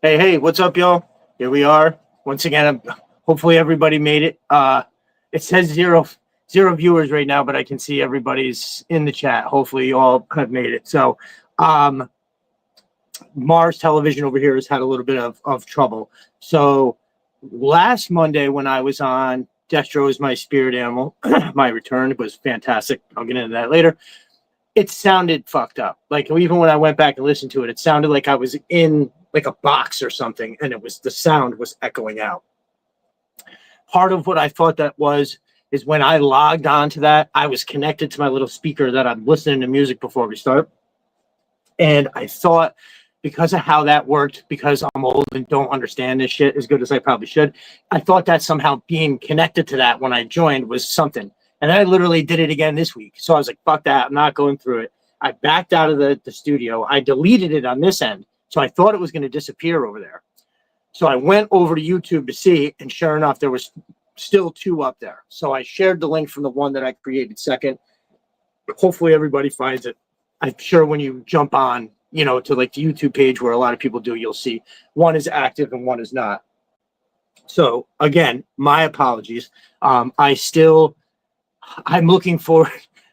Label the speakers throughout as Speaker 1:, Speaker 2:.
Speaker 1: Hey, what's up, y'all? Here we are once again. Hopefully, everybody made it. It says zero viewers right now, but I can see everybody's in the chat. Hopefully, you all have made it. So, um, Mars Television over here has had a little bit of trouble. So, last Monday when I was on, Destro is my spirit animal. My return was fantastic. I'll get into that later. It sounded fucked up. Like even when I went back and listened to it, it sounded like I was in like a box or something, and the sound was echoing out. Part of what I thought that was is when I logged on to that, I was connected to my little speaker that I'm listening to music before we start. And I thought because of how that worked, because I'm old and don't understand this shit as good as I probably should, I thought that somehow being connected to that when I joined was something. And then I literally did it again this week. So I was like, fuck that. I'm not going through it. I backed out of the studio. I deleted it on this end. So I thought it was going to disappear over there. So I went over to YouTube to see, and sure enough, there was still two up there. So I shared the link from the one that I created second. Hopefully everybody finds it. I'm sure when you jump on, to like the YouTube page where a lot of people do, you'll see one is active and one is not. So again, my apologies. I'm looking forward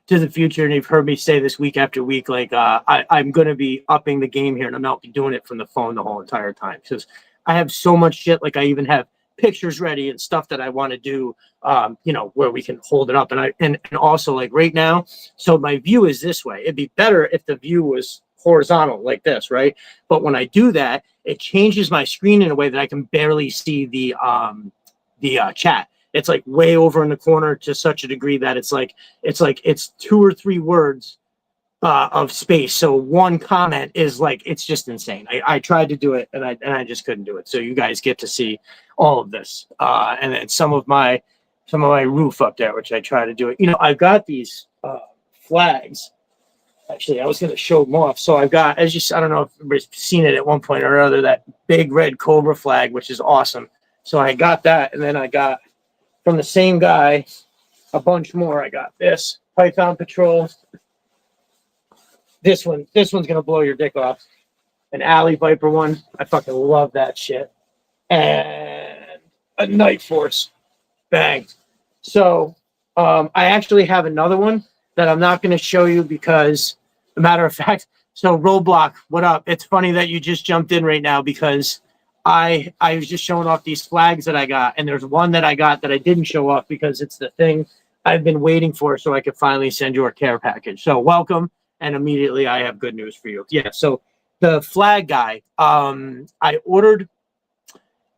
Speaker 1: to the future, and you've heard me say this week after week, like I'm going to be upping the game here, and I'm not doing it from the phone the whole entire time because I have so much shit. Like I even have pictures ready and stuff that I want to do, where we can hold it up. And also like right now, so my view is this way. It'd be better if the view was horizontal like this, right? But when I do that, it changes my screen in a way that I can barely see the chat. It's like way over in the corner to such a degree that it's 2 or 3 words of space. So one comment is like, it's just insane. I tried to do it and I just couldn't do it. So you guys get to see all of this. And then some of my roof up there, which I try to do it. I've got these flags. Actually, I was going to show them off. So I've got, I don't know if everybody's seen it at one point or another, that big red Cobra flag, which is awesome. So I got that. And then I got from the same guy a bunch more. I got this Python Patrol. This one's gonna blow your dick off. An Alley Viper one. I fucking love that shit. And a Night Force. Bang. So I actually have another one that I'm not gonna show you because, as a matter of fact, so Roadblock, what up? It's funny that you just jumped in right now because I was just showing off these flags that I got, and there's one that I got that I didn't show off because it's the thing I've been waiting for so I could finally send you a care package. So welcome, and immediately I have good news for you. Yeah, so the flag guy, I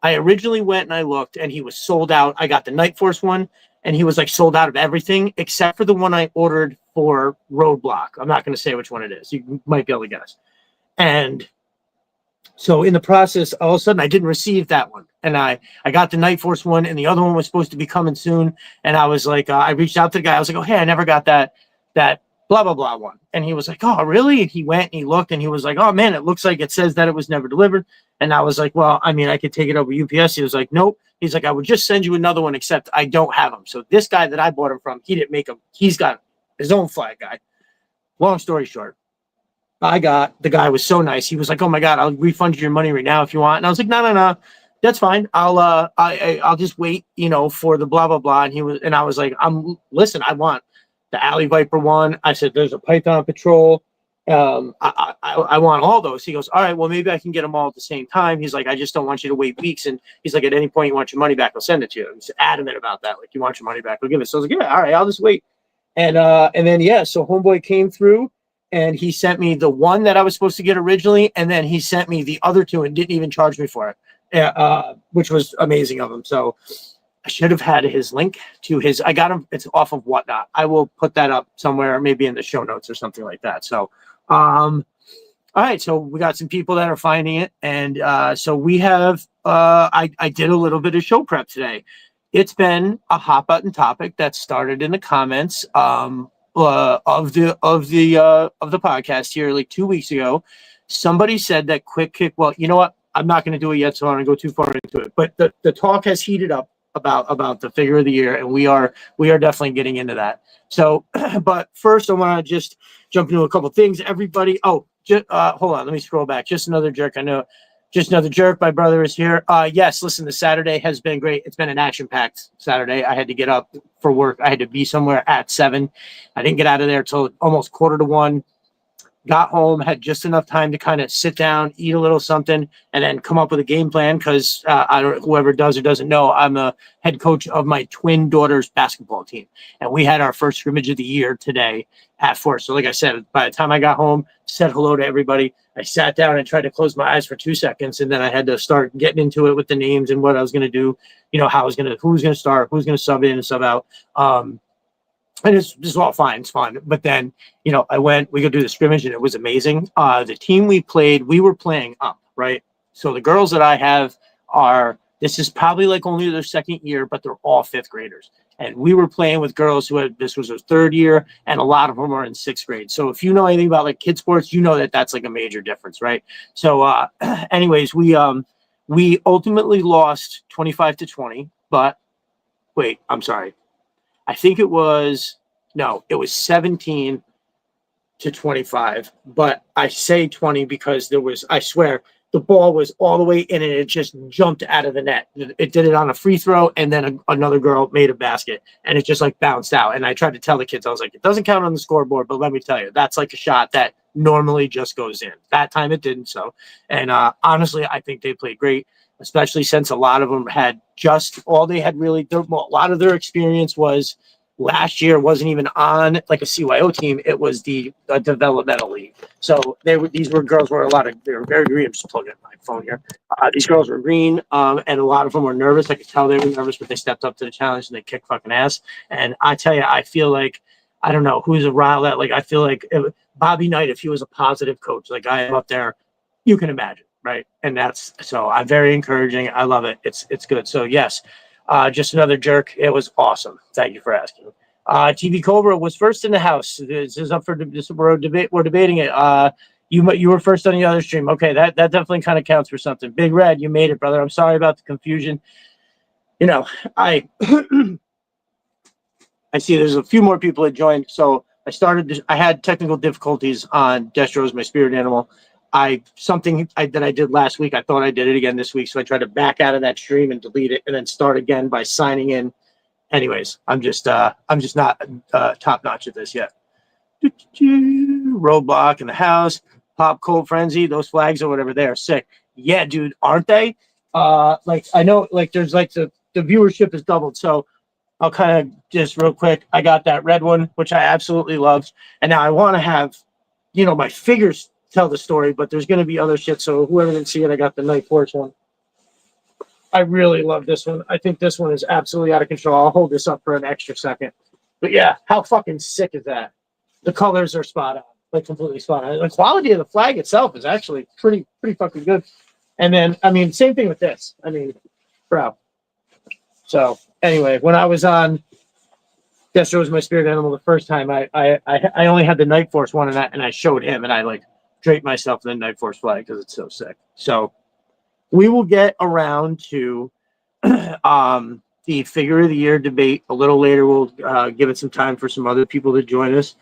Speaker 1: originally went and I looked, and he was sold out. I got the Night Force one, and he was like sold out of everything except for the one I ordered for Roadblock. I'm not going to say which one it is. You might be able to guess. And so in the process, all of a sudden, I didn't receive that one. And I got the Night Force one, and the other one was supposed to be coming soon. And I was like, I reached out to the guy. I was like, oh, hey, I never got that blah, blah, blah one. And he was like, oh, really? And he went and he looked, and he was like, oh, man, it looks like it says that it was never delivered. And I was like, well, I mean, I could take it over UPS. He was like, nope. He's like, I would just send you another one, except I don't have them. So this guy that I bought him from, he didn't make them. He's got his own flag guy. Long story short, the guy was so nice. He was like, oh my God, I'll refund you your money right now if you want. And I was like, no, that's fine. I'll just wait, for the blah, blah, blah. And I was like, listen, I want the Alley Viper one. I said, there's a Python Patrol. I want all those. He goes, all right, well, maybe I can get them all at the same time. He's like, I just don't want you to wait weeks. And he's like, at any point you want your money back, I'll send it to you. He's adamant about that. Like, you want your money back, I'll give it. So I was like, yeah, all right, I'll just wait. And then, yeah, so homeboy came through. And he sent me the one that I was supposed to get originally, and then he sent me the other two and didn't even charge me for it, which was amazing of him. So I should have had his link to his. I got him. It's off of Whatnot. I will put that up somewhere, maybe in the show notes or something like that. So, all right. So we got some people that are finding it, and so we have. I did a little bit of show prep today. It's been a hot button topic that started in the comments. Of the podcast here like 2 weeks ago. Somebody said that Quick Kick, well, you know what, I'm not going to do it yet, so I don't go too far into it, but the talk has heated up about the figure of the year, and we are definitely getting into that. So but first I want to just jump into a couple things. Everybody, hold on, let me scroll back. Just another jerk. I know Just another jerk. My brother is here. Yes, listen, the Saturday has been great. It's been an action-packed Saturday. I had to get up for work. I had to be somewhere at 7. I didn't get out of there till almost 1:45. Got home, had just enough time to kind of sit down, eat a little something, and then come up with a game plan. Because I don't, whoever does or doesn't know, I'm a head coach of my twin daughter's basketball team, and we had our first scrimmage of the year today at 4. So, like I said, by the time I got home, said hello to everybody. I sat down and tried to close my eyes for 2 seconds, and then I had to start getting into it with the names and what I was going to do. You know, how I was going to, who's going to start, who's going to sub in and sub out. And it's all fine. It's fun. But then, we go do the scrimmage and it was amazing. The team we played, we were playing up, right? So the girls that I have this is probably like only their second year, but they're all 5th graders. And we were playing with girls this was their 3rd year, and a lot of them are in 6th grade. So if you know anything about like kid sports, you know that that's like a major difference, right? So anyways, we ultimately lost 25-20, but wait, I'm sorry. I think it was 17-25, but I say 20 because I swear, the ball was all the way in and it just jumped out of the net. It did it on a free throw, and then another girl made a basket, and it just like bounced out. And I tried to tell the kids, I was like, it doesn't count on the scoreboard, but let me tell you, that's like a shot that normally just goes in. That time it didn't. So, and honestly, I think they played great, especially since a lot of them had a lot of their experience was last year wasn't even on like a CYO team. It was the developmental league. So these were girls were they were very green. I'm just plugging in my phone here. These girls were green, and a lot of them were nervous. I could tell they were nervous, but they stepped up to the challenge and they kicked fucking ass. And I tell you, I feel like, I don't know who's around that. Like, I feel like Bobby Knight, if he was a positive coach, like I am up there, you can imagine. Right. And so I'm very encouraging. I love it. It's good. So yes, just another jerk. It was awesome. Thank you for asking. TV Cobra was first in the house. This is up for we're debating it. You were first on the other stream. Okay, that definitely kind of counts for something. Big Red, you made it, brother. I'm sorry about the confusion. I I see there's a few more people that joined. So I had technical difficulties on Destro's my spirit animal. Something that I did last week, I thought I did it again this week. So I tried to back out of that stream and delete it and then start again by signing in. Anyways, I'm just not top notch at this yet. Roadblock in the house, Pop Cold Frenzy, those flags or whatever, they are sick. Yeah, dude, aren't they? Like I know, like there's like the viewership is doubled. So I'll kind of just real quick. I got that red one, which I absolutely loved, and now I want to have, my figures tell the story, but there's going to be other shit. So whoever didn't see it, I got the Night Force one. I really love this one. I think this one is absolutely out of control. I'll hold this up for an extra second. But yeah, how fucking sick is that? The colors are spot on, like completely spot on. The quality of the flag itself is actually pretty fucking good. And then, same thing with this. Bro. So anyway, when I was on Destro was my spirit animal the first time, I only had the Night Force one and I showed him and I like draped myself in the Night Force flag because it's so sick. So we will get around to the figure of the year debate a little later. We'll give it some time for some other people to join us.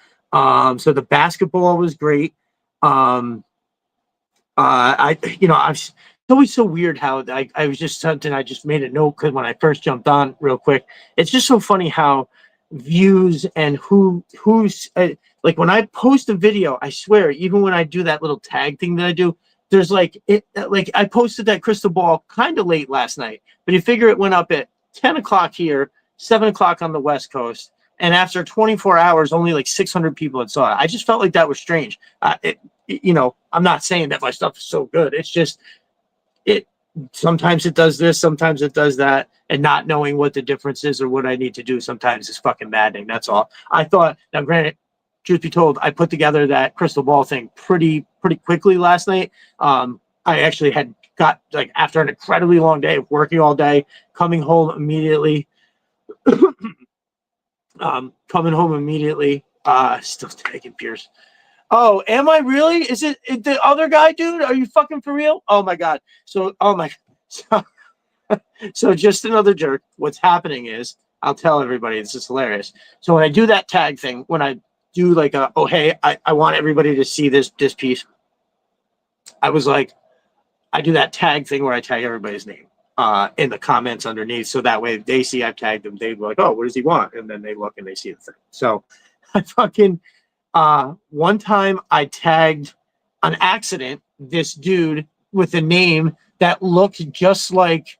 Speaker 1: So the basketball was great. It's always so weird how I was just something I just made a note because when I first jumped on real quick, it's just so funny how views and who's like when I post a video, I swear, even when I do that little tag thing that I do, there's like I posted that crystal ball kind of late last night, but you figure it went up at 10 o'clock here, 7 o'clock on the West Coast. And after 24 hours, only like 600 people had saw it. I just felt like that was strange. I'm not saying that my stuff is so good. It's just, sometimes it does this, sometimes it does that. And not knowing what the difference is or what I need to do sometimes is fucking maddening. That's all. I thought, now granted, truth be told, I put together that crystal ball thing pretty quickly last night. I actually had got like after an incredibly long day of working all day, coming home immediately, still taking Pierce. Oh, am I really? Is it the other guy, dude? Are you fucking for real? Oh my God. So just another jerk. What's happening is, I'll tell everybody, this is hilarious. So when I do that tag thing, when I do like hey, I want everybody to see this piece. I was like, I do that tag thing where I tag everybody's name in the comments underneath, so that way if they see I've tagged them, they'd be like, "Oh, what does he want?" And then they look and they see the thing. So I fucking one time I tagged on accident this dude with a name that looked just like.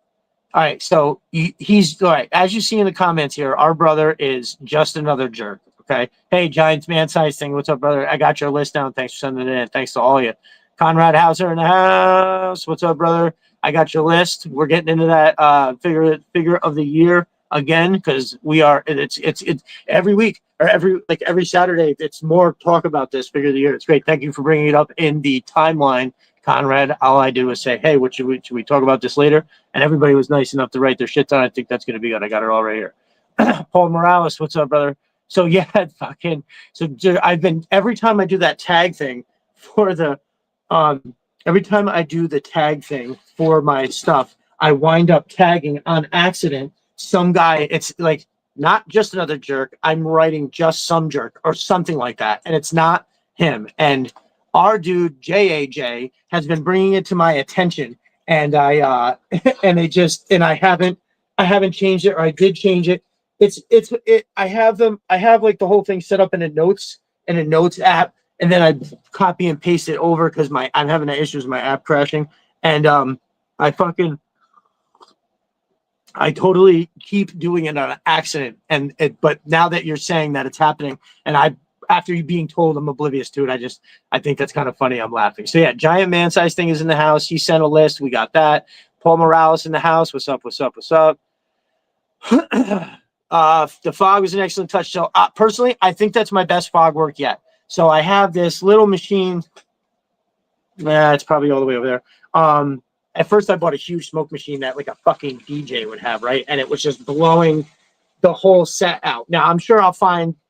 Speaker 1: All right, so he's all right. As you see in the comments here, our brother is just another jerk. Okay. Hey, Giants man size thing. What's up, brother? I got your list down. Thanks for sending it in. Thanks to all of you. Conrad Hauser in the house. What's up, brother? I got your list. We're getting into that figure of the year again because we are. It's every week or every Saturday. It's more talk about this figure of the year. It's great. Thank you for bringing it up in the timeline, Conrad. All I did was say, hey, what should we talk about this later? And everybody was nice enough to write their shit down. I think that's going to be good. I got it all right here. Paul Morales, what's up, brother? So yeah, fucking. So I've been every time I do that tag thing for the, every time I do the tag thing for my stuff, I wind up tagging on accident some guy. It's like not just another jerk. I'm writing just some jerk or something like that, and it's not him. And our dude JAJ has been bringing it to my attention. And I I haven't changed it, or I did change it. I have like the whole thing set up in a notes app, and then I copy and paste it over because I'm having issues with my app crashing. And I totally keep doing it on accident. But now that you're saying that it's happening, and after you being told, I'm oblivious to it. I think that's kind of funny. I'm laughing. So yeah, giant man size thing is in the house. He sent a list. We got that. Paul Morales in the house. What's up? What's up? What's up? The fog was an excellent touch. So personally, I think that's my best fog work yet. So I have this little machine. It's probably all the way over there. At first I bought a huge smoke machine that like a fucking DJ would have, right? And it was just blowing the whole set out. Now I'm sure I'll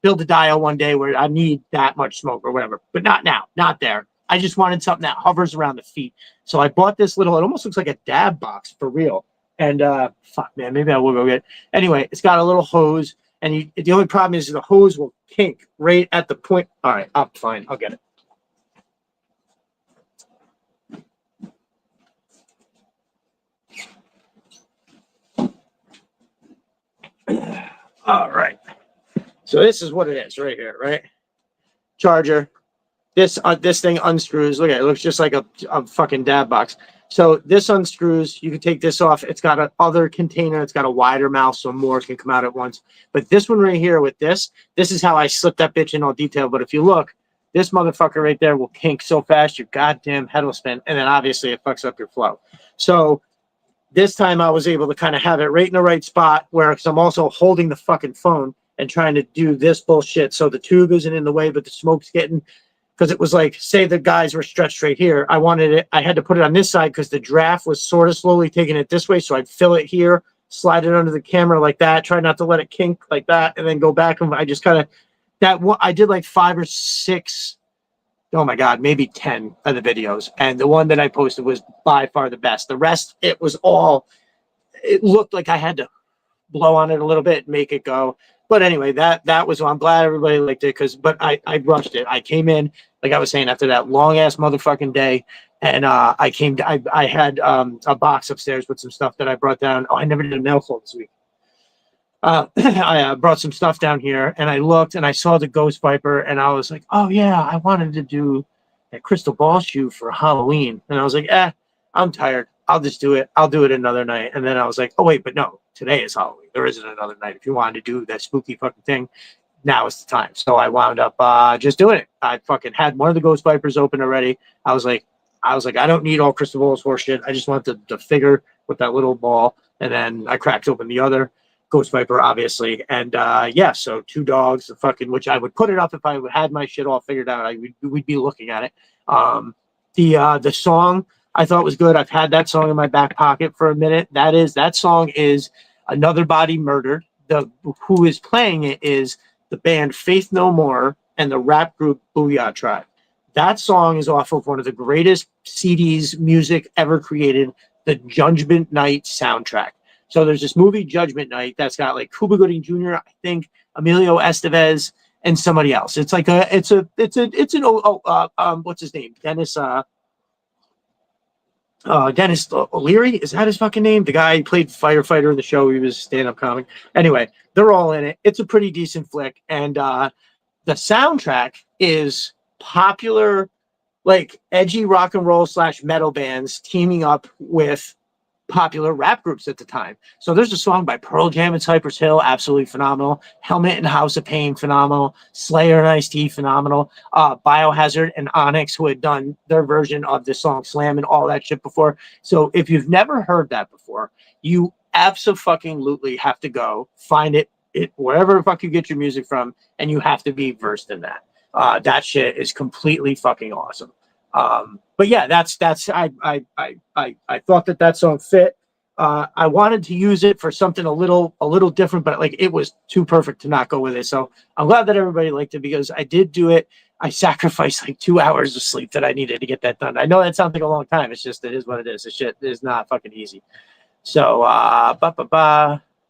Speaker 1: build a dial one day where I need that much smoke or whatever, but not now, not there. I just wanted something that hovers around the feet. So I bought this little, it almost looks like a dab box for real. And fuck man, maybe I will go get it. Anyway, it's got a little hose, and the only problem is the hose will kink right at the point. All right, I'm fine. I'll get it. All right. So this is what it is right here, right? Charger. This thing unscrews. Look at it. It looks just like a fucking dab box. So this unscrews. You can take this off. It's got an other container. It's got a wider mouth so more can come out at once. But this one right here with this is how I slip that bitch in all detail. But if you look, this motherfucker right there will kink so fast your goddamn head will spin. And then obviously it fucks up your flow. So this time I was able to kind of have it right in the right spot where, because I'm also holding the fucking phone and trying to do this bullshit. So the tube isn't in the way, but the smoke's getting, because it was like, say the guys were stretched right here. I had to put it on this side because the draft was sort of slowly taking it this way. So I'd fill it here, slide it under the camera like that, try not to let it kink like that, and then go back. And I just kind of, I did like 5 or 6, oh my God, maybe 10 of the videos. And the one that I posted was by far the best. The rest, it looked like I had to blow on it a little bit, make it go. But anyway, that was, I'm glad everybody liked it but I rushed it. I came in, like I was saying, after that long ass motherfucking day. And I had a box upstairs with some stuff that I brought down. Oh, I never did a mail call this week. I brought some stuff down here, and I looked and I saw the Ghost Viper, and I was like, oh yeah, I wanted to do a crystal ball shoe for Halloween. And I was like, I'm tired. I'll just do it. I'll do it another night. And then I was like, oh wait, but no, today is Halloween. There isn't another night. If you wanted to do that spooky fucking thing, now is the time. So I wound up just doing it. I fucking had one of the Ghost Vipers open already. I was like, I don't need all crystal balls for shit. I just want the figure with that little ball. And then I cracked open the other Ghost Viper, obviously. And yeah, so 2 dogs, the fucking, which I would put it up if I had my shit all figured out. We'd be looking at it. The song I thought was good. I've had that song in my back pocket for a minute. That song is Another Body Murdered. Who is playing it is the band Faith No More and the rap group Booyah Tribe. That song is off of one of the greatest CDs music ever created, the Judgment Night soundtrack. So there's this movie Judgment Night that's got like Cuba Gooding Jr., I think, Emilio Estevez, and somebody else. It's like what's his name? Dennis. Dennis O'Leary, is that his fucking name? The guy who played firefighter in the show. He was a stand-up comic. Anyway, they're all in it. It's a pretty decent flick, and the soundtrack is popular, like edgy rock and roll / metal bands teaming up with popular rap groups at the time. So there's a song by Pearl Jam and Cypress Hill, absolutely phenomenal. Helmet and House of Pain, phenomenal. Slayer and Ice-T, phenomenal. Biohazard and Onyx, who had done their version of the song Slam and all that shit before. So if you've never heard that before, you absolutely have to go find it wherever the fuck you get your music from, and you have to be versed in that. That shit is completely fucking awesome. But yeah, that's I thought that song fit. I wanted to use it for something a little different, but like it was too perfect to not go with it. So I'm glad that everybody liked it because I did do it. I sacrificed like 2 hours of sleep that I needed to get that done. I know that sounds like a long time. It's just, it is what it is. This shit is not fucking easy. So,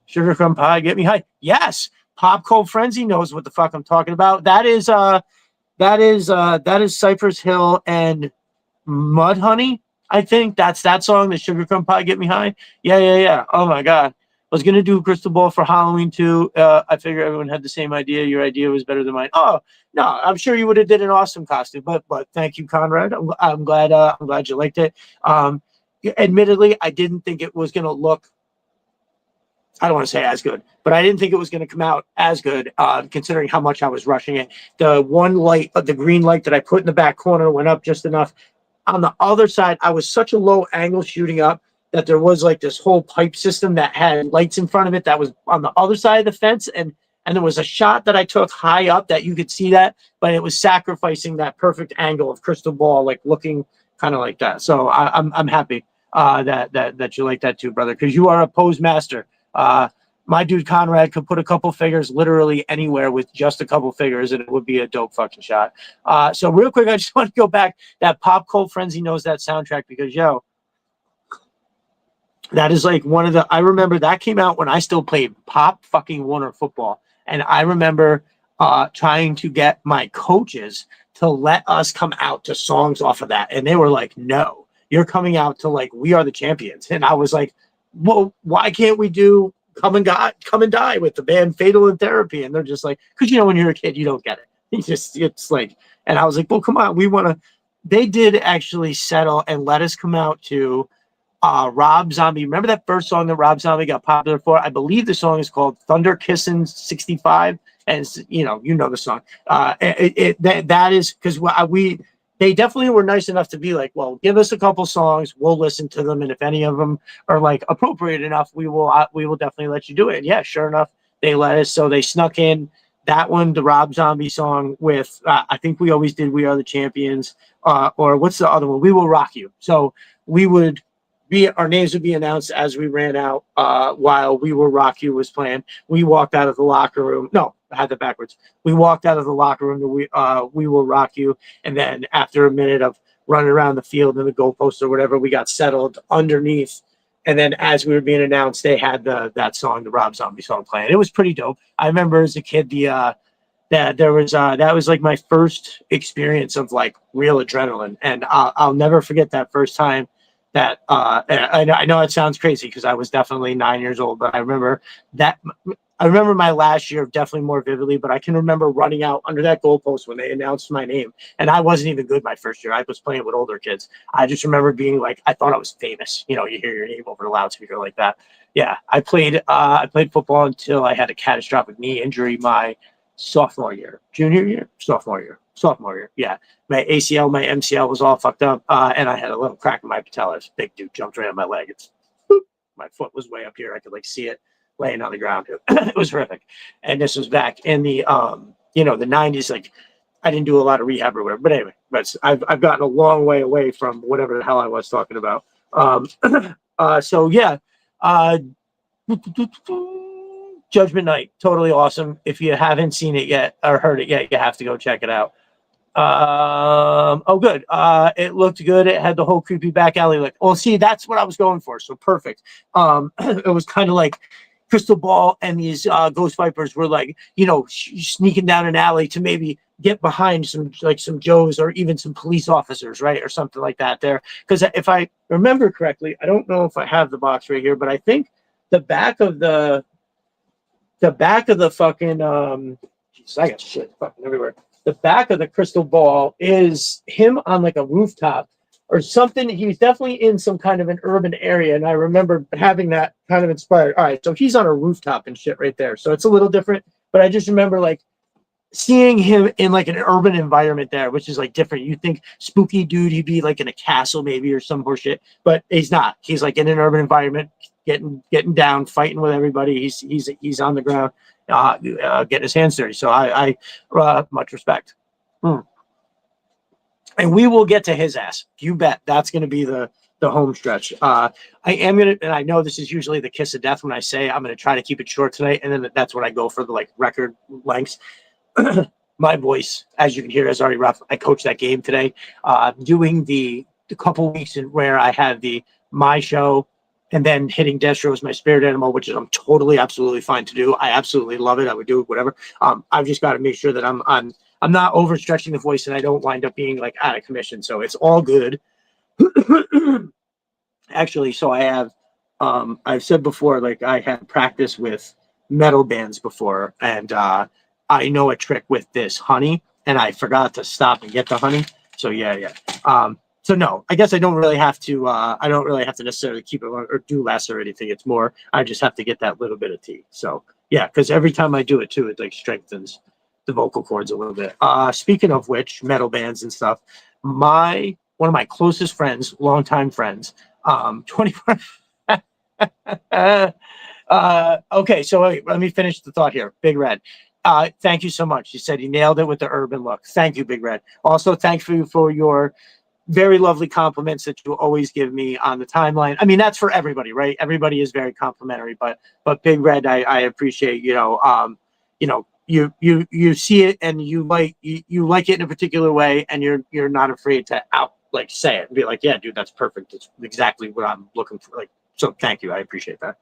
Speaker 1: Sugar Crumb Pie, Get Me High. Yes, Pop Cold Frenzy knows what the fuck I'm talking about. That is Cypress Hill and Mudhoney. I think that's that song, the Sugar Crumb Pie, Get Me High. Yeah. Oh my god. I was gonna do Crystal Ball for Halloween too. I figure everyone had the same idea. Your idea was better than mine. Oh no, I'm sure you would have did an awesome costume. But thank you, Conrad. I'm glad you liked it. Admittedly, I didn't think it was gonna look, I don't want to say as good, but I didn't think it was going to come out as good, considering how much I was rushing it. The one light, the green light that I put in the back corner went up just enough. On the other side, I was such a low angle shooting up that there was like this whole pipe system that had lights in front of it that was on the other side of the fence. And there was a shot that I took high up that you could see that, but it was sacrificing that perfect angle of Crystal Ball, like looking kind of like that. So I'm happy that you like that too, brother, because you are a pose master. My dude Conrad could put a couple figures literally anywhere with just a couple figures, and it would be a dope fucking shot. So real quick, I just want to go back. That Pop Cold Frenzy knows that soundtrack because that is like one of the. I remember that came out when I still played Pop fucking Warner football, and I remember trying to get my coaches to let us come out to songs off of that, and they were like, "No, you're coming out to like We Are the Champions," and I was like, well, why can't we do Come and Die with the band Fatal in Therapy? And they're just like, because when you're a kid, you don't get it. It's like, and I was like, well, come on, we want to. They did actually settle and let us come out to Rob Zombie. Remember that first song that Rob Zombie got popular for? I believe the song is called Thunder Kissin' 65. And you know the song. That is because they definitely were nice enough to be like, well, give us a couple songs, we'll listen to them, and if any of them are like appropriate enough, we will definitely let you do it. And yeah, sure enough, they let us. So they snuck in that one, the Rob Zombie song with I think we always did We Are the Champions, or what's the other one? We Will Rock You. So we would our names would be announced as we ran out while We Will Rock You was playing. We walked out of the locker room. No, I had that backwards. We walked out of the locker room to We Will Rock You. And then after a minute of running around the field and the goalpost or whatever, we got settled underneath. And then as we were being announced, they had that song, the Rob Zombie song playing. It was pretty dope. I remember as a kid, that was like my first experience of like real adrenaline. And I'll never forget that first time that I know it sounds crazy because I was definitely 9 years old, but I remember my last year definitely more vividly, but I can remember running out under that goalpost when they announced my name. And I wasn't even good my first year. I was playing with older kids. I just remember being like, I thought I was famous. You hear your name over the loudspeaker like that. Yeah, I played football until I had a catastrophic knee injury my sophomore year. Yeah, my ACL, my MCL was all fucked up, and I had a little crack in my patella. This big dude jumped right on my leg. My foot was way up here. I could like see it laying on the ground. It was horrific. And this was back in the the 90s. Like I didn't do a lot of rehab or whatever. But anyway, I've gotten a long way away from whatever the hell I was talking about. So yeah. Judgment Night, totally awesome. If you haven't seen it yet or heard it yet, you have to go check it out. Good. It looked good. It had the whole creepy back alley look. Well, see, that's what I was going for. So perfect. It was kind of like Crystal Ball and these Ghost Vipers were like, sneaking down an alley to maybe get behind some Joes or even some police officers, right, or something like that there. Because if I remember correctly, I don't know if I have the box right here, but I think the back of the fucking geez, I got shit fucking everywhere. The back of the Crystal Ball is him on like a rooftop or something. He's definitely in some kind of an urban area, and I remember having that kind of inspired. All right, so he's on a rooftop and shit right there, so it's a little different. But I just remember like seeing him in like an urban environment there, which is like different. You think spooky dude, he'd be like in a castle maybe or some horseshit, but he's not. He's like in an urban environment, getting down, fighting with everybody. He's on the ground, getting his hands dirty. So I much respect. And we will get to his ass. You bet. That's going to be the home stretch. I am going to, and I know this is usually the kiss of death when I say I'm going to try to keep it short tonight. And then that's when I go for the like record lengths. My voice, as you can hear, is already rough. I coached that game today, doing the couple weeks in where I had my show and then hitting Destro as my spirit animal, which is I'm totally, absolutely fine to do. I absolutely love it. I would do it, whatever. I've just got to make sure that I'm not overstretching the voice and I don't wind up being like out of commission. So it's all good. Actually, so I have, I've said before, like I had practice with metal bands before, and I know a trick with this honey, and I forgot to stop and get the honey. So yeah. So no, I guess I don't really have to. I don't really have to necessarily keep it or do less or anything. It's more I just have to get that little bit of tea. So yeah, because every time I do it too, it like strengthens the vocal cords a little bit. Speaking of which, metal bands and stuff. One of my closest friends, longtime friends, 24. Okay, so wait, let me finish the thought here. Big Red. Thank you so much. You said you nailed it with the urban look. Thank you, Big Red. Also, thank you for your very lovely compliments that you always give me on the timeline. I mean, that's for everybody, right? Everybody is very complimentary, but Big Red, I appreciate, you see it and you like it in a particular way, and you're not afraid to say it and be like, yeah, dude, that's perfect. It's exactly what I'm looking for. Like, so thank you. I appreciate that.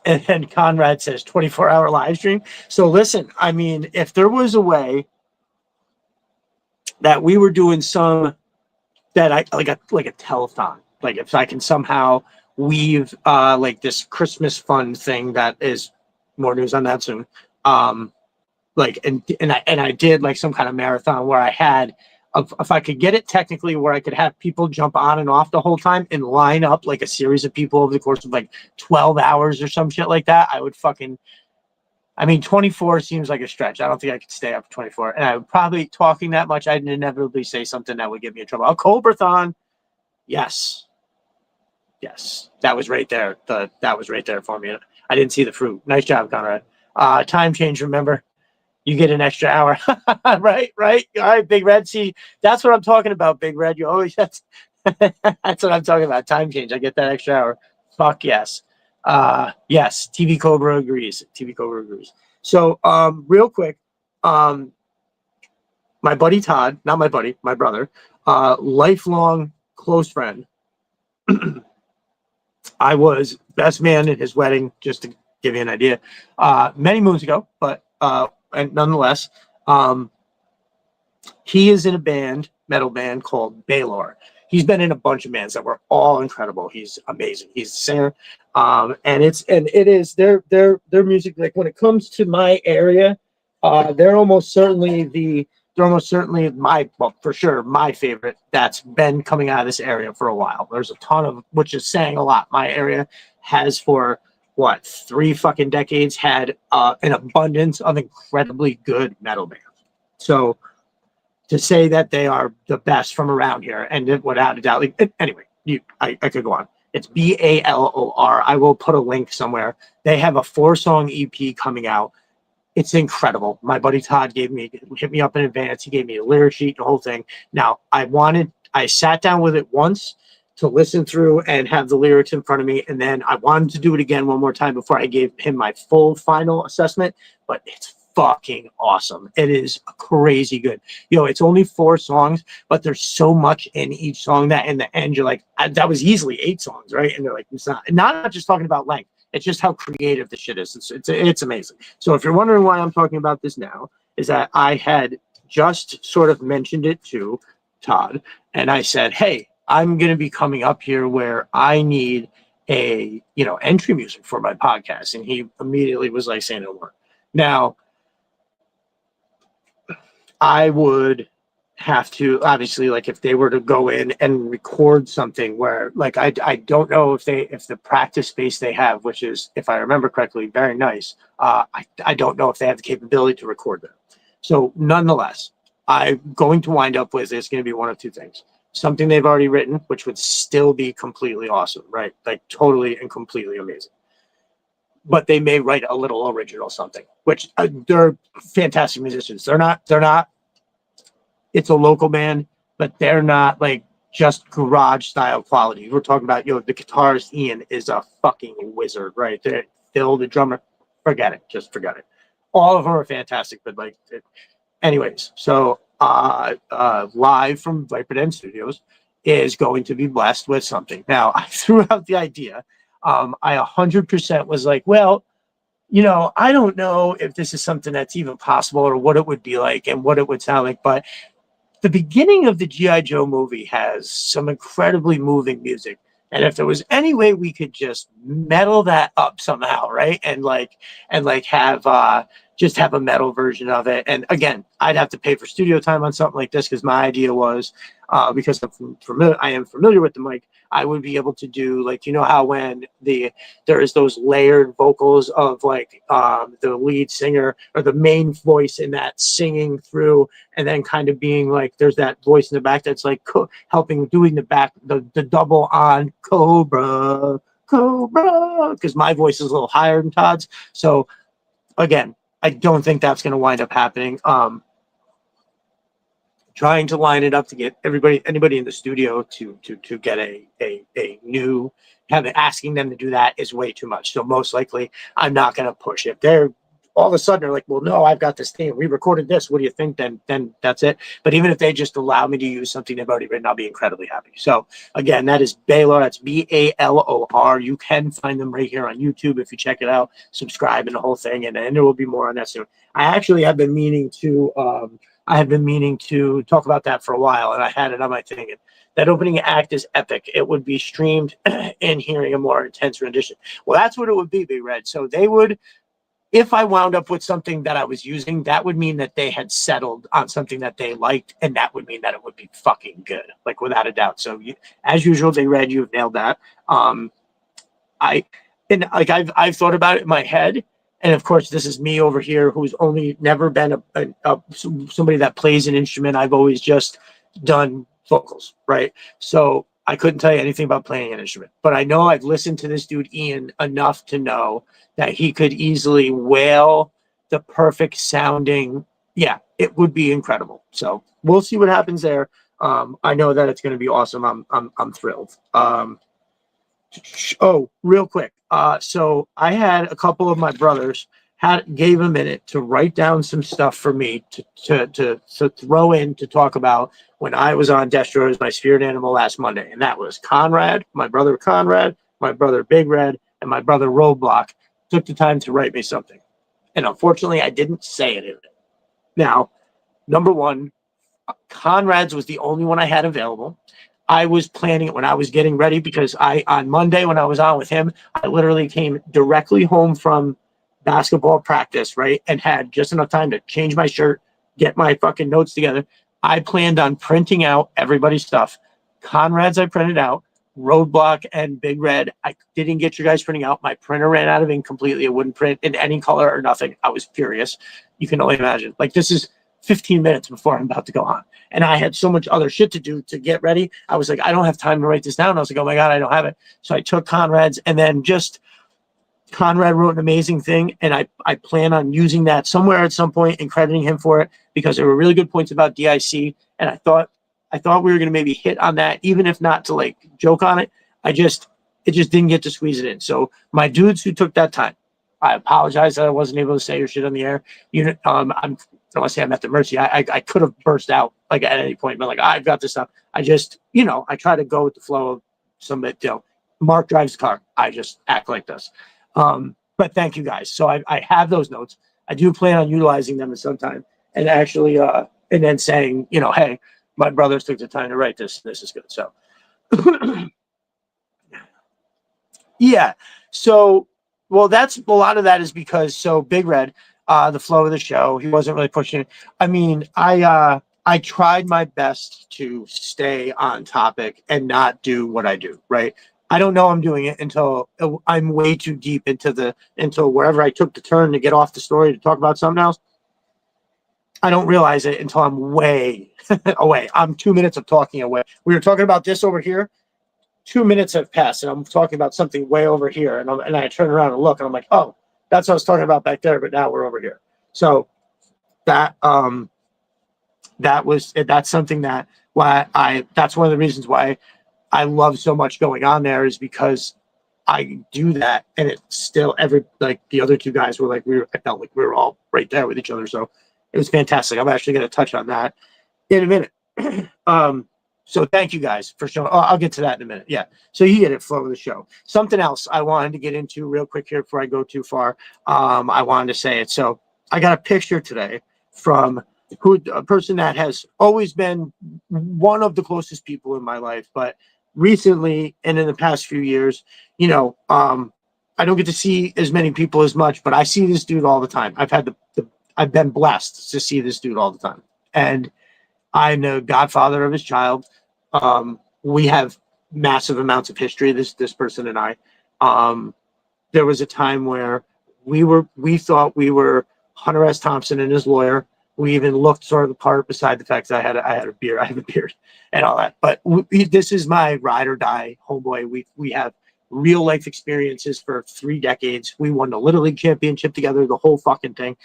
Speaker 1: And then Conrad says 24-hour live stream. So listen, I mean, if there was a way that we were doing some that I like a telethon, like if I can somehow weave like this Christmas fund thing that is more news on that soon. And I did like some kind of marathon where I had if I could get it technically where I could have people jump on and off the whole time and line up like a series of people over the course of like 12 hours or some shit like that, I would fucking, I mean, 24 seems like a stretch. I don't think I could stay up for 24. And I would probably, talking that much, I'd inevitably say something that would get me in trouble. A Cobrathon. Yes. That was right there. That was right there for me. I didn't see the fruit. Nice job, Conrad. Time change, remember? You get an extra hour. Right. All right, Big Red. See, that's what I'm talking about, Big Red. You always that's what I'm talking about. Time change. I get that extra hour. Fuck yes. Yes, TV Cobra agrees. So real quick, my buddy Todd, not my buddy, my brother, lifelong close friend. I was best man at his wedding, just to give you an idea, many moons ago, but and nonetheless, he is in a metal band called Baylor. He's been in a bunch of bands that were all incredible. He's amazing. He's a singer, and it is their music. Like when it comes to my area, they're almost certainly for sure my favorite that's been coming out of this area for a while. There's a ton of, which is saying a lot. My area has for 3 fucking decades had an abundance of incredibly good metal bands. So to say that they are the best from around here, and without a doubt, anyway, I could go on. It's Balor. I will put a link somewhere. They have a 4-song EP coming out. It's incredible. My buddy Todd hit me up in advance. He gave me a lyric sheet, the whole thing. Now, I sat down with it once to listen through and have the lyrics in front of me, and then I wanted to do it again one more time before I gave him my full final assessment. But it's fucking awesome. It is crazy good. It's only 4 songs, but there's so much in each song that in the end you're like, that was easily 8 songs, right? And they're like, it's not just talking about length. It's just how creative the shit is. It's amazing. So if you're wondering why I'm talking about this now, is that I had just sort of mentioned it to Todd, and I said, hey, I'm going to be coming up here where I need a entry music for my podcast, and he immediately was like, say no more. Now I would have to, obviously, like if they were to go in and record something where, like, I don't know if the practice space they have, which is, if I remember correctly, very nice. I don't know if they have the capability to record that. So nonetheless, I'm going to wind up with, it's going to be one of 2 things. Something they've already written, which would still be completely awesome, right? Like totally and completely amazing. But they may write a little original something, which they're fantastic musicians. They're not, it's a local band, but they're not like just garage style quality. We're talking about, the guitarist Ian is a fucking wizard, right? Phil, the drummer, forget it. Just forget it. All of them are fantastic, but anyways, so live from Viper Den Studios is going to be blessed with something. Now, I threw out the idea. I 100% was like, well, I don't know if this is something that's even possible or what it would be like and what it would sound like, but the beginning of the G.I. Joe movie has some incredibly moving music. And if there was any way we could just metal that up somehow, right? And have just have a metal version of it. And again, I'd have to pay for studio time on something like this, because my idea was, because I am familiar with the mic, I would be able to do, like, how when there is those layered vocals of like the lead singer or the main voice in that singing through, and then kind of being like, there's that voice in the back that's like helping doing the double on Cobra, because my voice is a little higher than Todd's. So again, I don't think that's going to wind up happening. Trying to line it up to get anybody in the studio to get a new, asking them to do that is way too much. So most likely I'm not going to push it. They're all of a sudden they're like, well, no, I've got this thing. We recorded this. What do you think? Then that's it. But even if they just allow me to use something they've already written, I'll be incredibly happy. So again, that is Balor. That's Balor. You can find them right here on YouTube if you check it out, subscribe and the whole thing. And there will be more on that soon. I actually have been meaning to talk about that for a while, and I had it on my thing. And that opening act is epic. It would be streamed and hearing a more intense rendition. Well, that's what it would be, Big Red. So they would, if I wound up with something that I was using, that would mean that they had settled on something that they liked, and that would mean that it would be fucking good, like without a doubt. So as usual, Big Red, you've nailed that. I've thought about it in my head. And of course, this is me over here, who's only never been somebody that plays an instrument. I've always just done vocals, right? So I couldn't tell you anything about playing an instrument, but I know I've listened to this dude Ian enough to know that he could easily wail the perfect sounding. Yeah, it would be incredible. So we'll see what happens there. I know that it's going to be awesome. I'm thrilled. Oh, real quick. So I had a couple of my brothers gave a minute to write down some stuff for me to throw in to talk about when I was on Destro as my spirit animal last Monday. And that was Conrad, my brother Big Red, and my brother Roadblock took the time to write me something. And unfortunately, I didn't say it in it. Now, number one, Conrad's was the only one I had available. I was planning it when I was getting ready, because on Monday when I was on with him, I literally came directly home from basketball practice, right? And had just enough time to change my shirt, get my fucking notes together. I planned on printing out everybody's stuff. Conrad's I printed out. Roadblock and Big Red, I didn't get your guys printing out. My printer ran out of ink completely. It wouldn't print in any color or nothing. I was furious. You can only imagine. Like, this is 15 minutes before I'm about to go on. And I had so much other shit to do to get ready. I was like, I don't have time to write this down. I was like, oh my God, I don't have it. So I took Conrad's, and then Conrad wrote an amazing thing. And I plan on using that somewhere at some point and crediting him for it, because there were really good points about DIC. And I thought we were going to maybe hit on that, even if not to like joke on it. It just didn't get to squeeze it in. So my dudes who took that time, I apologize that I wasn't able to say your shit on the air. I don't want to say I'm at the mercy. I could have burst out like at any point, but like I've got this stuff. I just, I try to go with the flow of some, Mark drives the car. I just act like this. But thank you guys. So I have those notes. I do plan on utilizing them at some time and actually, and then saying, hey, my brothers took the time to write this. This is good. So, yeah. So, well, that's a lot of that is because Big Red, the flow of the show, he wasn't really pushing it. I mean, I tried my best to stay on topic and not do what I do, right? I don't know I'm doing it until I'm way too deep into wherever I took the turn to get off the story to talk about something else. I don't realize it until I'm way away. I'm 2 minutes of talking away. We were talking about this over here. 2 minutes have passed, and I'm talking about something way over here. And I turn around and look, and I'm like, oh, that's what I was talking about back there, but now we're over here. So that's something that's one of the reasons why I love so much going on there, is because I do that, and it's still the other two guys were I felt like we were all right there with each other. So it was fantastic. I'm actually going to touch on that in a minute. So thank you guys for showing. Oh, I'll get to that in a minute. Yeah. So you get it, flow of the show. Something else I wanted to get into real quick here before I go too far. I wanted to say it. So I got a picture today from a person that has always been one of the closest people in my life, but recently and in the past few years, I don't get to see as many people as much, but I see this dude all the time. I've been blessed to see this dude all the time, and I'm the godfather of his child. We have massive amounts of history, this person and I. There was a time where we thought we were Hunter S. Thompson and his lawyer. We even looked sort of the part, beside the fact that I have a beard and all that. But this is my ride or die homeboy. We have real life experiences for 3 decades. We won the Little League championship together, the whole fucking thing.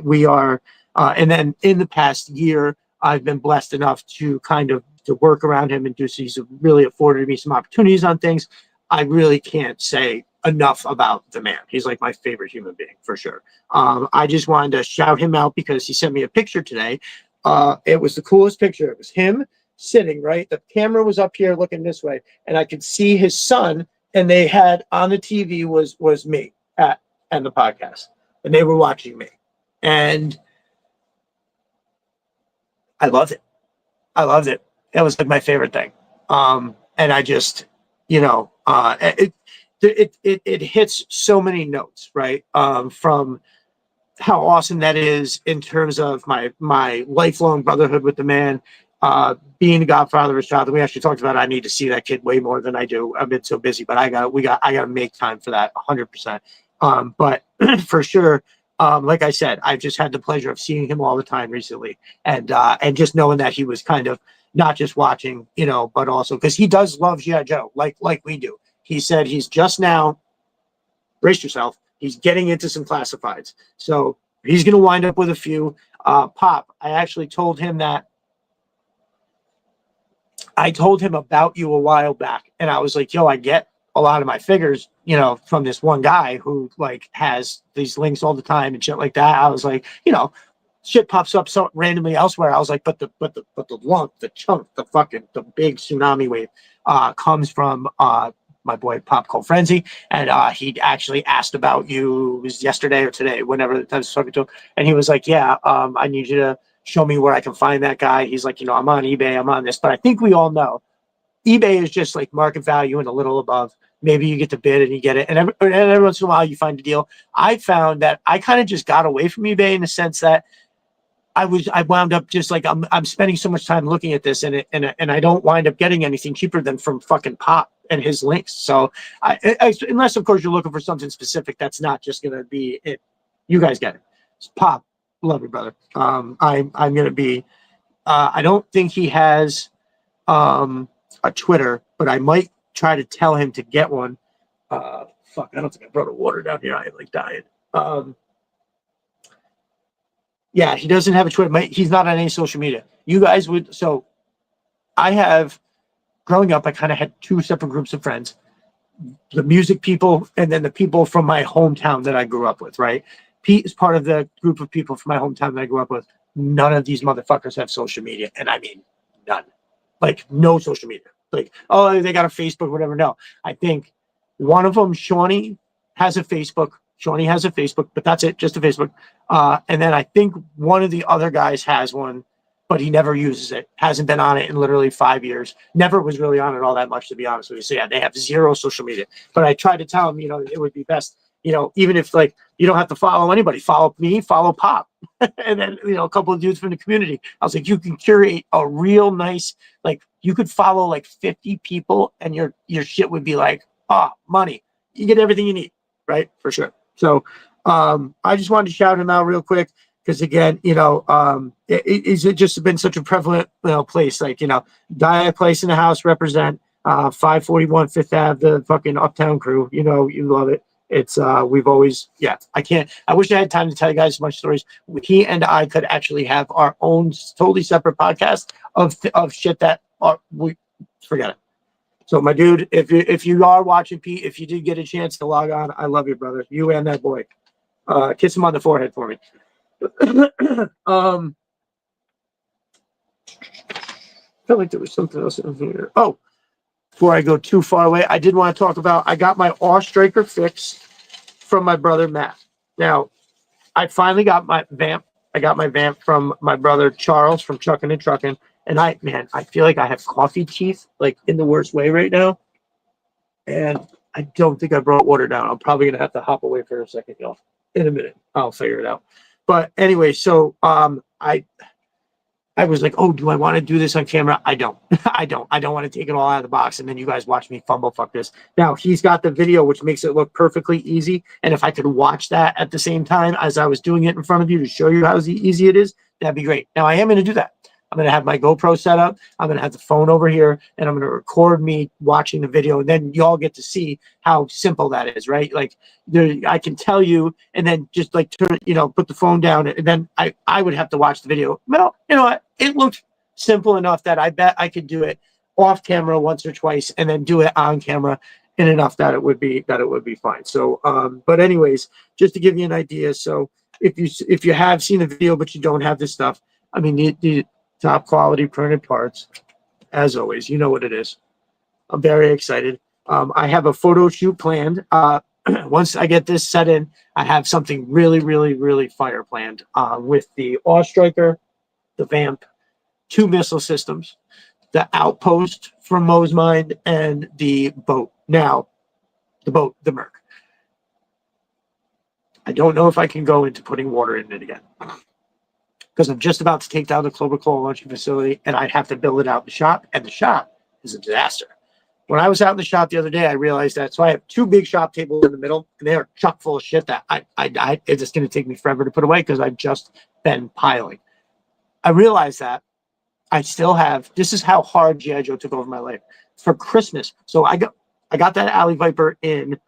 Speaker 1: We are, and then in the past year, I've been blessed enough to kind of to work around him and do. So he's really afforded me some opportunities on things. I really can't say enough about the man. He's like my favorite human being for sure. I just wanted to shout him out because he sent me a picture today. It was the coolest picture. It was him sitting, right? The camera was up here looking this way, and I could see his son, and they had on the TV was me and the podcast, and they were watching me. And I loved it. I loved it. That was like my favorite thing. And I just, it hits so many notes, right? From how awesome that is in terms of my lifelong brotherhood with the man, being the godfather of his child. And we actually talked about, I need to see that kid way more than I do. I've been so busy, but I got to make time for that 100%. But for sure, like I said, I've just had the pleasure of seeing him all the time recently, and just knowing that he was kind of not just watching, but also because he does love G.I. Joe, like we do. He said he's just now, brace yourself, he's getting into some classifieds, so he's going to wind up with a few. Pop, I actually told him that. I told him about you a while back, and I was like, yo, I get a lot of my figures, from this one guy who has these links all the time and shit like that. I was like, shit pops up so randomly elsewhere. I was like, but the lump, the chunk, the big tsunami wave comes from my boy Pop Cold Frenzy, and he actually asked about you. It was yesterday or today, whenever I was talking to him, and he was like, yeah, I need you to show me where I can find that guy. He's like, I'm on eBay, I'm on this, but I think we all know eBay is just like market value and a little above. Maybe you get to bid and you get it. And every once in a while you find a deal. I found that I kind of just got away from eBay in the sense that I wound up just like, I'm spending so much time looking at this and I don't wind up getting anything cheaper than from fucking Pop and his links. So unless of course you're looking for something specific, that's not just going to be it. You guys get it. It's Pop. Love you, brother. I'm going to be, I don't think he has, a Twitter, but I might try to tell him to get one. Fuck, I don't think I brought a water down here. I am like dying. Yeah, he doesn't have a Twitter. He's not on any social media. You guys would. So I have, growing up, I kind of had 2 separate groups of friends. the music people, and then the people from my hometown that I grew up with, right? Pete is part of the group of people from my hometown that I grew up with. None of these motherfuckers have social media, and I mean none. Like no social media. Like, oh, they got a Facebook, whatever. No, I think one of them, Shawnee, has a Facebook. Shawnee has a Facebook, but that's it, just a Facebook. And then I think one of the other guys has one, but he never uses it. Hasn't been on it in literally 5 years. Never was really on it all that much, to be honest with you. So yeah, they have zero social media. But I tried to tell them, it would be best, even if like you don't have to follow anybody, follow me, follow Pop, and then a couple of dudes from the community. I was like, you can curate a real nice, like you could follow like 50 people, and your shit would be like, money. You get everything you need, right? For sure. So I just wanted to shout him out real quick. Because again, it's just been such a prevalent place. Like, Guy Place in the House represent 541 Fifth Ave, the fucking Uptown crew. You love it. It's we've always I wish I had time to tell you guys as much stories. He and I could actually have our own totally separate podcast of shit that we forget it. So my dude, if you are watching, Pete, if you did get a chance to log on, I love you, brother. You and that boy. Kiss him on the forehead for me. I felt like there was something else in here. Oh, before I go too far away, I did want to talk about, I got my Awe Striker fixed from my brother Matt. Now, I finally got my vamp. I got my vamp from my brother Charles from Chuckin' and Truckin'. And I feel like I have coffee teeth, like in the worst way right now. And I don't think I brought water down. I'm probably gonna have to hop away for a second, y'all. In a minute, I'll figure it out. But anyway, so I was like, oh, do I want to do this on camera? I don't. I don't want to take it all out of the box and then you guys watch me fumble fuck this. Now he's got the video, which makes it look perfectly easy. And if I could watch that at the same time as I was doing it in front of you to show you how easy it is, that'd be great. Now I am going to do that. I'm going to have my GoPro set up. I'm going to have the phone over here, and I'm going to record me watching the video. And then y'all get to see how simple that is, right? Like I can tell you, and then just like turn, put the phone down, and then I would have to watch the video. Well, you know what? It looked simple enough that I bet I could do it off camera once or twice, and then do it on camera, and enough that it would be fine. So, but anyways, just to give you an idea. So if you have seen the video but you don't have this stuff, I mean the top quality printed parts, as always. You know what it is. I'm very excited. I have a photo shoot planned. Once I get this set in, I have something really, really, really fire planned with the Awe Striker, the Vamp, 2 missile systems, the Outpost from Mo's Mind, and the boat. Now, the boat, the Merc. I don't know if I can go into putting water in it again, because I'm just about to take down the Clover Claw launching facility, and I'd have to build it out in the shop, and the shop is a disaster. When I was out in the shop the other day, I realized that. So I have 2 big shop tables in the middle, and they are chock full of shit that it's just going to take me forever to put away because I've just been piling. I realized that I still have, this is how hard G.I. Joe took over my life. For Christmas, so I got that Alley Viper in,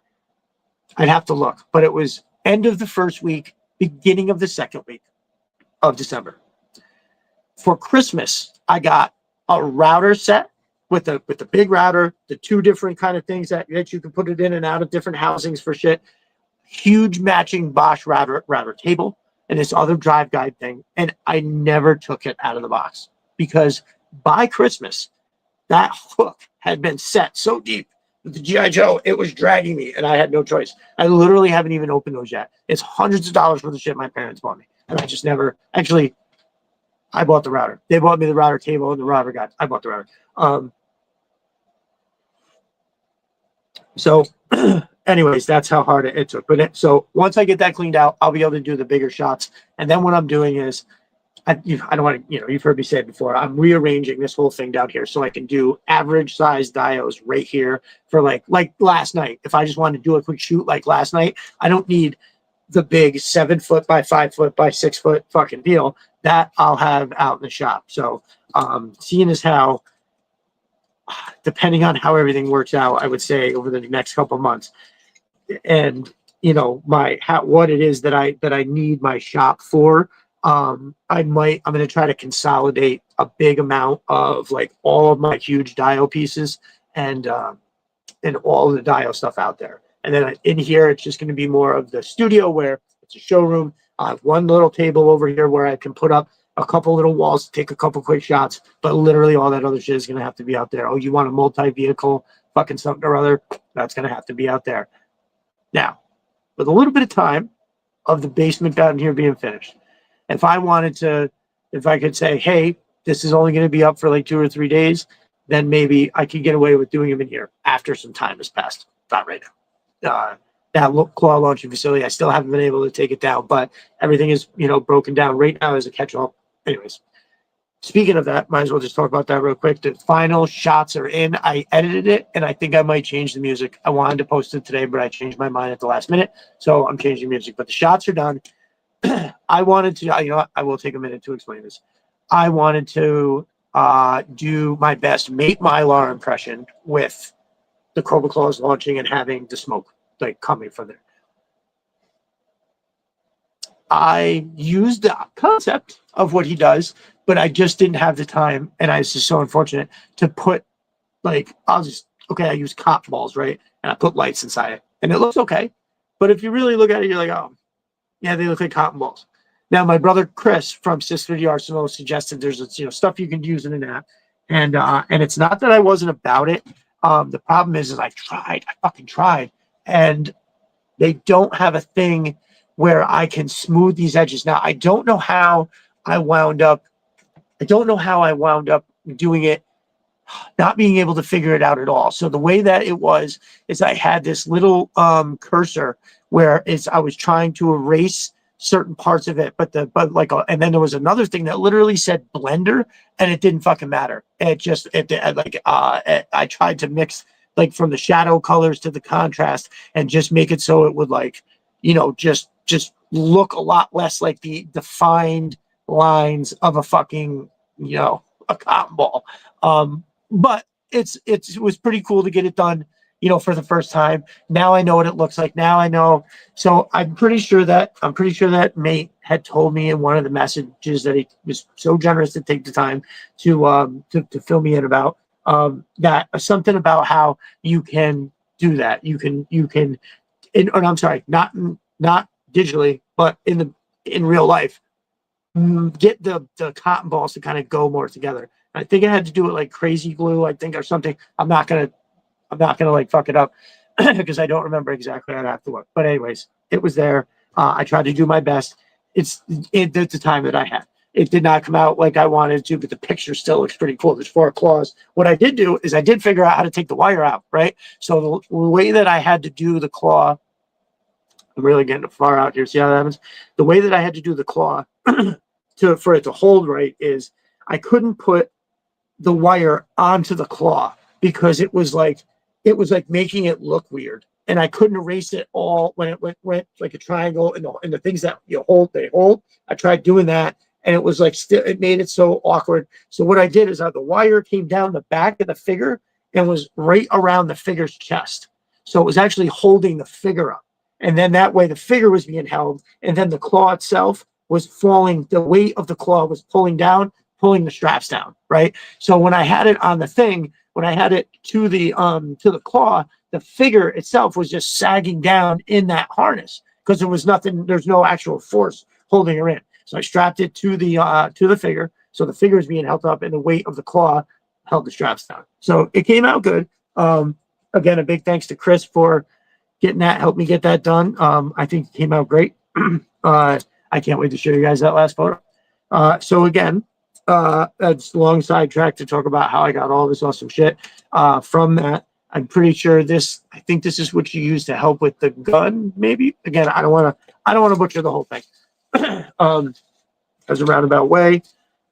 Speaker 1: I'd have to look, but it was end of the first week, beginning of the second week of December. For Christmas, I got a router set with the big router, the 2 different kind of things that you can put it in and out of different housings for shit. Huge matching Bosch router table and this other drive guide thing. And I never took it out of the box because by Christmas, that hook had been set so deep with the G.I. Joe, it was dragging me and I had no choice. I literally haven't even opened those yet. It's hundreds of dollars worth of shit my parents bought me. And I just never, actually, I bought the router. They bought me the router table and the router guide. I bought the router. So anyways, that's how hard it took. But so once I get that cleaned out, I'll be able to do the bigger shots. And then what I'm doing is, I don't want to, you've heard me say it before, I'm rearranging this whole thing down here so I can do average size dios right here for like last night. If I just want to do a quick shoot like last night, I don't need the big 7 foot by 5 foot by 6 foot fucking deal that I'll have out in the shop. So seeing as how, depending on how everything works out, I would say over the next couple of months, and what it is that I need my shop for, I'm going to try to consolidate a big amount of like all of my huge dial pieces and and all the Dio stuff out there. And then in here, it's just going to be more of the studio where it's a showroom. I have one little table over here where I can put up a couple little walls to take a couple quick shots, but literally all that other shit is going to have to be out there. Oh, you want a multi-vehicle fucking something or other? That's going to have to be out there. Now, with a little bit of time of the basement down here being finished, if I could say, hey, this is only going to be up for like 2 or 3 days, then maybe I could get away with doing them in here after some time has passed. Not right now. That claw launching facility, I still haven't been able to take it down, but everything is, broken down right now as a catch-all. Anyways, speaking of that, might as well just talk about that real quick. The final shots are in. I edited it, and I think I might change the music. I wanted to post it today, but I changed my mind at the last minute, so I'm changing music. But the shots are done. I wanted to, I will take a minute to explain this. I wanted to do my best Mate Mylar impression with the Cobra Claws launching and having the smoke like coming from there. I used the concept of what he does, but I just didn't have the time, and I was just so unfortunate to put I use cotton balls, right? And I put lights inside it, and it looks okay. But if you really look at it, you're like, oh, yeah, they look like cotton balls. Now, my brother Chris from Sister the Arsenal suggested there's stuff you can use in an app, and it's not that I wasn't about it. The problem is I fucking tried, and they don't have a thing where I can smooth these edges. Now, I don't know how I wound up doing it, not being able to figure it out at all. So the way that it was is I had this little cursor where I was trying to erase certain parts of it, and then there was another thing that literally said blender, and it didn't fucking matter. I tried to mix from the shadow colors to the contrast and just make it so it would just look a lot less like the defined lines of a fucking a cotton ball. But it was pretty cool to get it done for the first time. Now I know what it looks like. Now I know. So I'm pretty sure that Mate had told me in one of the messages that he was so generous to take the time to fill me in about that something about how you can do that. I'm sorry, not digitally, but in real life, get the cotton balls to kind of go more together. I think I had to do it like crazy glue, I think, or something. I'm not gonna fuck it up because I don't remember exactly how to have to look. But anyways, it was there. I tried to do my best. It's the time that I had. It did not come out like I wanted to, but the picture still looks pretty cool. There's 4 claws. What I did do is I did figure out how to take the wire out, right? So the way that I had to do the claw, I'm really getting far out here. See how that happens? The way that I had to do the claw for it to hold right is I couldn't put the wire onto the claw because it was like making it look weird, and I couldn't erase it all when it went like a triangle, and the things that you hold, they hold. I tried doing that, and it was it made it so awkward. So what I did is the wire came down the back of the figure and was right around the figure's chest. So it was actually holding the figure up. And then that way the figure was being held, and then the claw itself was falling. The weight of the claw was pulling the straps down, right? So when I had it on the thing, when I had it to the claw, the figure itself was just sagging down in that harness because there's no actual force holding her in. So I strapped it to the figure, so the figure is being held up, and the weight of the claw held the straps down. So it came out good. Again, a big thanks to Chris for helped me get that done. I think it came out great. I can't wait to show you guys that last photo. So again, that's a long sidetrack to talk about how I got all this awesome shit from that. I'm pretty sure I think this is what you use to help with the gun, maybe. Again, I don't want to butcher the whole thing. As a roundabout way,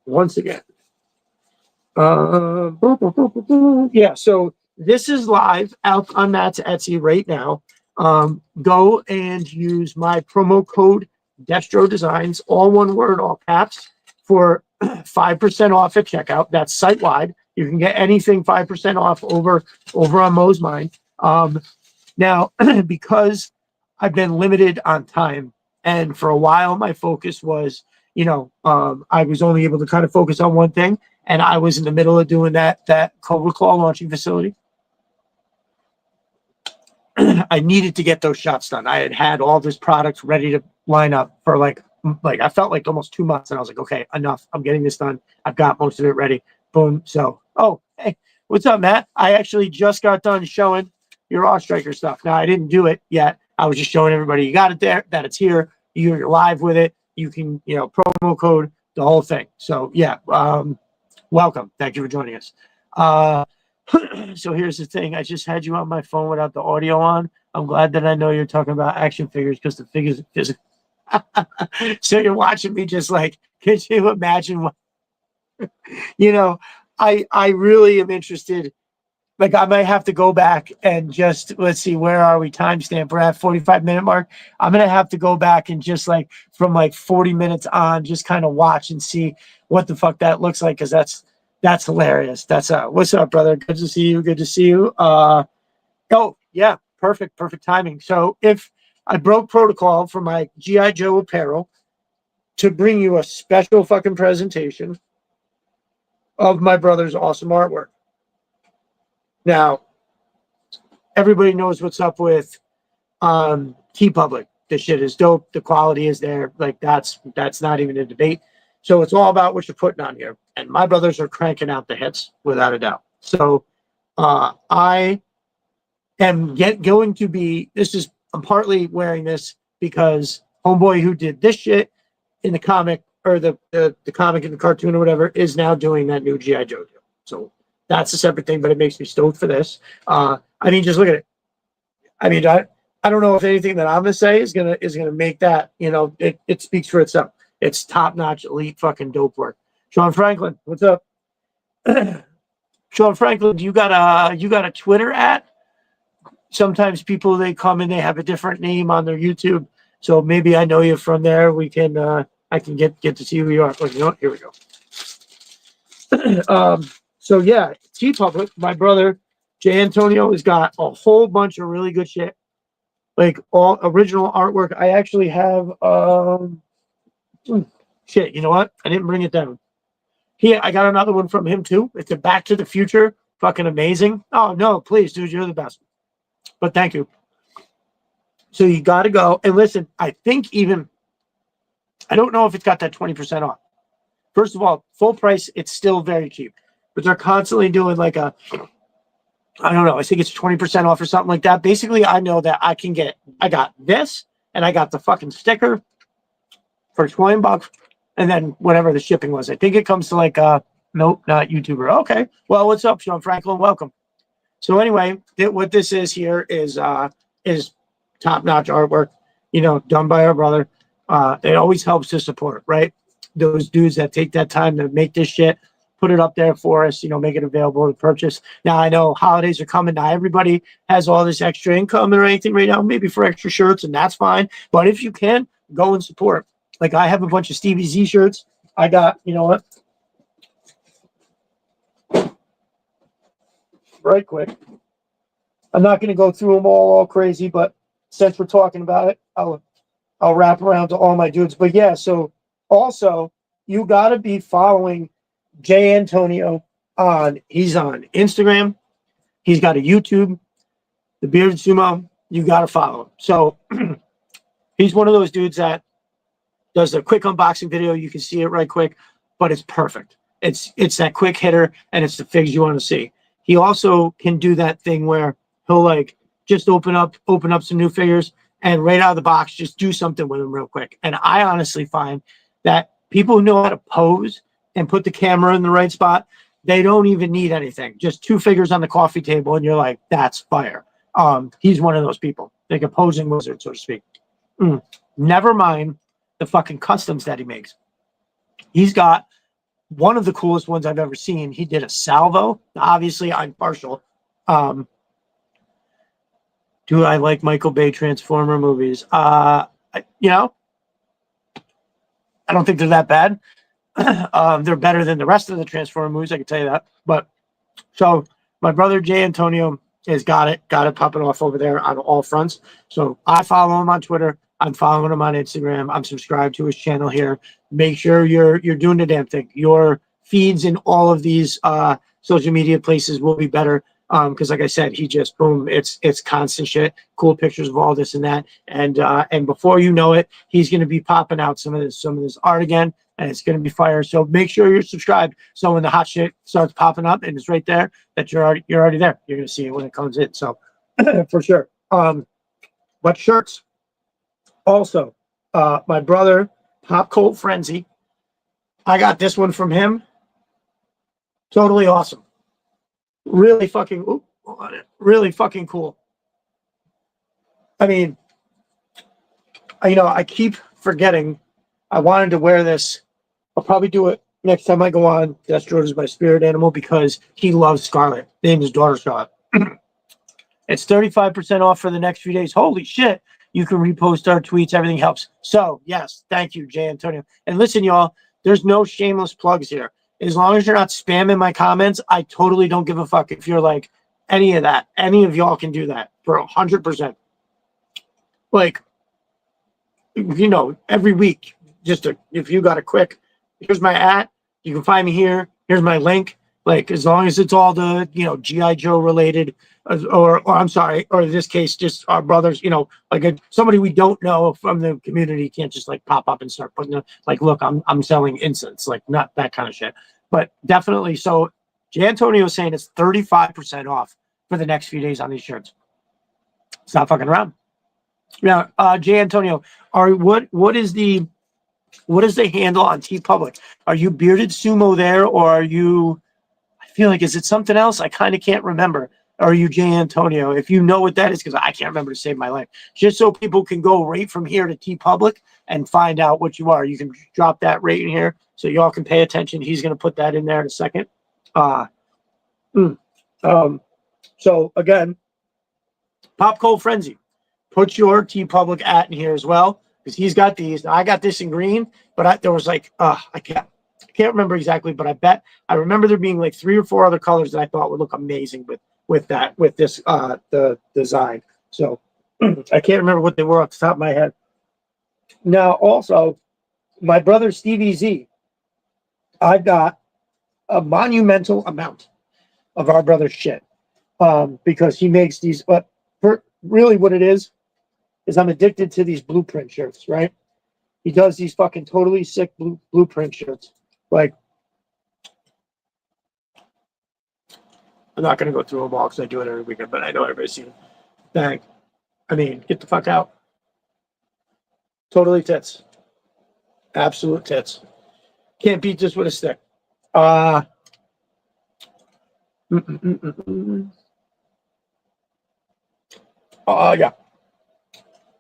Speaker 1: once again. Yeah, so this is live out on Matt's Etsy right now. Go and use my promo code Destro Designs, all one word, all caps, for 5% off at checkout. That's site wide. You can get anything 5% off over on Mo's Mind. Now, because I've been limited on time, and for a while my focus was, I was only able to kind of focus on one thing, and I was in the middle of doing that Cobra Claw launching facility. I needed to get those shots done. I had all this product ready to line up for like I felt like almost 2 months, and I was like, okay, enough. I'm getting this done. I've got most of it ready. Boom. So, oh, hey, what's up, Matt? I actually just got done showing your Raw Striker stuff. Now, I didn't do it yet. I was just showing everybody you got it there, that it's here. You're live with it. You can, promo code the whole thing. So, yeah, welcome. Thank you for joining us. So here's the thing. I just had you on my phone without the audio on. I'm glad that I know you're talking about action figures because the figures is so you're watching me just like, could you imagine what I really am interested. Like I might have to go back and just let's see, where are we? Timestamp. We're at 45-minute mark. I'm gonna have to go back and just like from like 40 minutes on, just kind of watch and see what the fuck that looks like, because that's hilarious. That's what's up, brother? Good to see you. Good to see you. Oh yeah, perfect timing. So if I broke protocol for my GI Joe apparel to bring you a special fucking presentation of my brother's awesome artwork. Now, everybody knows what's up with TeePublic. The shit is dope. The quality is there. Like that's not even a debate. So it's all about what you're putting on here. And my brothers are cranking out the hits without a doubt. So I am going to be, I'm partly wearing this because homeboy who did this shit in the comic or the comic and the cartoon or whatever is now doing that new G.I. Joe deal. So that's a separate thing, but it makes me stoked for this. I mean, just look at it. I mean, I don't know if anything that I'm gonna say is gonna make that, it speaks for itself. It's top-notch, elite, fucking dope work. Sean Franklin, what's up? Sean Franklin, you got a Twitter at? Sometimes people, they come and they have a different name on their YouTube, so maybe I know you from there. We can I can get to see who you are. Oh, you know what? Here we go. So yeah, TeePublic, my brother Jay Antonio has got a whole bunch of really good shit, like all original artwork. I actually have shit. You know what? I didn't bring it down. Here, I got another one from him too. It's a Back to the Future, fucking amazing. Oh no, please, dude, you're the best. But thank you. So you got to go and listen. I think even I don't know if it's got that 20% off. First of all, full price, it's still very cheap. But they're constantly doing like I don't know, I think it's 20% off or something like that. Basically, I know that I got this and I got the fucking sticker for $20 and then whatever the shipping was. I think it comes to like, nope, not YouTuber. Okay. Well, what's up, Sean Franklin? Welcome. So anyway, what this is here is top-notch artwork, done by our brother. It always helps to support, right? Those dudes that take that time to make this shit, put it up there for us, make it available to purchase. Now, I know holidays are coming. Not everybody has all this extra income or anything right now, maybe for extra shirts, and that's fine. But if you can, go and support. Like, I have a bunch of Stevie Z shirts. I got, you know what? Right quick. I'm not going to go through them all crazy, but since we're talking about it, I'll wrap around to all my dudes. But yeah, so also, you got to be following Jay Antonio he's on Instagram. He's got a YouTube, The Bearded Sumo. You got to follow him. So he's one of those dudes that does a quick unboxing video. You can see it right quick, but it's perfect. It's that quick hitter, and it's the figs you want to see. He also can do that thing where he'll like just open up some new figures and right out of the box, just do something with them real quick. And I honestly find that people who know how to pose and put the camera in the right spot, they don't even need anything. Just two figures on the coffee table, and you're like, that's fire. He's one of those people, like a posing wizard, so to speak. Never mind the fucking customs that he makes. He's got one of the coolest ones I've ever seen. He did a salvo. Obviously, I'm partial. Do I like Michael Bay Transformer movies? I don't think they're that bad. They're better than the rest of the Transformer movies, I can tell you that. But so my brother Jay Antonio has got it popping off over there on all fronts. So I follow him on Twitter. I'm following him on Instagram. I'm subscribed to his channel here. Make sure you're doing the damn thing. Your feeds in all of these social media places will be better Because like I said, he just boom, it's constant shit, cool pictures of all this and that, and before you know it, he's gonna be popping out some of this art again, and it's gonna be fire. So make sure you're subscribed. So when the hot shit starts popping up and it's right there, that you're already there. You're gonna see it when it comes in. So for sure. But shirts also, my brother Pop Cold Frenzy. I got this one from him. Totally awesome. Really fucking, really fucking cool. I mean, I keep forgetting. I wanted to wear this. I'll probably do it next time I go on. Destro is my spirit animal because he loves Scarlet. Named his daughter Scarlet. It's 35% off for the next few days. Holy shit. You can repost our tweets. Everything helps. So, yes, thank you, Jay Antonio. And listen, y'all, there's no shameless plugs here. As long as you're not spamming my comments, I totally don't give a fuck if you're like any of that. Any of y'all can do that for 100%. Like, every week, if you got a quick, here's my @ you can find me here. Here's my link. Like, as long as it's all the, G.I. Joe related, or I'm sorry, or in this case, just our brothers, like somebody we don't know from the community can't just like pop up and start putting like, look, I'm selling incense, like not that kind of shit. But definitely, so Jay Antonio is saying it's 35% off for the next few days on these shirts. Stop fucking around. Now, Jay Antonio, what is the handle on TeePublic? Are you Bearded Sumo there, or are you? I feel like, is it something else? I kind of can't remember. Or are you Jay Antonio? If you know what that is, because I can't remember to save my life. Just so people can go right from here to TeePublic and find out what you are. You can drop that right in here so y'all can pay attention. He's going to put that in there in a second. So again, Pop Cold Frenzy. Put your TeePublic @ in here as well, because he's got these. Now, I got this in green, but there was like, I can't remember exactly, but I remember there being like 3 or 4 other colors that I thought would look amazing with this the design. So I can't remember what they were off the top of my head. Now, also, my brother Stevie Z, I've got a monumental amount of our brother's shit, because he makes these. But really, what it is I'm addicted to these blueprint shirts, right? He does these fucking totally sick blueprint shirts. Like, I'm not going to go through them all because I do it every weekend, but I know everybody's seen them. Dang. I mean, get the fuck out. Totally tits. Absolute tits. Can't beat this with a stick. Yeah.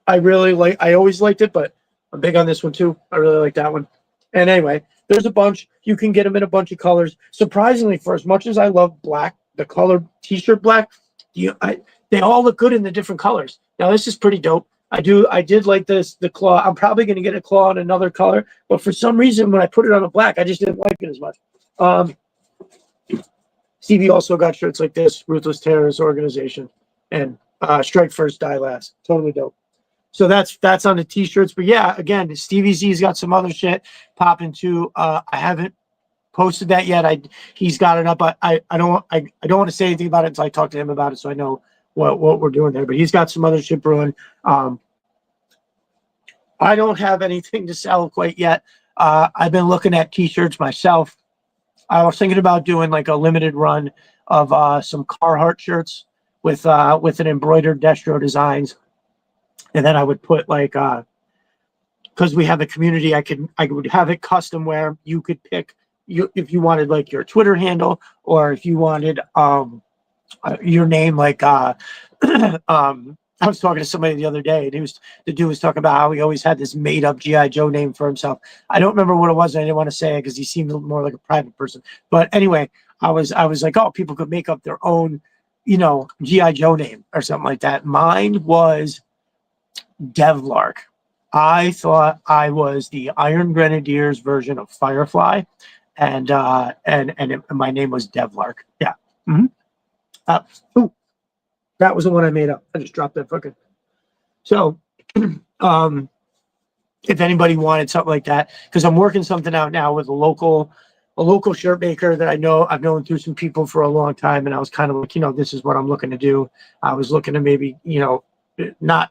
Speaker 1: I always liked it, but I'm big on this one too. I really like that one. And anyway, there's a bunch. You can get them in a bunch of colors. Surprisingly, for as much as I love black, the color t-shirt black, they all look good in the different colors. Now, this is pretty dope. I did like the claw. I'm probably going to get a claw in another color, but for some reason, when I put it on a black, I just didn't like it as much. Stevie also got shirts like this, Ruthless Terrorist Organization, and Strike First, Die Last. Totally dope. So that's on the t-shirts. But yeah, again, Stevie Z's got some other shit popping too. I haven't posted that yet. He's got it up. I don't want to say anything about it until I talk to him about it, so I know what we're doing there. But he's got some other shit brewing. I don't have anything to sell quite yet. I've been looking at t-shirts myself. I was thinking about doing like a limited run of some Carhartt shirts with an embroidered Destro designs. And then I would put like, because we have a community, I would have it custom where you could pick if you wanted like your Twitter handle, or if you wanted your name, like I was talking to somebody the other day, and the dude was talking about how he always had this made up G.I. Joe name for himself. I don't remember what it was, and I didn't want to say it because he seemed more like a private person. But anyway, I was like, oh, people could make up their own, G.I. Joe name or something like that. Mine was Devlark. I thought I was the Iron Grenadiers version of Firefly, and my name was Devlark. Yeah. Mm-hmm. That was the one I made up. I just dropped that fucking. So, if anybody wanted something like that, because I'm working something out now with a local a local shirt maker that I've known through some people for a long time. And I was kind of like, this is what I'm looking to do. I was looking to maybe, not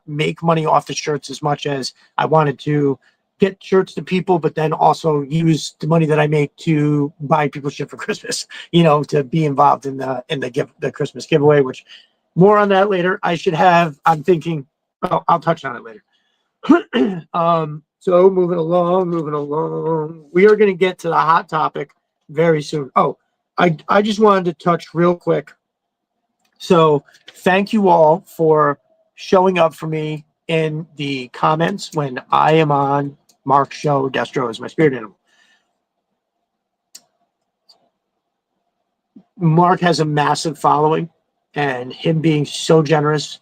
Speaker 1: make money off the shirts as much as I wanted to get shirts to people, but then also use the money that I make to buy people shit for Christmas, to be involved in the Christmas giveaway, which more on that later. I'm thinking, I'll touch on it later. So moving along, we are going to get to the hot topic very soon. Oh, I just wanted to touch real quick. So thank you all for showing up for me in the comments when I am on Mark's show. Destro is my spirit animal. Mark has a massive following, and him being so generous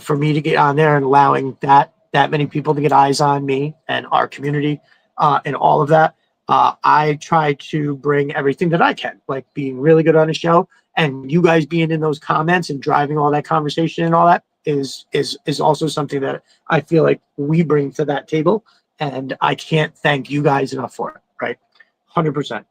Speaker 1: for me to get on there and allowing that many people to get eyes on me and our community and all of that. I try to bring everything that I can, like being really good on the show, and you guys being in those comments and driving all that conversation and all that is also something that I feel like we bring to that table, and I can't thank you guys enough for it. Right, 100%.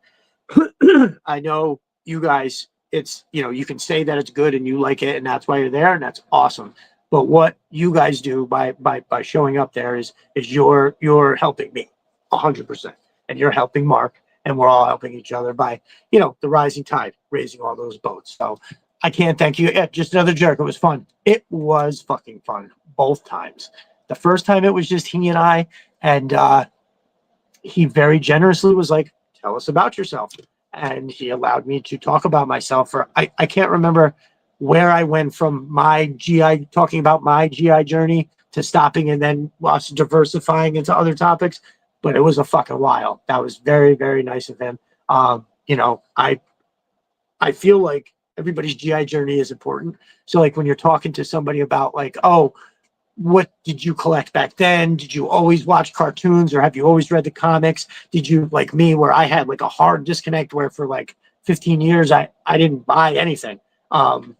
Speaker 1: I know you guys. It's you can say that it's good and you like it, and that's why you're there, and that's awesome. But what you guys do by showing up there is you're helping me 100%, and you're helping Mark, and we're all helping each other by the rising tide, raising all those boats. So I can't thank you. Yeah, just another jerk. It was fun. It was fucking fun both times. The first time it was just he and I, and he very generously was like, "Tell us about yourself," and he allowed me to talk about myself. For I can't remember where I went from my GI, talking about my GI journey, to stopping and then us diversifying into other topics. But it was a fucking while. That was very, very nice of him. I feel like everybody's GI journey is important. So like when you're talking to somebody about like, oh, what did you collect back then? Did you always watch cartoons, or have you always read the comics? Did you, like me, where I had like a hard disconnect where for like 15 years I didn't buy anything. And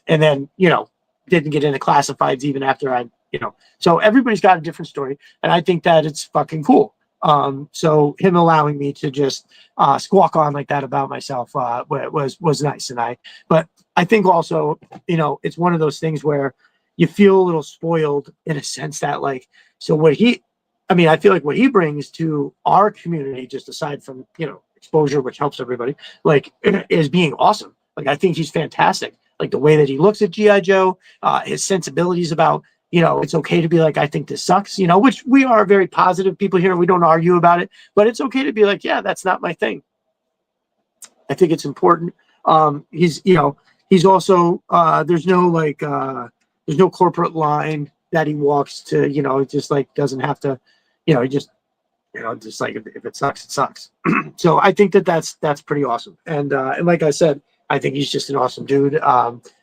Speaker 1: then, didn't get into classifieds even after so everybody's got a different story. And I think that it's fucking cool. So him allowing me to just squawk on like that about myself was nice. But I think also, it's one of those things where you feel a little spoiled in a sense that like, so I feel like what he brings to our community, just aside from, exposure, which helps everybody, like is being awesome. Like, I think he's fantastic. Like the way that he looks at G.I. Joe, his sensibilities about, it's okay to be like, I think this sucks, which we are very positive people here. We don't argue about it, but it's okay to be like, yeah, that's not my thing. I think it's important. He's also, there's no corporate line that he walks to, just like doesn't have to, he just, just like if it sucks, it sucks. So I think that's pretty awesome. And like I said, I think he's just an awesome dude.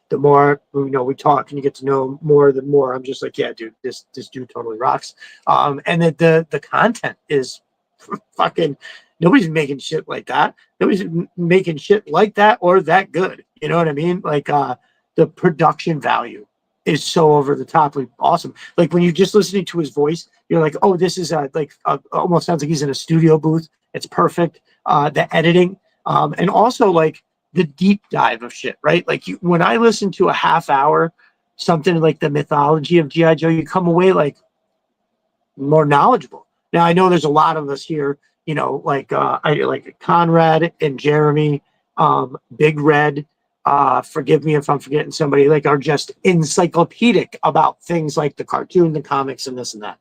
Speaker 1: The more we talk and you get to know him more, the more I'm just like, yeah, dude, this dude totally rocks. And the content is fucking, nobody's making shit like that. Nobody's making shit like that or that good. You know what I mean? Like the production value is so over the top, like awesome. Like when you're just listening to his voice, you're like, oh, this is almost sounds like he's in a studio booth. It's perfect. The editing, and also like the deep dive of shit, right? Like when I listen to a half hour, something like the mythology of G.I. Joe, you come away like more knowledgeable. Now I know there's a lot of us here, like Conrad and Jeremy, Big Red. Forgive me if I'm forgetting somebody, like are just encyclopedic about things like the cartoon, the comics, and this and that.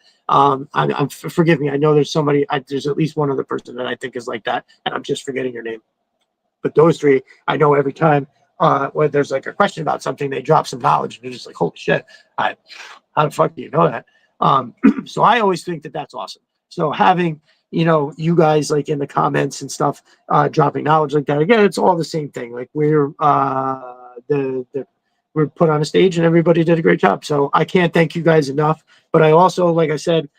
Speaker 1: Forgive me. I know there's somebody, there's at least one other person that I think is like that, and I'm just forgetting your name. But those three, I know every time when there's like a question about something, they drop some knowledge, and you're just like, holy shit, how the fuck do you know that? So I always think that that's awesome. So having, you guys like in the comments and stuff, dropping knowledge like that, again, it's all the same thing. Like we're we're put on a stage and everybody did a great job. So I can't thank you guys enough. But I also, like I said,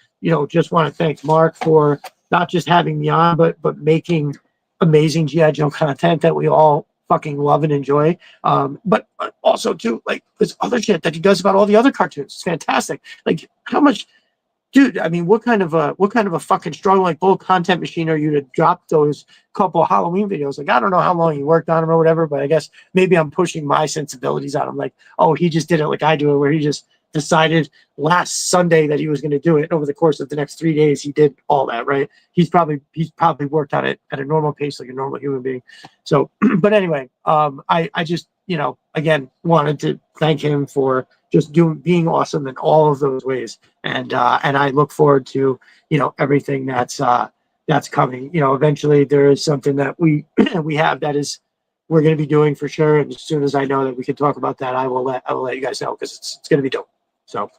Speaker 1: just want to thank Mark for not just having me on, but making amazing G.I. Joe content that we all fucking love and enjoy. But also too, like this other shit that he does about all the other cartoons. It's fantastic. Like how much dude, I mean, what kind of a fucking strong like bull content machine are you to drop those couple of Halloween videos? Like, I don't know how long you worked on them or whatever, but I guess maybe I'm pushing my sensibilities on him. Like, oh, he just did it like I do it, where he just decided last Sunday that he was going to do it. Over the course of the next 3 days, he did all that, right? He's probably worked on it at a normal pace, like a normal human being. So, but anyway, I just, again, wanted to thank him for just being awesome in all of those ways. And I look forward to, everything that's coming. Eventually there is something that we we have that is we're going to be doing for sure. And as soon as I know that we can talk about that, I will let you guys know, because it's going to be dope. So,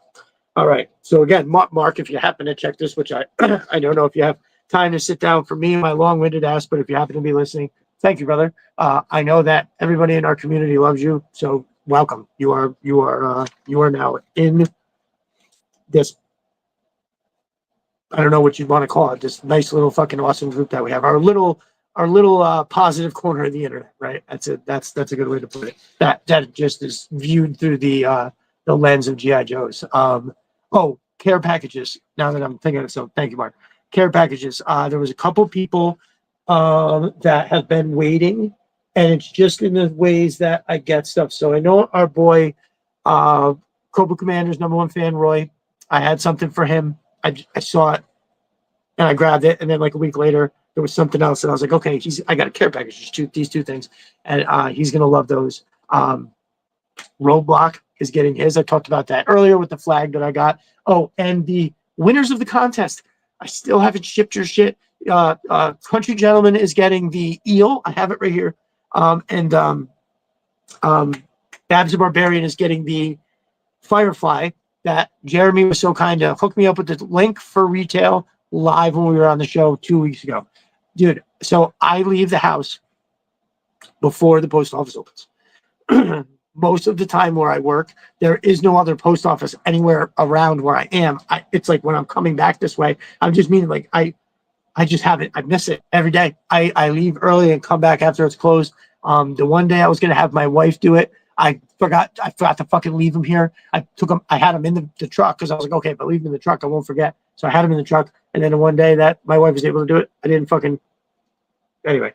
Speaker 1: all right. So again, Mark, if you happen to check this, which I I don't know if you have time to sit down for me and my long-winded ass, but if you happen to be listening, thank you, brother. I know that everybody in our community loves you, so welcome. You are now in this, I don't know what you'd want to call it, this nice little fucking awesome group that we have. Our little positive corner of the internet, right? That's a good way to put it. That just is viewed through the lens of GI Joes. Care packages. Now that I'm thinking of it, so thank you, Mark. Care packages. There was a couple people that have been waiting, and it's just in the ways that I get stuff. So I know our boy, Cobra Commander's #1 fan, Roy. I had something for him. I saw it and I grabbed it, and then like a week later there was something else, and I was like, okay, I got a care package, these two things, and he's gonna love those. Roadblock is getting his. I talked about that earlier with the flag that I got. Oh, and the winners of the contest, I still haven't shipped your shit. Country Gentleman is getting the eel. I have it right here. And Babs the Barbarian is getting the Firefly that Jeremy was so kind to hook me up with the link for retail live when we were on the show 2 weeks ago. Dude, so I leave the house before the post office opens. Most of the time where I work, there is no other post office anywhere around where I am. It's like when I'm coming back this way, I'm just meaning like I just haven't, I miss it every day. I leave early and come back after it's closed. The one day I was going to have my wife do it, I forgot to fucking leave him here. I had him in the truck, because I was like, okay, if I leave him in the truck, I won't forget. So I had him in the truck. And then the one day that my wife was able to do it, I didn't fucking, anyway,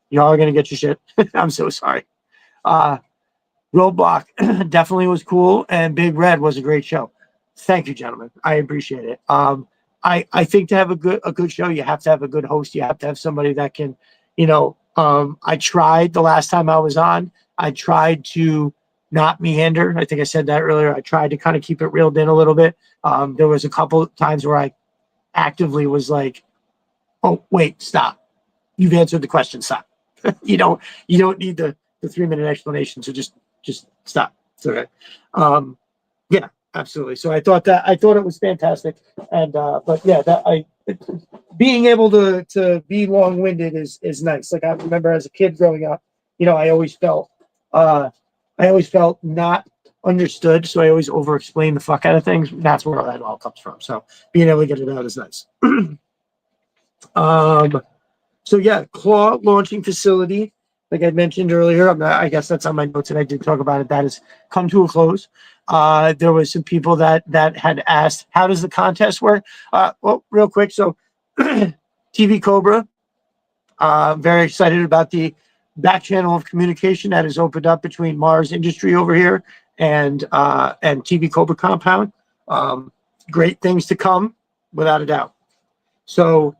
Speaker 1: y'all are going to get your shit. I'm so sorry. Roadblock definitely was cool, and Big Red was a great show. Thank you, gentlemen. I appreciate it. I think to have a good show, you have to have a good host. You have to have somebody that can, I tried the last time I was on. I tried to not meander. I think I said that earlier. I tried to kind of keep it reeled in a little bit. There was a couple of times where I actively was like, "Oh, wait, stop! You've answered the question. Stop. You don't need the 3-minute explanation. So just stop." It's okay. Yeah, absolutely. So I thought it was fantastic, and but yeah, being able to be long-winded is nice. Like I remember as a kid growing up, I always felt not understood, so I always over-explain the fuck out of things. That's where that all comes from. So being able to get it out is nice. So yeah, Claw launching facility, like I mentioned earlier, I guess that's on my notes, and I did talk about it. That has come to a close. There was some people that had asked, how does the contest work? Well, real quick. So TV Cobra, very excited about the back channel of communication that has opened up between Mars Industry over here and TV Cobra Compound. Great things to come, without a doubt. So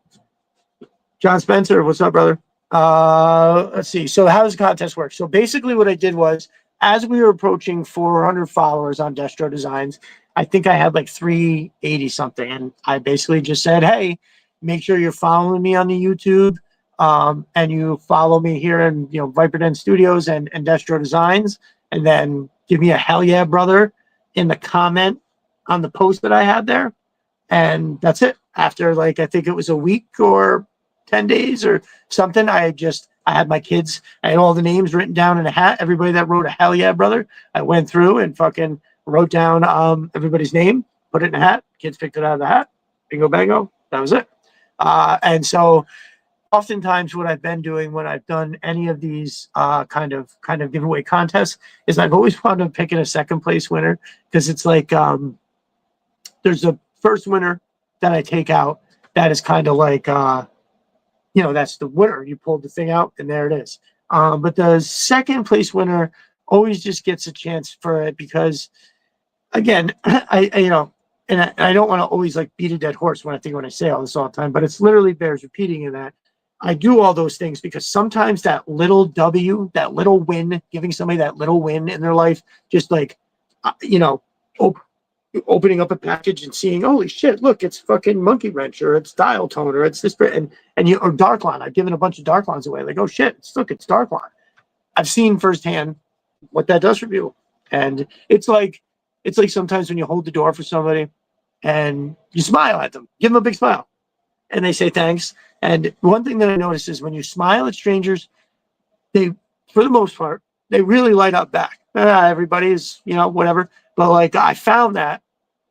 Speaker 1: John Spencer, what's up, brother? Let's see. So how does the contest work? So basically what I did was, as we were approaching 400 followers on Destro Designs, I think I had like 380 something. And I basically just said, hey, make sure you're following me on the YouTube. And you follow me here in, Viper Den Studios and Destro Designs. And then give me a hell yeah, brother, in the comment on the post that I had there. And that's it. After I think it was a week or 10 days or something, I had my kids, I had all the names written down in a hat. Everybody that wrote a hell yeah, brother, I went through and fucking wrote down everybody's name, put it in a hat. Kids picked it out of the hat. Bingo bango. That was it. And so oftentimes what I've been doing when I've done any of these kind of giveaway contests is I've always wound up picking a second place winner, because it's like there's first winner that I take out, that is kind of like, that's the winner. You pulled the thing out and there it is. But the second place winner always just gets a chance for it because, again, I don't want to always like beat a dead horse when I say all this all the time, but it's literally bears repeating in that I do all those things because sometimes that little W, that little win, giving somebody that little win in their life, just like, op- opening up a package and seeing, holy shit, look, it's fucking Monkey Wrench or it's Dial Tone or it's this, and or Darklon. I've given a bunch of Darklons away. Like, oh shit, it's Darklon. I've seen firsthand what that does for people, and it's like sometimes when you hold the door for somebody and you smile at them, give them a big smile, and they say thanks. And one thing that I notice is when you smile at strangers, they, for the most part, they really light up back. Everybody is, whatever. But like I found that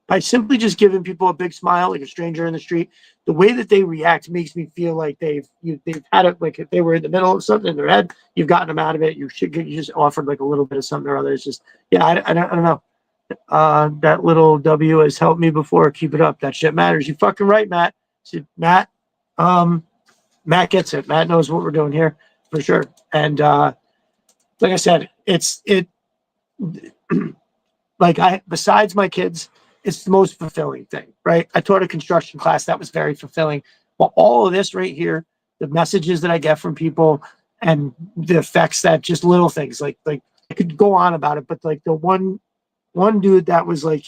Speaker 1: by simply just giving people a big smile, like a stranger in the street, the way that they react makes me feel like they've had it, like if they were in the middle of something in their head, you've gotten them out of it. You just offered like a little bit of something or other. It's just, I don't know. That little W has helped me before. Keep it up. That shit matters. You fucking right, Matt. See, Matt. Matt gets it. Matt knows what we're doing here for sure. And like I said, it like besides my kids, it's the most fulfilling thing, right? I taught a construction class that was very fulfilling. Well, all of this right here, the messages that I get from people and the effects that just little things like I could go on about it, but like the one dude that was like,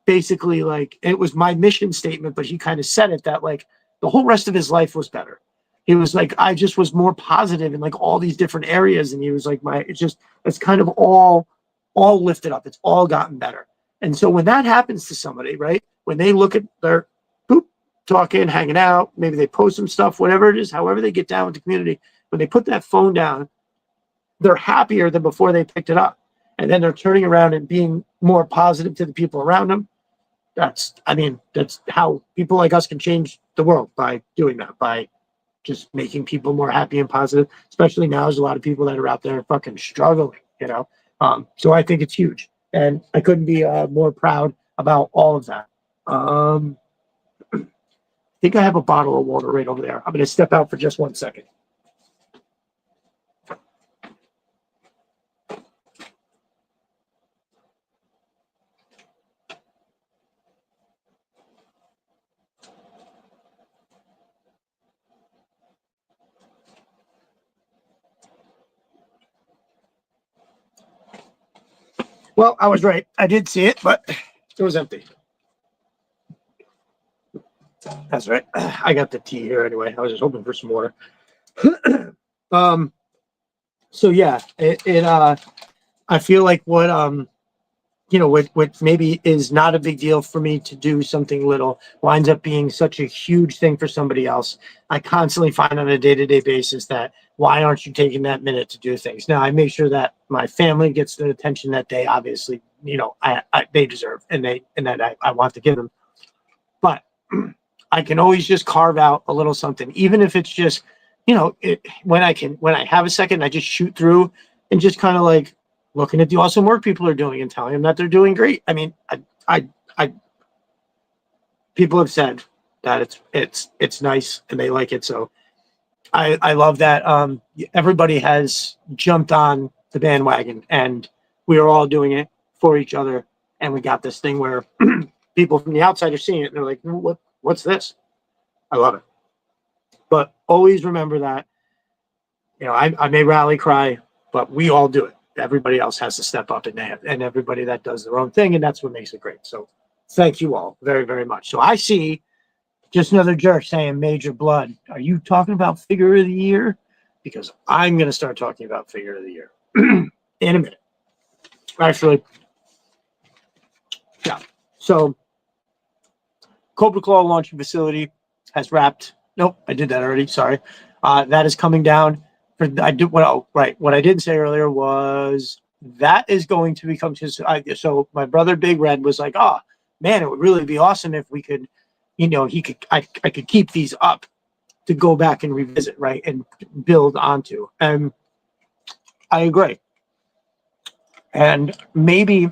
Speaker 1: basically like it was my mission statement, but he kind of said it that like the whole rest of his life was better. He was like, I just was more positive in like all these different areas. And he was like, it's kind of all lifted up. It's all gotten better. And so when that happens to somebody, right, when they look at their talking, hanging out, maybe they post some stuff, whatever it is, however they get down with the community, when they put that phone down, they're happier than before they picked it up. And then they're turning around and being more positive to the people around them. That's how people like us can change the world, by doing that, by just making people more happy and positive, especially now there's a lot of people that are out there fucking struggling, so I think it's huge. And I couldn't be more proud about all of that. I think I have a bottle of water right over there. I'm going to step out for just 1 second. Well, I was right. I did see it, but it was empty. That's right. I got the tea here anyway. I was just hoping for some water. So yeah, I feel like what maybe is not a big deal for me to do something little winds up being such a huge thing for somebody else. I constantly find on a day-to-day basis that why aren't you taking that minute to do things? Now I make sure that my family gets the attention that they obviously, they deserve and that I want to give them. But I can always just carve out a little something, even if it's just, when I have a second, I just shoot through and just kind of like looking at the awesome work people are doing and telling them that they're doing great. I mean, I people have said that it's nice and they like it. So I love that. Everybody has jumped on the bandwagon and we are all doing it for each other. And we got this thing where people from the outside are seeing it and they're like, what's this? I love it. But always remember that, I may rally cry, but we all do it. Everybody else has to step up and everybody that does their own thing. And that's what makes it great. So thank you all very, very much. So I see just another jerk saying Major Blood. Are you talking about figure of the year? Because I'm going to start talking about figure of the year in a minute. Actually, yeah. So Cobra Claw launching facility has wrapped. Nope, I did that already. Sorry. That is coming down. What I didn't say earlier was that is going to become so my brother Big Red was like, oh man, it would really be awesome if we could, I could keep these up to go back and revisit, right, and build onto. And I agree. And maybe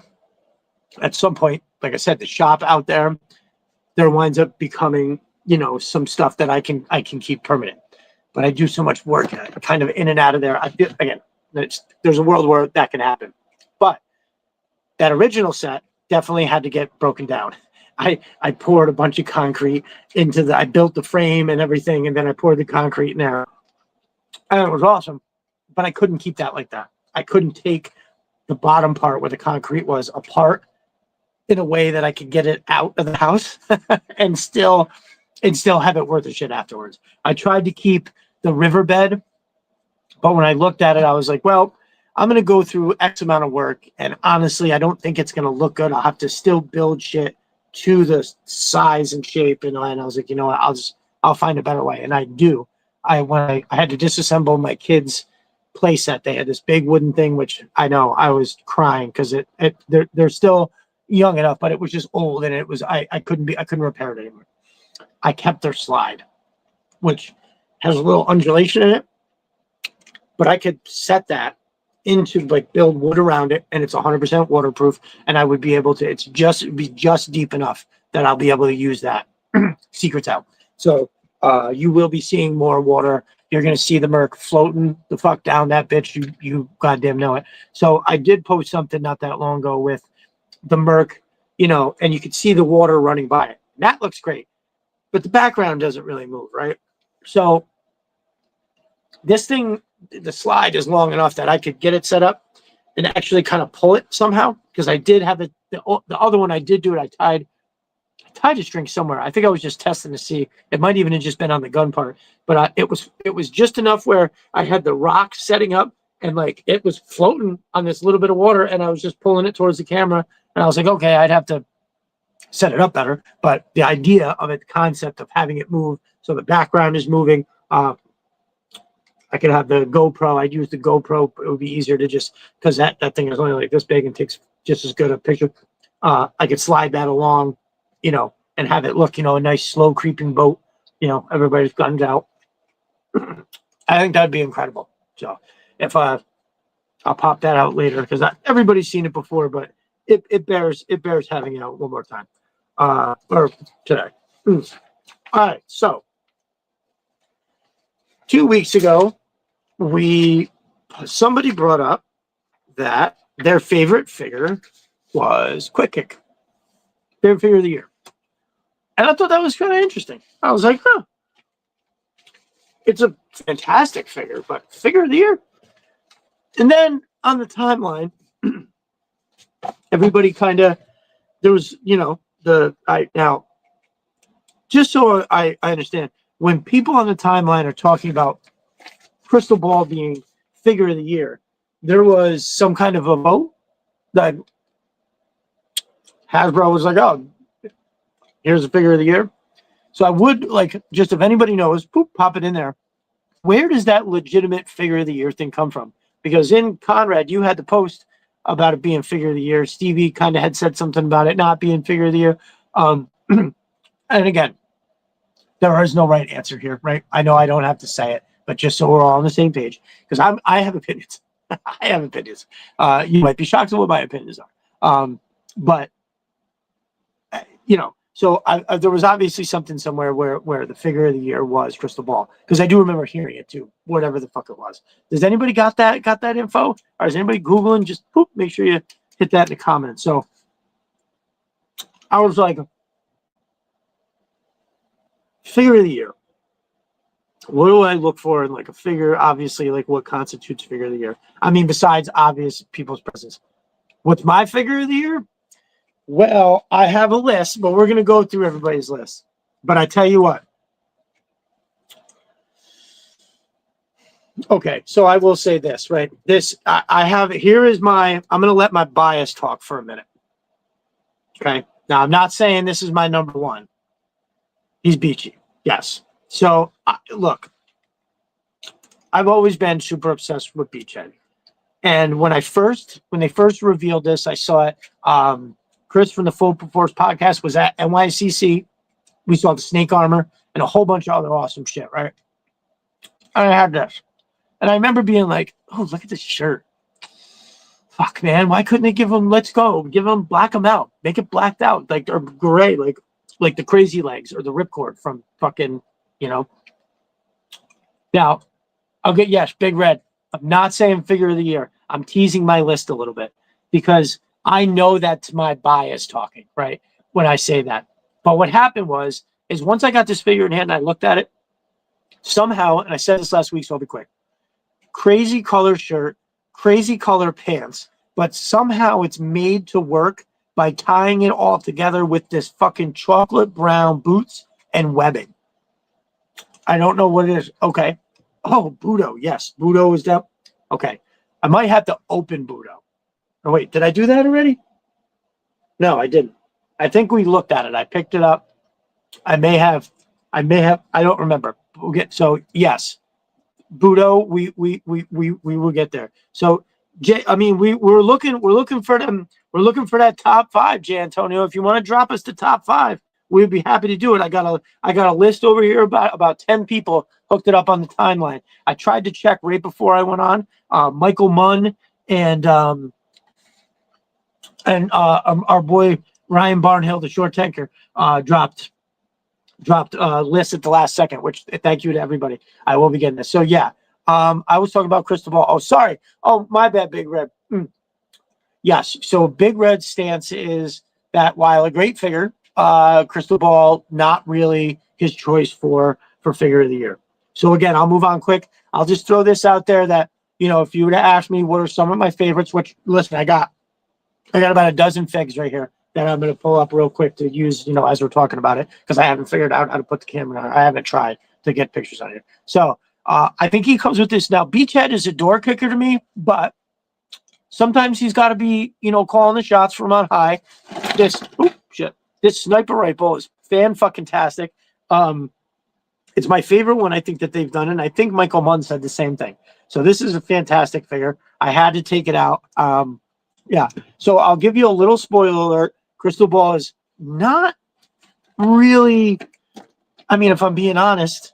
Speaker 1: at some point, like I said, the shop out there, there winds up becoming, some stuff that I can keep permanent. But I do so much work kind of in and out of there. I feel, again, there's a world where that can happen. But that original set definitely had to get broken down. I poured a bunch of concrete I built the frame and everything, and then I poured the concrete in there. And it was awesome. But I couldn't keep that like that. I couldn't take the bottom part where the concrete was apart in a way that I could get it out of the house and still have it worth the shit afterwards. I tried to keep the riverbed, but when I looked at it, I was like, well, I'm going to go through X amount of work, and honestly, I don't think it's going to look good. I'll have to still build shit to the size and shape, and I was like, you know what, I'll find a better way, and I do. When I had to disassemble my kids' play set, they had this big wooden thing, which I know I was crying because they're still young enough, but it was just old, and it was I couldn't repair it anymore. I kept their slide, which has a little undulation in it, but I could set that into build wood around it, and it's 100% waterproof, and I would be able to. It'd be just deep enough that I'll be able to use that. Secrets out. So you will be seeing more water. You're going to see the Merc floating the fuck down that bitch. You goddamn know it. So I did post something not that long ago with the Merc, and you could see the water running by it. That looks great, but the background doesn't really move, right? So this thing, the slide is long enough that I could get it set up and actually kind of pull it somehow, because I did have it. The other one I did do it. I tied a string somewhere. I think I was just testing to see. It might even have just been on the gun part, but it was just enough where I had the rock setting up and it was floating on this little bit of water, and I was just pulling it towards the camera. And I was like, okay, I'd have to set it up better. But the idea of it, the concept of having it move so the background is moving. I could have the GoPro. I'd use the GoPro. It would be easier to just, because that thing is only like this big and takes just as good a picture. I could slide that along, and have it look, a nice slow creeping boat. Everybody's guns out. I think that'd be incredible. So if I'll pop that out later, because everybody's seen it before, but it bears having out one more time, or today. All right, so 2 weeks ago, somebody brought up that their favorite figure was Quick Kick, favorite figure of the year, and I thought that was kind of interesting. I was like, huh, it's a fantastic figure, but figure of the year. And then on the timeline, everybody there was, now, just so I understand, when people on the timeline are talking about Crystal Ball being figure of the year, there was some kind of a vote that Hasbro was like, oh, here's a figure of the year. So I would just, if anybody knows, pop it in there. Where does that legitimate figure of the year thing come from? Because in Conrad, you had the post about it being figure of the year. Stevie kind of had said something about it not being figure of the year. And again, there is no right answer here, right? I know I don't have to say it, but just so we're all on the same page, because I have opinions. I have opinions. You might be shocked at what my opinions are. But, so there was obviously something somewhere where the figure of the year was Crystal Ball, because I do remember hearing it too, whatever the fuck it was. Does anybody got that info? Or is anybody Googling? Just make sure you hit that in the comments. So I was like, figure of the year. What do I look for in a figure? Obviously, what constitutes figure of the year? I mean, besides obvious people's presence. What's my figure of the year? Well, I have a list, but we're going to go through everybody's list. But I tell you what. Okay, so I will say this, right? I'm going to let my bias talk for a minute. Okay. Now, I'm not saying this is my number one. He's Beachy. Yes. So, look, I've always been super obsessed with Beachhead. And when they first revealed this, I saw it. Chris from the Full Force podcast was at NYCC. We saw the snake armor and a whole bunch of other awesome shit, right? And I had this. And I remember being like, oh, look at this shirt. Fuck, man. Why couldn't they give him, let's go. Give him, black him out. Make it blacked out, or gray. like the Crazy Legs or the Ripcord from fucking, you know. Now, okay, yes, Big Red. I'm not saying figure of the year. I'm teasing my list a little bit because I know that's my bias talking, right? When I say that. But what happened is once I got this figure in hand and I looked at it, somehow, and I said this last week, so I'll be quick. Crazy color shirt, crazy color pants, but somehow it's made to work by tying it all together with this fucking chocolate brown boots and webbing. I don't know what it is. Okay. Oh, Budo. Yes. Budo is that. Okay. I might have to open Budo. Oh, wait. Did I do that already? No, I didn't. I think we looked at it. I picked it up. I may have. I don't remember. Okay. So yes, Budo. We will get there. So I mean, we're looking for them. We're looking for that top 5, Jay Antonio. If you want to drop us the top 5, we'd be happy to do it. I got a list over here about 10 people hooked it up on the timeline. I tried to check right before I went on. Michael Munn and our boy Ryan Barnhill, the short tanker, dropped lists at the last second. Which thank you to everybody. I will be getting this. So yeah, I was talking about Crystal Ball. Oh, sorry. Oh, my bad, Big Red. Yes. So Big Red's stance is that while a great figure, Crystal Ball not really his choice for figure of the year. So again, I'll move on quick. I'll just throw this out there that, you know, if you were to ask me what are some of my favorites, which listen, I got about a dozen figs right here that I'm going to pull up real quick to use, you know, as we're talking about it, because I haven't figured out how to put the camera on. I haven't tried to get pictures on here. So I think he comes with this. Now, Beachhead is a door kicker to me, but sometimes he's got to be, you know, calling the shots from on high. This sniper rifle is fan-fucking-tastic. It's my favorite one I think that they've done, and I think Michael Munn said the same thing. So this is a fantastic figure. I had to take it out. Yeah. So I'll give you a little spoiler alert. Crystal Ball is not really, I mean, if I'm being honest,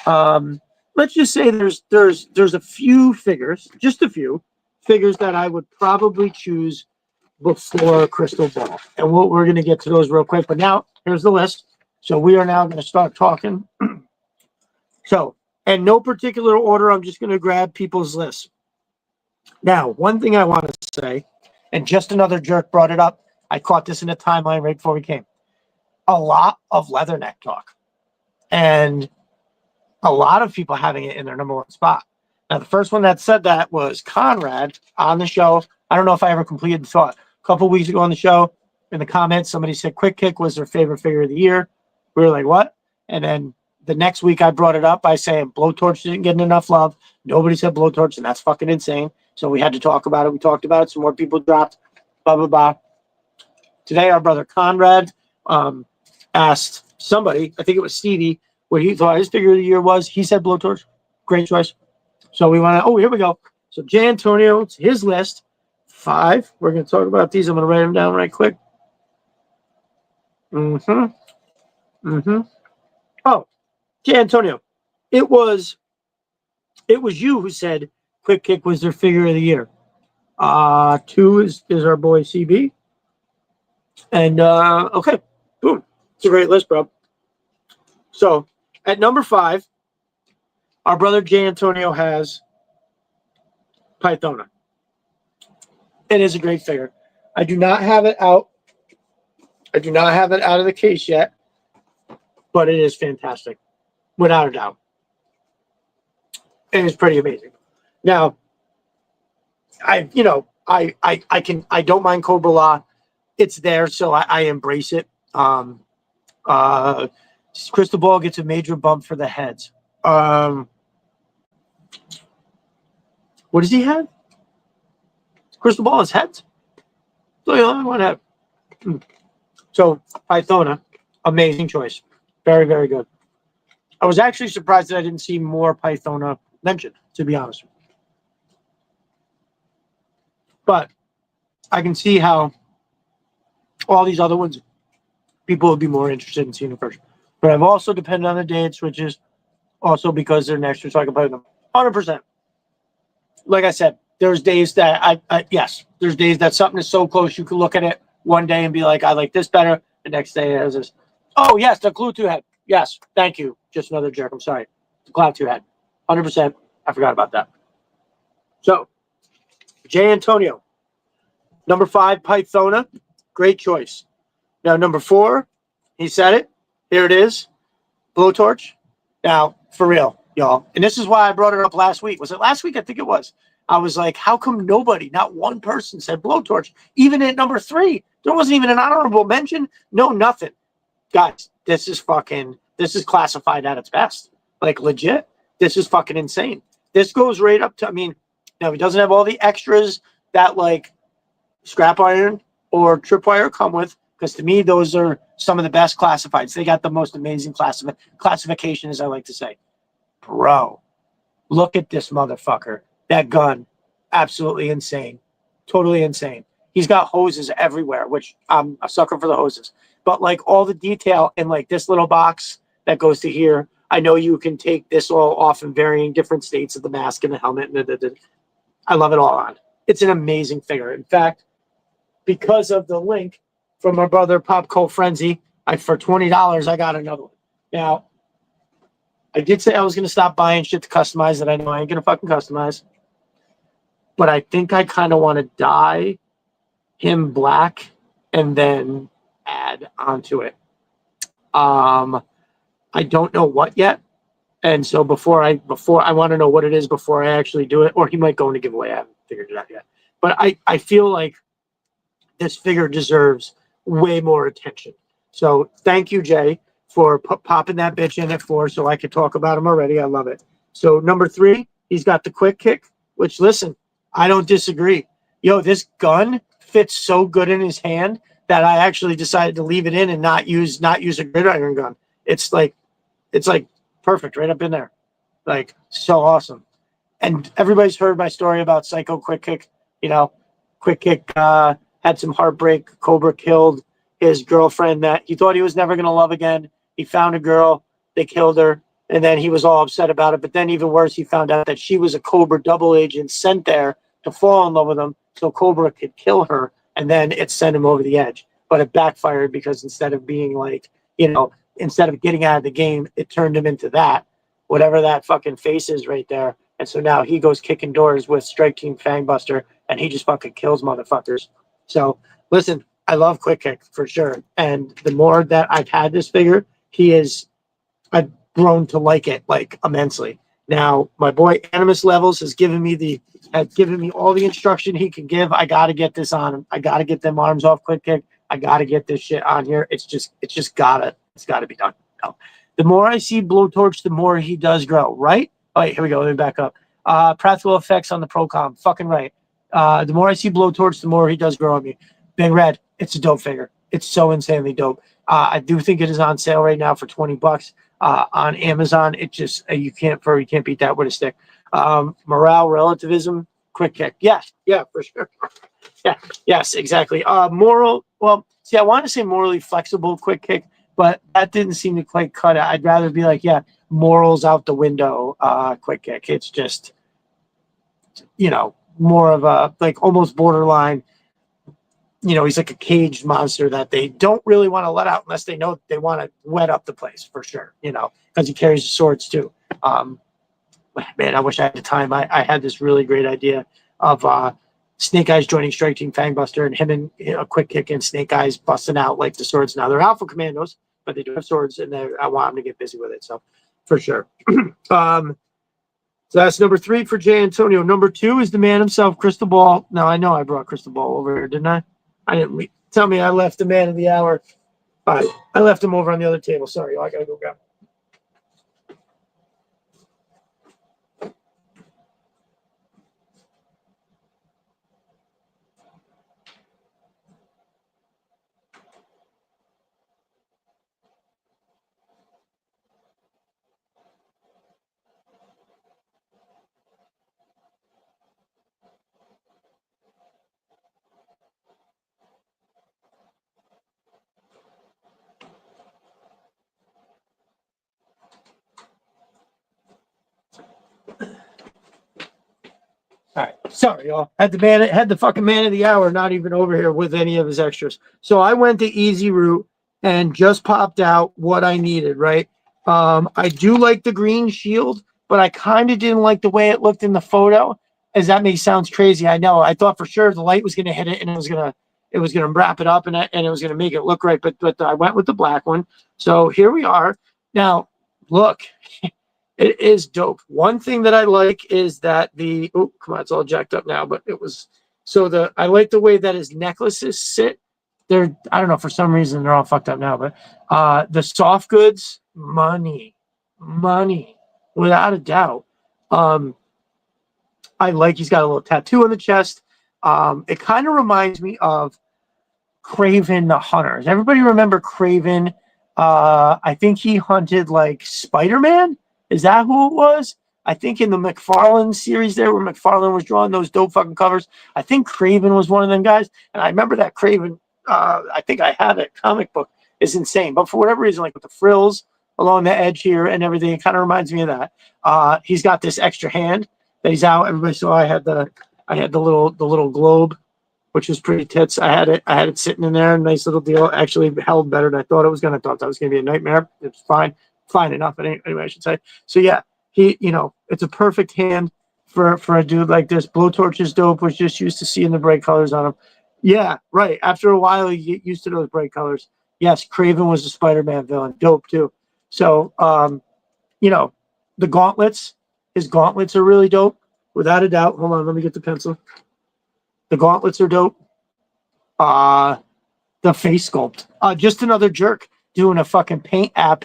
Speaker 1: let's just say there's a few figures, just a few figures that I would probably choose before Crystal Ball. And we're going to get to those real quick. But now here's the list. So we are now going to start talking. So, in no particular order, I'm just going to grab people's lists. Now, one thing I want to say, and just another jerk brought it up. I caught this in a timeline right before we came. A lot of Leatherneck talk. And a lot of people having it in their number 1 spot. Now, the first one that said that was Conrad on the show. I don't know if I ever completed the thought. A couple weeks ago on the show, in the comments, somebody said Quick Kick was their favorite figure of the year. We were like, what? And then the next week I brought it up by saying Blowtorch didn't get enough love. Nobody said Blowtorch, and that's fucking insane. So we had to talk about it. We talked about it. Some more people dropped. Blah, blah, blah. Today, our brother Conrad asked somebody, I think it was Stevie, what he thought his figure of the year was. He said Blowtorch. Great choice. So we want to, oh, here we go. So Jay Antonio, it's his list. 5. We're going to talk about these. I'm going to write them down right quick. Oh, Jay Antonio, it was you who said Quick Kick was their figure of the year. 2 is our boy CB. And okay, boom. It's a great list, bro. So at number 5, our brother Jay Antonio has Pythona. It is a great figure. I do not have it out. I do not have it out of the case yet, but it is fantastic, without a doubt. It is pretty amazing. Now, I don't mind Cobra Law. It's there, so I embrace it. Crystal Ball gets a major bump for the heads. What does he have? Crystal Ball has heads? So the only one have. So Pythona, amazing choice. Very, very good. I was actually surprised that I didn't see more Pythona mentioned, to be honest. But I can see how all these other ones, people would be more interested in seeing it first. But I've also depended on the day it switches, also because they're next year, so I can play them 100%. Like I said, there's days that there's days that something is so close you can look at it one day and be like, I like this better. The next day it has this. Oh, yes, the Glue 2 head. Yes, thank you. Just another jerk. I'm sorry. The Cloud 2 head. 100%. I forgot about that. So, Jay Antonio. Number 5, Pythona. Great choice. Now, number 4, he said it. Here it is. Blowtorch. Now, for real, y'all. And this is why I brought it up last week. Was it last week? I think it was. I was like, how come nobody, not one person said Blowtorch? Even at number 3, there wasn't even an honorable mention. No, nothing. Guys, this is classified at its best. Like, legit, this is fucking insane. This goes right up to, I mean, now, he doesn't have all the extras that, like, scrap iron or tripwire come with, because to me, those are some of the best classifieds. They got the most amazing classification, as I like to say. Bro, look at this motherfucker. That gun, absolutely insane. Totally insane. He's got hoses everywhere, which I'm a sucker for the hoses. But like all the detail in like this little box that goes to here, I know you can take this all off in varying different states of the mask and the helmet. And I love it all on. It's an amazing figure. In fact, because of the link from my brother Pop Cult Frenzy, for $20, I got another one. Now, I did say I was going to stop buying shit to customize that I know I ain't going to fucking customize. But I think I kind of want to dye him black and then add onto it. I don't know what yet. And so before I want to know what it is before I actually do it, or he might go into giveaway. I haven't figured it out yet. But I feel like this figure deserves way more attention. So thank you, Jay, for popping that bitch in at 4 so I could talk about him already. I love it. So number 3, he's got the quick kick, which, listen, I don't disagree. Yo, this gun fits so good in his hand that I actually decided to leave it in and not use a gridiron gun. It's like perfect right up in there. Like, so awesome. And everybody's heard my story about Psycho Quick Kick. You know, Quick Kick had some heartbreak. Cobra killed his girlfriend that he thought he was never going to love again. He found a girl. They killed her. And then he was all upset about it. But then even worse, he found out that she was a Cobra double agent sent there to fall in love with him so Cobra could kill her. And then it sent him over the edge. But it backfired because instead of being like, instead of getting out of the game, it turned him into that, whatever that fucking face is right there. And so now he goes kicking doors with Strike Team Fangbuster, and he just fucking kills motherfuckers. So listen, I love Quick Kick for sure. And the more that I've had this figure, I've grown to like it like immensely. Now, my boy Animus Levels has given me all the instruction he can give. I got to get this on him. I got to get them arms off Quick Kick. I got to get this shit on here. It's gotta be done. No. The more I see Blowtorch, the more he does grow, right? Oh, wait, here we go. Let me back up. Practical effects on the Procom. Fucking right. The more I see Blowtorch, the more he does grow on me. Big Red, it's a dope figure. It's so insanely dope. I do think it is on sale right now for $20 on Amazon. It just you can't beat that with a stick. Morale relativism, Quick Kick. Yes, yeah, for sure. Yeah, yes, exactly. Moral. Well, see, I want to say morally flexible Quick Kick, but that didn't seem to quite cut it. I'd rather be like, yeah, morals out the window. Quick Kick. It's just, more of a like almost borderline. He's like a caged monster that they don't really want to let out unless they know they want to wet up the place for sure. Because he carries the swords too. Man, I wish I had the time. I had this really great idea of Snake Eyes joining Strike Team Fangbuster and him and a Quick Kick and Snake Eyes busting out like the swords. Now they're Alpha Commandos, but they do have swords, and I want them to get busy with it. So for sure. So that's number 3 for Jay Antonio. Number 2 is the man himself, Crystal Ball. Now I know I brought Crystal Ball over here, didn't I? I didn't. Tell me I left the man of the hour. All right, I left him over on the other table. Sorry, I gotta go grab him. All right, sorry, y'all. Had the fucking man of the hour not even over here with any of his extras. So I went the easy route and just popped out what I needed, right? I do like the green shield, but I kind of didn't like the way it looked in the photo. As that may sounds crazy, I know. I thought for sure the light was going to hit it and it was gonna wrap it up and it was gonna make it look right. But I went with the black one. So here we are. Now, look, it is dope. One thing that I like is that oh, come on, it's all jacked up now, but it was I like the way that his necklaces sit. I don't know, for some reason they're all fucked up now, but the soft goods, money, without a doubt. He's got a little tattoo on the chest. It kind of reminds me of Kraven the Hunter. Does everybody remember Kraven? I think he hunted like Spider-Man. Is that who it was? I think in the McFarlane series there, where McFarlane was drawing those dope fucking covers, I think Kraven was one of them guys. And I remember that Kraven, I think I have it, comic book is insane. But for whatever reason, like with the frills along the edge here and everything, it kind of reminds me of that. He's got this extra hand that he's out. Everybody saw I had the little globe, which was pretty tits. I had it sitting in there, nice little deal. Actually held better than I thought it was gonna. I thought that was gonna be a nightmare. It's fine enough. Anyway, I should say. So yeah, it's a perfect hand for a dude like this. Blowtorch is dope. Was just used to seeing the bright colors on him. Yeah, right. After a while, you get used to those bright colors. Yes, Kraven was a Spider-Man villain. Dope too. So, the gauntlets. His gauntlets are really dope, without a doubt. Hold on, let me get the pencil. The gauntlets are dope. The face sculpt. Just another jerk doing a fucking paint app,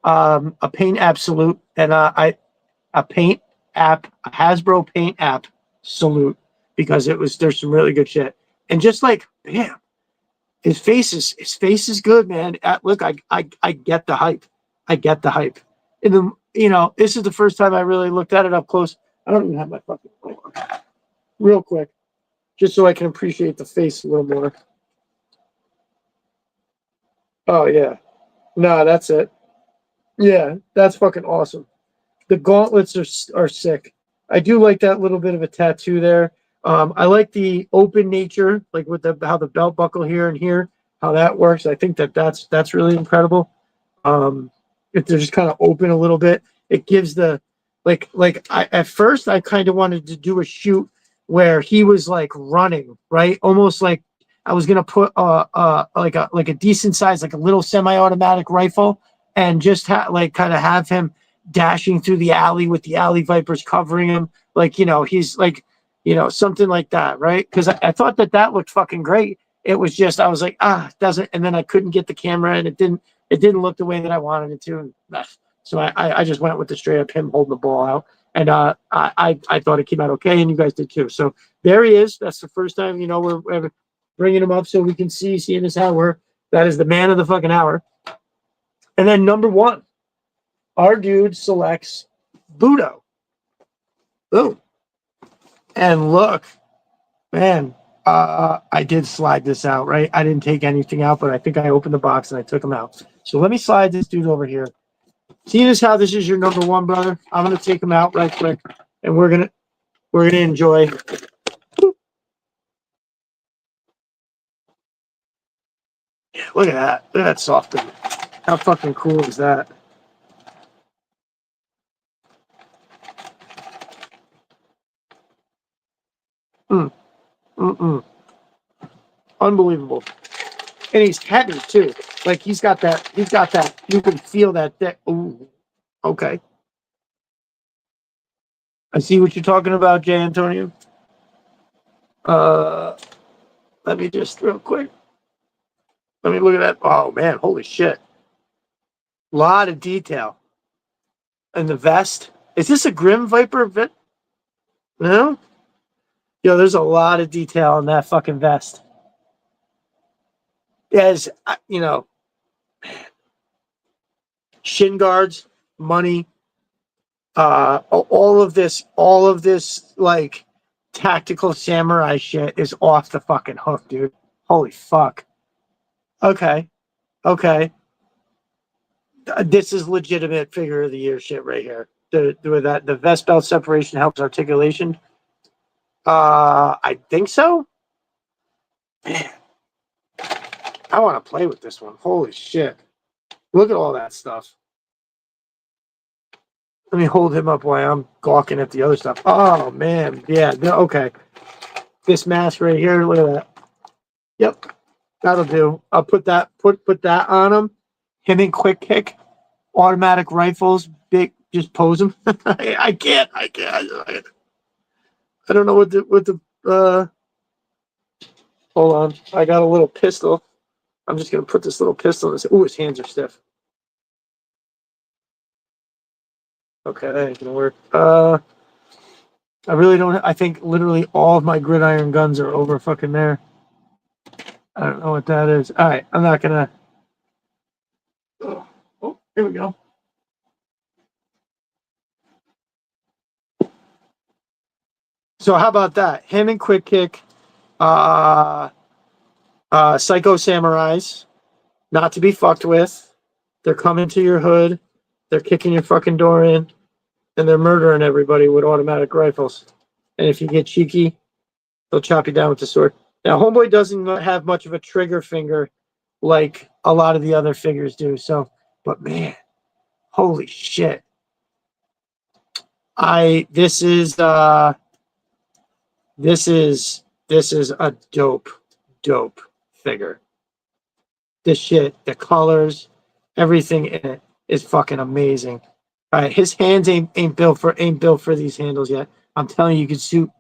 Speaker 1: a paint app salute, and a Hasbro paint app salute, because there's some really good shit. And just like, bam, his face is good, man. Look, I get the hype. I get the hype. And this is the first time I really looked at it up close. I don't even have my fucking real quick, just so I can appreciate the face a little more. Oh, yeah. No, that's it. Yeah, that's fucking awesome. The gauntlets are sick. I do like that little bit of a tattoo there. I like the open nature, like with how the belt buckle here and here, how that works. I think that's really incredible. If they're just kind of open a little bit, it gives at first I kind of wanted to do a shoot where he was like running, right? Almost like I was gonna put like a decent size, like a little semi-automatic rifle, and just kind of have him dashing through the alley with the alley vipers covering him, he's like, something like that, right? Because I thought that looked fucking great. It was just, I was like, it doesn't, and then I couldn't get the camera, and it didn't look the way that I wanted it to. So I just went with the straight up him holding the ball out, and I thought it came out okay, and you guys did too. So there he is. That's the first time we're bringing him up so we can seeing as how that is the man of the fucking hour. And then number one, our dude selects Budo. Boom. And look, man, I did slide this out, right? I didn't take anything out, but I think I opened the box and I took him out. So let me slide this dude over here. Seeing as how this is your number one, brother, I'm gonna take him out right quick, and we're gonna enjoy. Yeah, look at that. Look at that soft thing. How fucking cool is that? Unbelievable. And he's heavy too. Like he's got that, you can feel that. Ooh, okay. I see what you're talking about, Jay Antonio. Let me just real quick. Let me look at that. Oh man, holy shit. A lot of detail. And the vest. Is this a Grim Viper vest? No? Yo, there's a lot of detail on that fucking vest. As shin guards, money, all of this like tactical samurai shit is off the fucking hook, dude. Holy fuck. Okay. This is legitimate figure of the year shit right here. The vest belt separation helps articulation. I think so. Man. I want to play with this one. Holy shit. Look at all that stuff. Let me hold him up while I'm gawking at the other stuff. Oh, man. Yeah, okay. This mask right here, look at that. Yep, that'll do. I'll put that that on him. Him in quick kick, automatic rifles, big, just pose him. I can't. I don't know what the hold on. I got a little pistol. I'm just gonna put this little pistol in his. Ooh, his hands are stiff. Okay, that ain't gonna work. I really don't. I think literally all of my gridiron guns are over fucking there. I don't know what that is. All right, I'm not gonna. Oh, here we go. So how about that? Him and quick kick, psycho samurais, not to be fucked with. They're coming to your hood. They're kicking your fucking door in, and they're murdering everybody with automatic rifles. And if you get cheeky, they'll chop you down with the sword. Now, Homeboy doesn't have much of a trigger finger like a lot of the other figures do. So, but man, holy shit! This is a dope figure. The shit, the colors, everything in it is fucking amazing. All right, his hands ain't built for these handles yet. I'm telling you,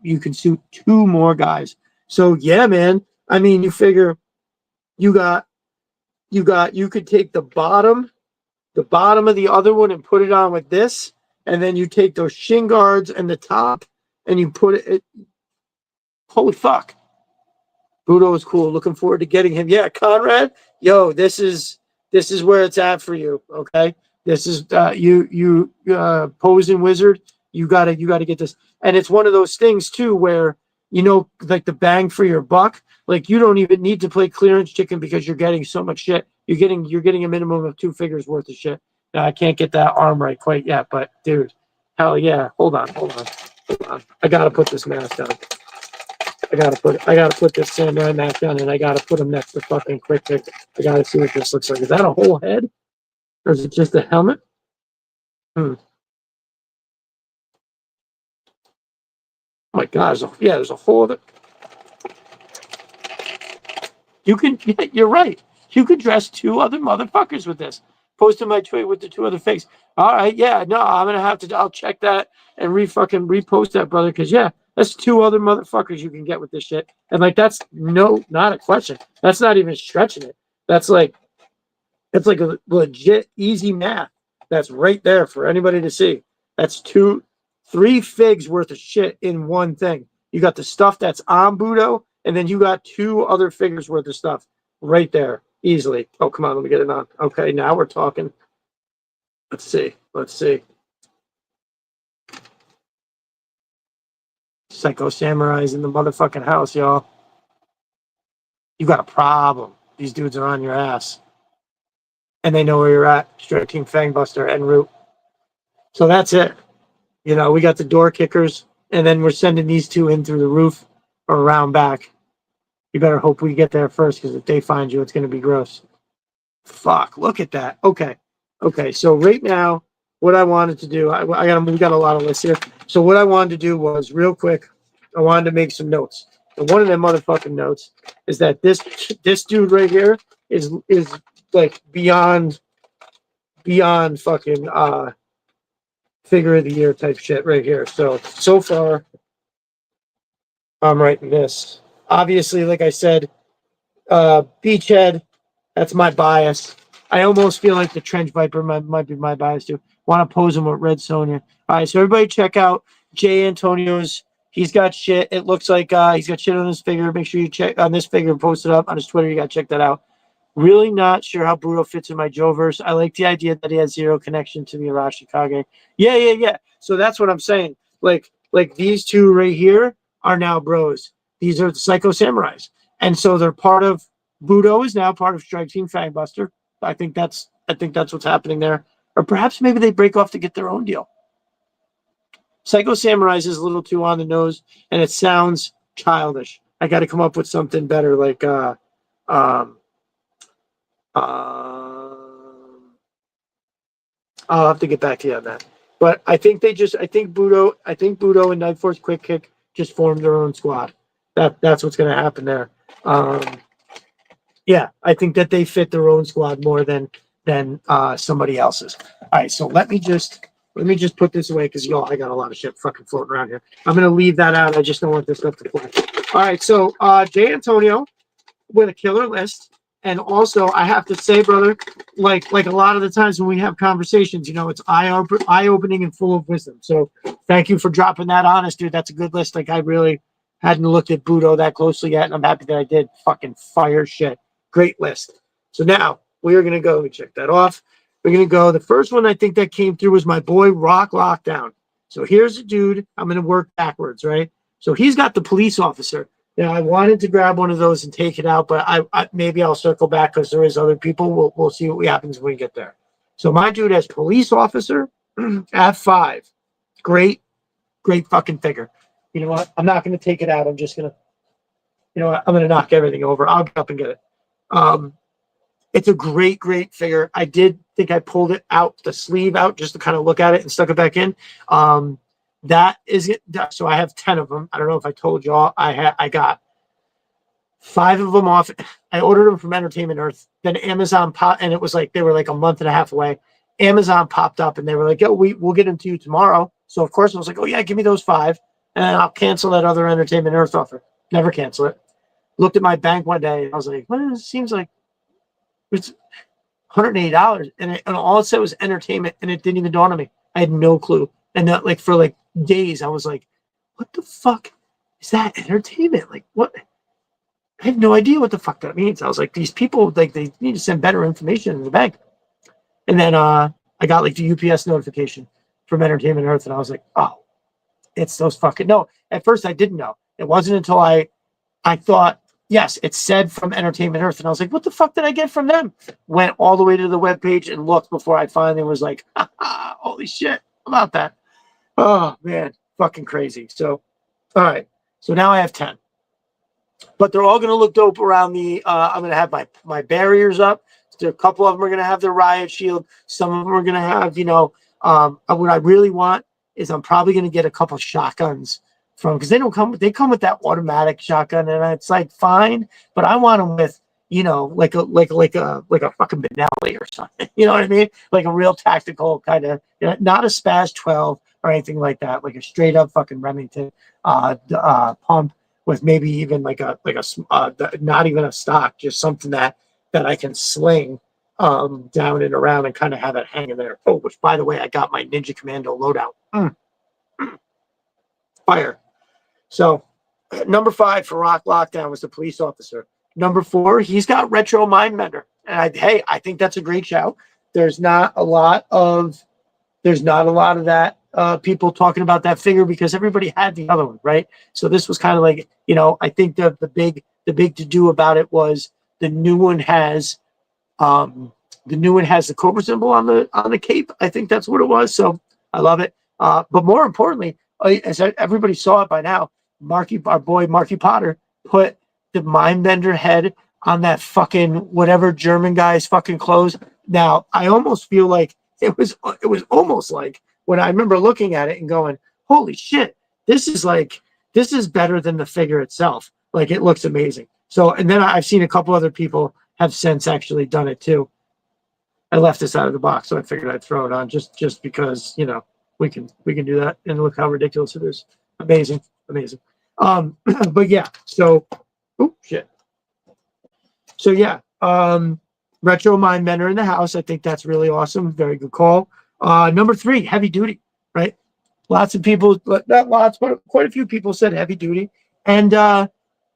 Speaker 1: you can suit two more guys. So yeah, man. I mean, you figure you could take the bottom of the other one and put it on with this, and then you take those shin guards and the top and you put it. Holy fuck! Budo is cool. Looking forward to getting him. Yeah, Conrad. Yo, this is where it's at for you. Okay, this is you posing wizard. You gotta get this, and it's one of those things too where like the bang for your buck. Like you don't even need to play clearance chicken because you're getting so much shit. You're getting a minimum of 2 figures worth of shit. Now I can't get that arm right quite yet, but dude, hell yeah! Hold on. I gotta put this mask on. I gotta put this samurai mask on, and I gotta put him next to fucking quick kick. I gotta see what this looks like. Is that a whole head, or is it just a helmet? Oh my god! There's a whole other. You can. Yeah, you're right. You could dress 2 other motherfuckers with this. Post in my tweet with the 2 other fakes. All right, yeah, no, I'm gonna have to. I'll check that and repost that, brother. Because yeah, that's 2 other motherfuckers you can get with this shit. And like that's not a question. That's not even stretching it. That's like a legit easy math. That's right there for anybody to see. That's 3 figs worth of shit in one thing. You got the stuff that's on Budo, and then you got 2 other figures worth of stuff right there easily. Oh, come on, let me get it on. Okay, now we're talking. Let's see. Psycho Samurais in the motherfucking house, y'all. You got a problem. These dudes are on your ass. And they know where you're at. Strike Team Fangbuster en route. So that's it. We got the door kickers, and then we're sending these 2 in through the roof or around back. You better hope we get there first, because if they find you, it's going to be gross. Fuck, look at that. Okay. So right now, what I wanted to do, we got a lot of lists here. So what I wanted to do was real quick, I wanted to make some notes. And one of them motherfucking notes is that this dude right here is like beyond fucking figure of the year type shit right here. So far, I'm writing this. Obviously, like I said, Beachhead, that's my bias. I almost feel like the Trench Viper might be my bias too. Want to pose him with Red Sonja. All right, so everybody check out Jay Antonio's. He's got shit. It looks like he's got shit on his figure. Make sure you check on this figure and post it up on his Twitter. You got to check that out. Really not sure how Budo fits in my Joeverse. I like the idea that he has 0 connection to the Arashi Kage. Yeah. So that's what I'm saying. Like these 2 right here are now bros. These are the Psycho Samurais. And so they're part of Budo is now part of Strike Team Fangbuster. I think that's what's happening there. Or perhaps maybe they break off to get their own deal. Psycho Samurais is a little too on the nose, and it sounds childish. I got to come up with something better, like I'll have to get back to you on that. But I think Budo and Night Force Quick Kick just formed their own squad. That's what's going to happen there. Yeah, I think that they fit their own squad more than somebody else's. All right, so let me just put this away because I got a lot of shit fucking floating around here. I'm gonna leave that out. I just don't want this stuff to fly. All right, so Jay Antonio with a killer list. And also, I have to say, brother, like a lot of the times when we have conversations, it's eye-opening and full of wisdom. So thank you for dropping that on us, dude. That's a good list. Like, I really hadn't looked at Budo that closely yet, and I'm happy that I did. Fucking fire shit. Great list. So now we are going to go. We check that off. We're going to go. The first one I think that came through was my boy Rock Lockdown. So here's a dude. I'm going to work backwards, right? So he's got the police officer. Now, I wanted to grab one of those and take it out, but I maybe I'll circle back because there is other people. We'll see what happens when we get there. So my dude has police officer at 5. Great fucking figure. You know what? I'm not going to take it out. I'm just going to, I'm going to knock everything over. I'll get up and get it. It's a great figure. I did think I pulled it out, the sleeve out, just to kind of look at it and stuck it back in. That is it. So I have 10 of them. I don't know if I told y'all. I got 5 of them off. I ordered them from Entertainment Earth. Then Amazon popped, and it was like they were like a month and a half away. Amazon popped up, and they were like, "Yo, we'll get them to you tomorrow." So of course I was like, "Oh yeah, give me those 5, and I'll cancel that other Entertainment Earth offer." Never cancel it. Looked at my bank one day, and I was like, "Well, it seems like it's $180," and all it said was entertainment, and it didn't even dawn on me. I had no clue. And that, like, for like days, I was like, what the fuck is that entertainment? Like, what? I have no idea what the fuck that means. I was like, these people, like, they need to send better information in the bank. And then I got like the UPS notification from Entertainment Earth, and I was like, oh, it's those fucking, no. At first I didn't know. It wasn't until I thought, yes, it said from Entertainment Earth, and I was like, what the fuck did I get from them? Went all the way to the webpage and looked before I finally was like, holy shit about that. Oh man, fucking crazy. So, all right. So now I have 10, but they're all going to look dope around the, I'm going to have my barriers up. A couple of them are going to have their riot shield. Some of them are going to have, what I really want is I'm probably going to get a couple shotguns because they come with that automatic shotgun, and it's like fine, but I want them with, like a fucking Benelli or something. You know what I mean? Like a real tactical kind of, not a Spaz 12 or anything like that, like a straight up fucking Remington pump with maybe even like a not even a stock, just something that I can sling down and around and kind of have it hanging there. Oh, which by the way, I got my Ninja Commando loadout. Fire. So number 5 for Rock Lockdown was the police officer. Number 4, he's got Retro Mindbender, and I think that's a great shout. There's not a lot of that people talking about that figure because everybody had the other one, right? So this was kind of like, I think the big to do about it was the new one has the Cobra symbol on the cape. I think that's what it was. So I love it. But more importantly, as everybody saw it by now, our boy Marky Potter put the Mindbender head on that fucking whatever German guy's fucking clothes. Now I almost feel like it was almost like when I remember looking at it and going, holy shit, this is better than the figure itself. Like, it looks amazing. So, and then I've seen a couple other people have since actually done it too. I left this out of the box, so I figured I'd throw it on just because, we can do that, and look how ridiculous it is. Amazing. But yeah, so, oh shit. So yeah, Retro Mindbender in the house. I think that's really awesome. Very good call. Number 3, heavy duty, right? Lots of people, not lots, but quite a few people said heavy duty. And I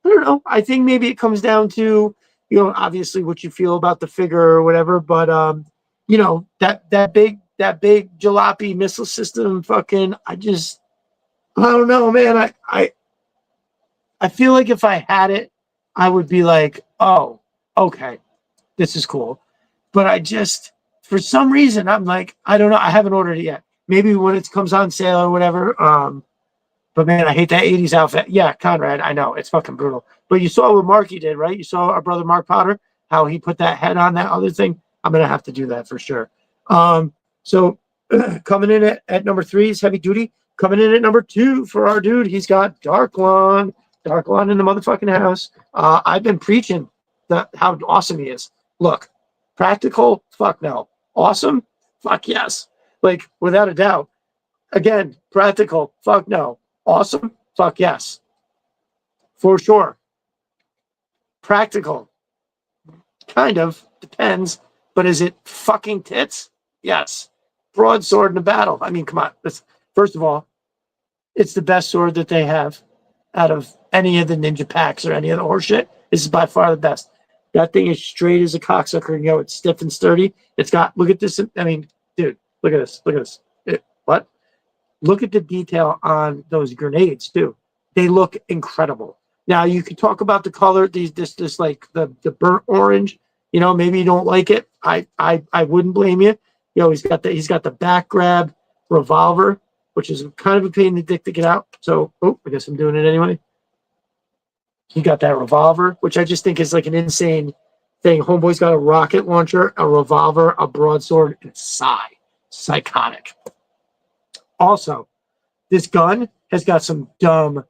Speaker 1: don't know. I think maybe it comes down to, obviously what you feel about the figure or whatever. But that big jalopy missile system, fucking, I don't know, man. I feel like if I had it, I would be like, oh, okay, this is cool. But for some reason, I'm like, I don't know. I haven't ordered it yet. Maybe when it comes on sale or whatever. But man, I hate that 80s outfit. Yeah, Conrad, I know. It's fucking brutal. But you saw what Marky did, right? You saw our brother Mark Potter, how he put that head on that other thing. I'm gonna have to do that for sure. So coming in at number 3 is Heavy Duty. Coming in at number 2 for our dude, he's got Darklon in the motherfucking house. I've been preaching how awesome he is. Look, practical, fuck no. Awesome, fuck yes. Like, without a doubt. Again, practical, fuck no. Awesome, fuck yes. For sure. Practical, kind of, depends. But is it fucking tits? Yes. Broadsword in a battle. I mean, come on. First of all, it's the best sword that they have out of any of the ninja packs or any of the horseshit. This is by far the best. That thing is straight as a cocksucker. You know, it's stiff and sturdy. It's got, look at this. I mean, dude, look at this. Look at this. What? Look at the detail on those grenades, too. They look incredible. Now, you can talk about the color, this like the burnt orange. You know, maybe you don't like it. I wouldn't blame you. You know, he's got the back grab revolver, which is kind of a pain in the dick to get out. So, I guess I'm doing it anyway. He got that revolver, which I just think is like an insane thing. Homeboy's got a rocket launcher, a revolver, a broadsword, and a sai. Psychotic. Also, this gun has got some dumb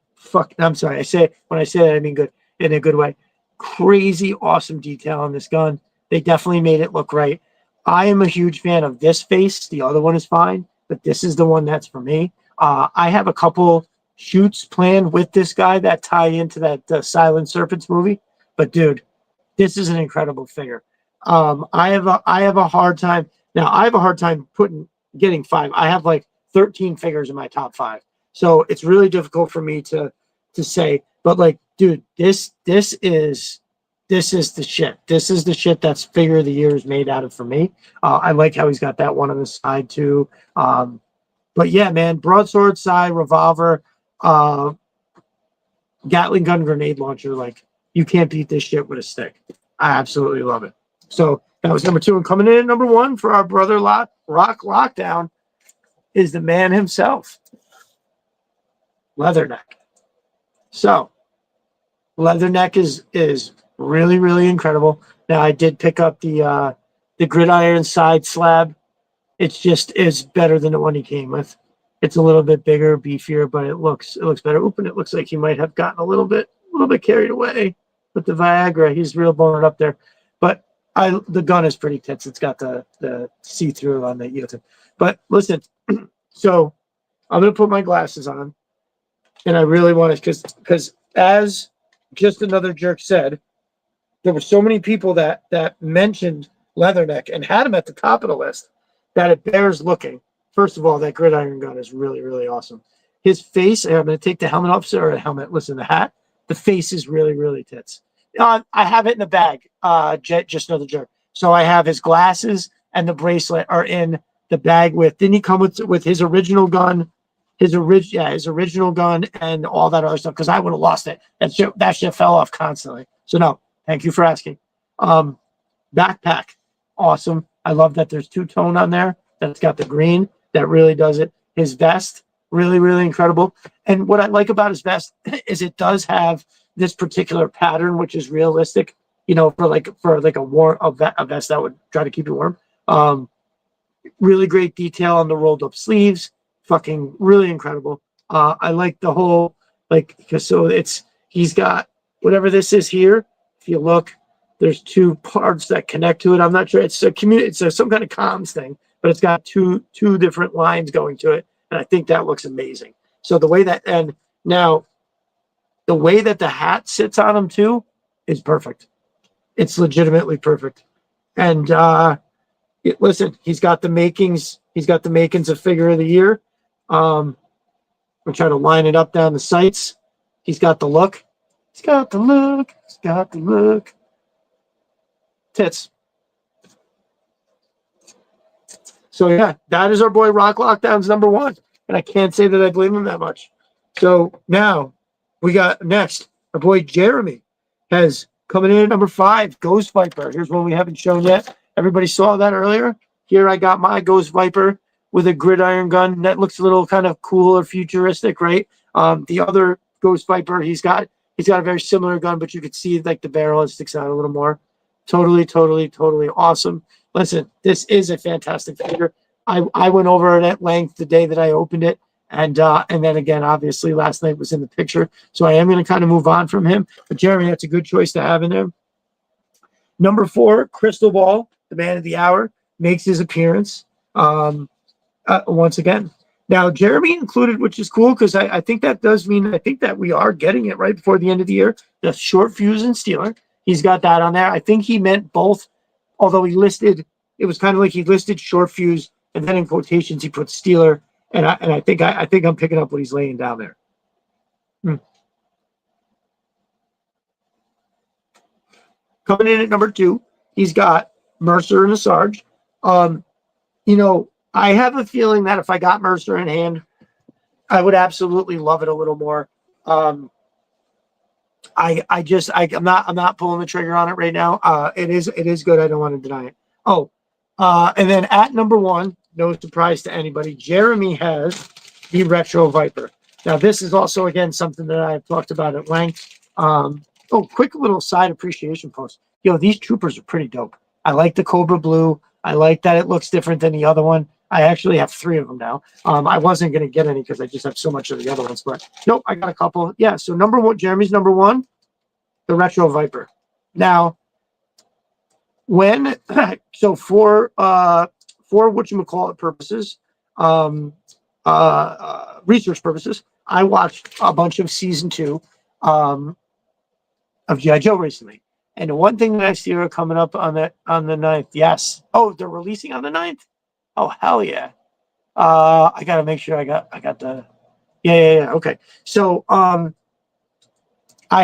Speaker 1: I'm sorry. When I say that, I mean good, in a good way. Crazy awesome detail on this gun. They definitely made it look right. I am a huge fan of this face. The other one is fine, but this is the one that's for me. I have a couple shoots planned with this guy that tie into that Silent Serpents movie. But dude, this is an incredible figure. I have a hard time now. I have a hard time getting 5. I have like 13 figures in my top 5, so it's really difficult for me to say. But like, dude, this is the shit. This is the shit that's figure of the year is made out of for me. I like how he's got that one on the side too. But yeah, man, broadsword, sai, revolver, Gatling gun, grenade launcher. Like, you can't beat this shit with a stick. I absolutely love it. So that was number 2. And coming in at number 1 for our brother Rock Lockdown is the man himself, Leatherneck. So Leatherneck is really, really incredible. Now, I did pick up the gridiron side slab. It's better than the one he came with. It's a little bit bigger, beefier, but it looks better. And it looks like he might have gotten a little bit carried away with the Viagra. He's real boned up there. But the gun is pretty tits. It's got the see-through on the yield. But listen, so I'm gonna put my glasses on, and I really want to, because as Just Another Jerk said, there were so many people that mentioned Leatherneck and had him at the top of the list that it bears looking. First of all, that gridiron gun is really, really awesome. His face, I'm going to take the helmet off, or the helmet, listen, the hat. The face is really, really tits. I have it in the bag, Just Another Jerk. So I have his glasses and the bracelet are in the bag with, didn't he come with his original gun? His original gun and all that other stuff, because I would have lost it. That shit fell off constantly. So no, thank you for asking. Backpack, awesome. I love that there's 2-tone on there. That's got the green. That really does it. His vest, really, really incredible. And what I like about his vest is it does have this particular pattern, which is realistic. You know, for like a vest that would try to keep you warm. Really great detail on the rolled up sleeves. Fucking really incredible. I like the whole, like, because so he's got whatever this is here. If you look, there's 2 parts that connect to it. I'm not sure. It's some kind of comms thing, but it's got two different lines going to it, and I think that looks amazing. So the way that, and now the way that the hat sits on him too is perfect. It's legitimately perfect. And listen, he's got the makings. He's got the makings of figure of the year. I'm trying to line it up down the sights. He's got the look. He's got the look. He's got the look. Tits. So yeah, that is our boy Rock Lockdown's number 1. And I can't say that I blame him that much. So now we got next, our boy Jeremy has coming in at number 5, Ghost Viper. Here's one we haven't shown yet. Everybody saw that earlier. Here I got my Ghost Viper with a gridiron gun that looks a little kind of cool or futuristic, right? The other Ghost Viper, he's got a very similar gun, but you could see like the barrel, it sticks out a little more. Totally, totally, totally awesome. Listen, this is a fantastic figure. I went over it at length the day that I opened it. And then again, obviously last night was in the picture. So I am going to kind of move on from him. But Jeremy, that's a good choice to have in there. Number 4, Crystal Ball, the man of the hour, makes his appearance once again. Now, Jeremy included, which is cool because I think that does mean I think that we are getting it right before the end of the year. The short fuse and Steeler. He's got that on there. I think he meant both, although he listed, it was kind of like he listed short fuse and then in quotations he put Steeler. And I think I'm picking up what he's laying down there. Coming in at number 2, he's got Mercer and a Sarge. I have a feeling that if I got Mercer in hand, I would absolutely love it a little more. I'm not pulling the trigger on it right now. It is good. I don't want to deny it. And then at number 1, no surprise to anybody, Jeremy has the Retro Viper. Now this is also again something that I've talked about at length. Quick little side appreciation post. These troopers are pretty dope. I like the Cobra Blue. I like that it looks different than the other one. I actually have 3 of them now. I wasn't going to get any because I just have so much of the other ones, but nope, I got a couple. Yeah, so number 1, Jeremy's number 1, the Retro Viper. Now, for whatchamacallit purposes, research purposes, I watched a bunch of season 2 of G.I. Joe recently. And the one thing that I see are coming up on the 9th. Yes. Oh, they're releasing on the 9th? Oh, hell yeah. I gotta make sure I got the yeah. Okay. So I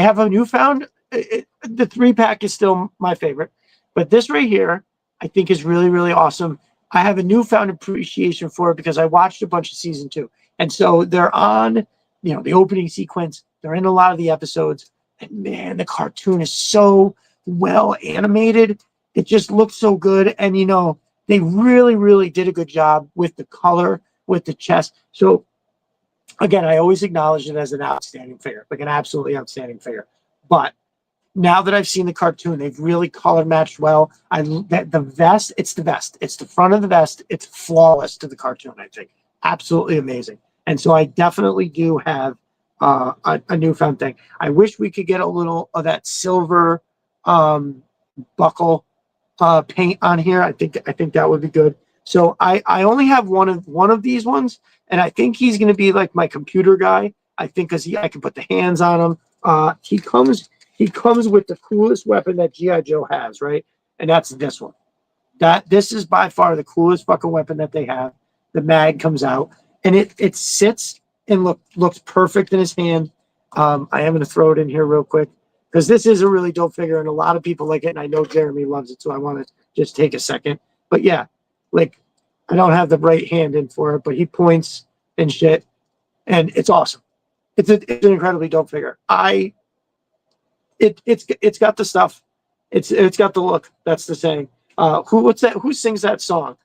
Speaker 1: have a newfound the 3-pack is still my favorite, but this right here I think is really, really awesome. I have a newfound appreciation for it because I watched a bunch of season 2. And so they're on, the opening sequence, they're in a lot of the episodes, and man, the cartoon is so well animated. It just looks so good. And they really, really did a good job with the color, with the chest. So again, I always acknowledge it as an outstanding figure, like an absolutely outstanding figure. But now that I've seen the cartoon, they've really color matched well. The vest, it's the vest. It's the front of the vest. It's flawless to the cartoon, I think. Absolutely amazing. And so I definitely do have a newfound thing. I wish we could get a little of that silver buckle paint on here. I think that would be good. So I only have one of these ones, and I think he's going to be like my computer guy. I think because I can put the hands on him. He comes with the coolest weapon that G.I. Joe has, right? And that's this one. This is by far the coolest fucking weapon that they have. The mag comes out, and it sits and looks perfect in his hand. I am going to throw it in here real quick because this is a really dope figure, and a lot of people like it, and I know Jeremy loves it, so I want to just take a second. But yeah, like I don't have the right hand in for it, but he points and shit, and it's awesome. It's an incredibly dope figure. It's got the stuff. It's got the look. That's the saying. Who sings that song?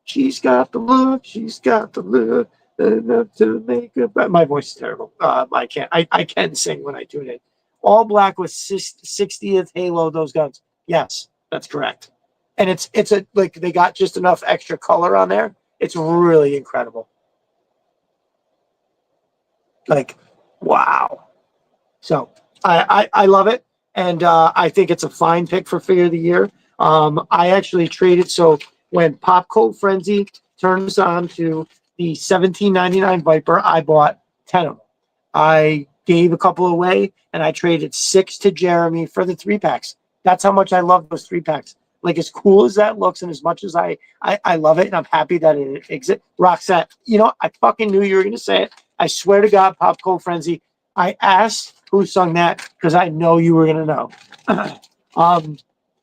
Speaker 1: She's got the look. She's got the look. Enough to make it. My voice is terrible. I can't. I can sing when I tune in. All black with 60th Halo. Those guns. Yes, that's correct. And it's like they got just enough extra color on there. It's really incredible. Like, wow. So I love it, and I think it's a fine pick for figure of the year. I actually traded. So when Pop Cult Frenzy turns on to the $17.99 Viper, I bought 10 of them. I gave a couple away, and I traded 6 to Jeremy for the 3-packs. That's how much I love those 3-packs. Like, as cool as that looks, and as much as I love it, and I'm happy that it exists. Roxette, I fucking knew you were going to say it. I swear to God, Pop Cult Frenzy. I asked who sung that because I know you were going to know.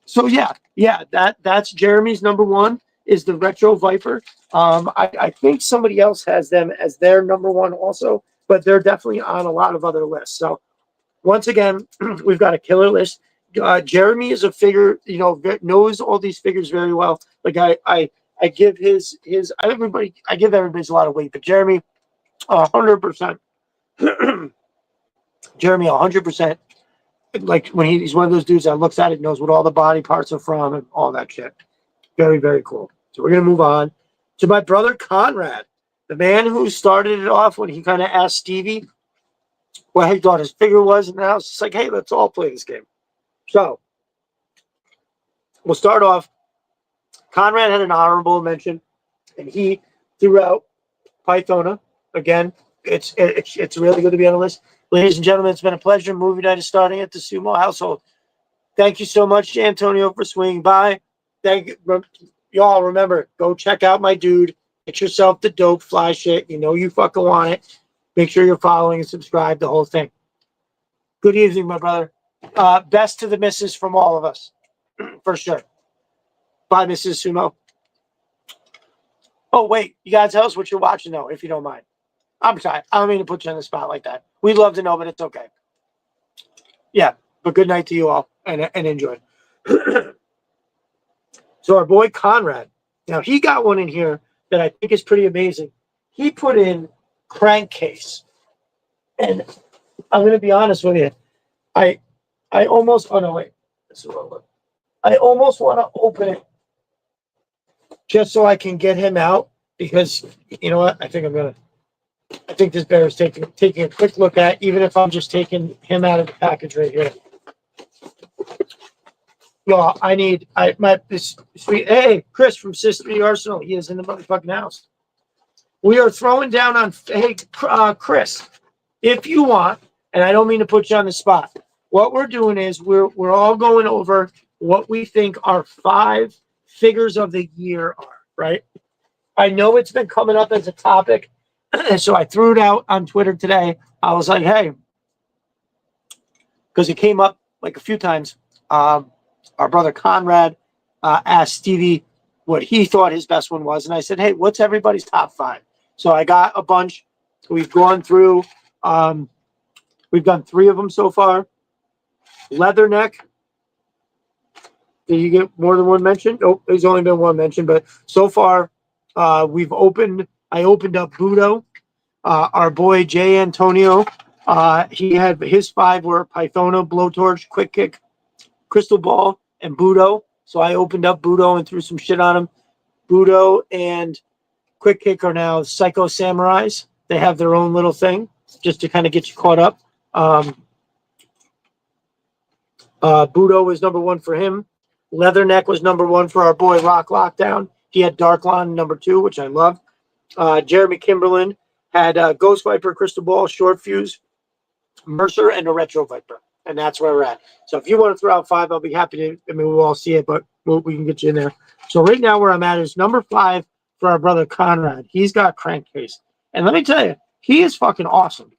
Speaker 1: So yeah, that's Jeremy's number 1 is the Retro Viper. I think somebody else has them as their number 1 also, but they're definitely on a lot of other lists. So once again, we've got a killer list. Jeremy is a figure, knows all these figures very well. Like I give I give everybody a lot of weight, but Jeremy, 100%. Jeremy, 100%. like when he's one of those dudes that looks at it, knows what all the body parts are from and all that shit. Very, very cool. So we're gonna move on to my brother Conrad, the man who started it off when he kind of asked Stevie what he thought his figure was, and now it's just like, hey, let's all play this game. So we'll start off. Conrad had an honorable mention, and he threw out Pythona. Again, it's really good to be on the list. Ladies and gentlemen, it's been a pleasure. Movie night is starting at the Sumo household. Thank you so much, Antonio, for swinging by. Thank you. Y'all, remember, go check out my dude. Get yourself the dope fly shit. You know you fucking want it. Make sure you're following and subscribe, the whole thing. Good evening, my brother. Best to the missus from all of us, for sure. Bye, Mrs. Sumo. Oh, wait. You guys tell us what you're watching, though, if you don't mind. I'm sorry. I don't mean to put you on the spot like that. We'd love to know, but it's okay. Yeah, but good night to you all, and enjoy. So our boy Conrad, now he got one in here that I think is pretty amazing. He put in Crankcase. And I'm going to be honest with you. I almost, oh no, wait. I almost want to open it just so I can get him out because, you know what? I think this bear is taking a quick look at, even if I'm just taking him out of the package right here. Well, this sweet, hey, Chris from Sister Arsenal. He is in the motherfucking house. We are throwing down on, hey, Chris, if you want, and I don't mean to put you on the spot, what we're doing is we're all going over what we think our 5 figures of the year are, right? I know it's been coming up as a topic, so I threw it out on Twitter today. I was like, hey, because it came up like a few times. Our brother Conrad asked Stevie what he thought his best one was, and I said, hey, what's everybody's top 5? So I got a bunch. We've gone through, we've done 3 of them so far. Leatherneck. Did you get more than one mention? Nope, there's only been one mention, but so far I opened up Budo. Our boy Jay Antonio, he had his 5 were Pythona, Blowtorch, Quick Kick, Crystal Ball, and Budo. So I opened up Budo and threw some shit on him. Budo and Quick Kick are now Psycho Samurais. They have their own little thing just to kind of get you caught up. Budo was number 1 for him. Leatherneck was number 1 for our boy Rock Lockdown. He had Darklon number 2, which I loved. Jeremy Kimberlin had Ghost Viper, Crystal Ball, Short Fuse, Mercer, and a Retro Viper. And that's where we're at. So if you want to throw out 5, I'll be happy to. I mean, we'll all see it, but we can get you in there. So right now where I'm at is number 5 for our brother Conrad. He's got Crankcase. And let me tell you, he is fucking awesome.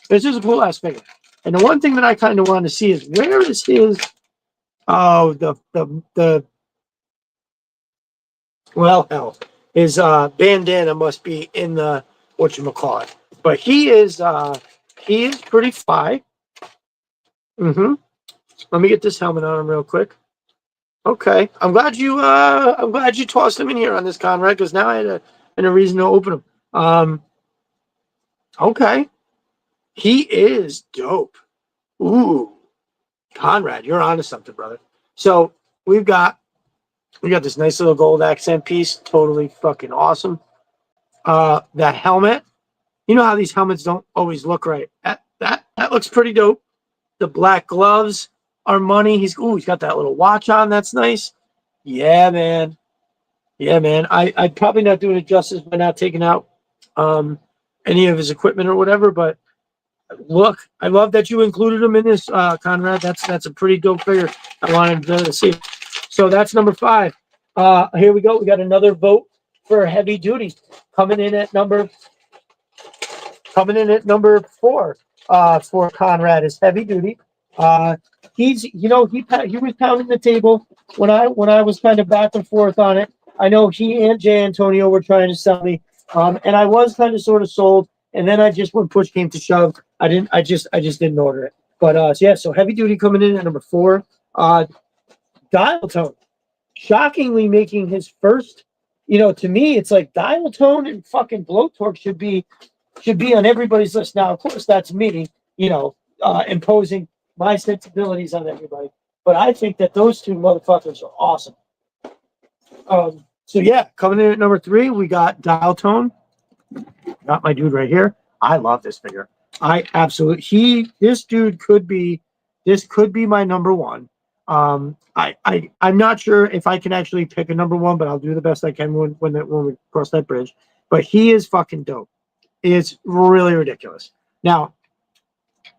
Speaker 1: This is a cool ass figure. And the one thing that I kind of want to see is where is his, his bandana must be in the, whatchamacallit. But he is pretty fly. Let me get this helmet on him real quick. Okay, I'm glad you tossed him in here on this, Conrad, because now I had a reason to open him. Okay, he is dope. Ooh, Conrad, you're onto something, brother. So we got this nice little gold accent piece, totally fucking awesome. That helmet, you know how these helmets don't always look right. That looks pretty dope. The black gloves are money. He's got that little watch on. That's nice. Yeah, man. I'd probably not doing it justice by not taking out any of his equipment or whatever. But look, I love that you included him in this, Conrad. That's a pretty dope figure. I wanted to see. So that's number 5. Here we go. We got another vote for Heavy Duty coming in at number 4. For Conrad is Heavy Duty. He was pounding the table when I was kind of back and forth on it. I know he and Jay Antonio were trying to sell me, and I was kind of sort of sold. And then I just, when push came to shove, I just didn't order it. But so Heavy Duty coming in at number 4. Dial Tone, shockingly making his first. To me, it's like Dial Tone and fucking Blowtorch should be on everybody's list. Now, of course, that's me, imposing my sensibilities on everybody. But I think that those two motherfuckers are awesome. So yeah, coming in at number 3, we got Dial Tone. Got my dude right here. I love this figure. I absolutely this dude could be my number 1. I'm not sure if I can actually pick a number 1, but I'll do the best I can when we cross that bridge. But he is fucking dope. It's really ridiculous. Now,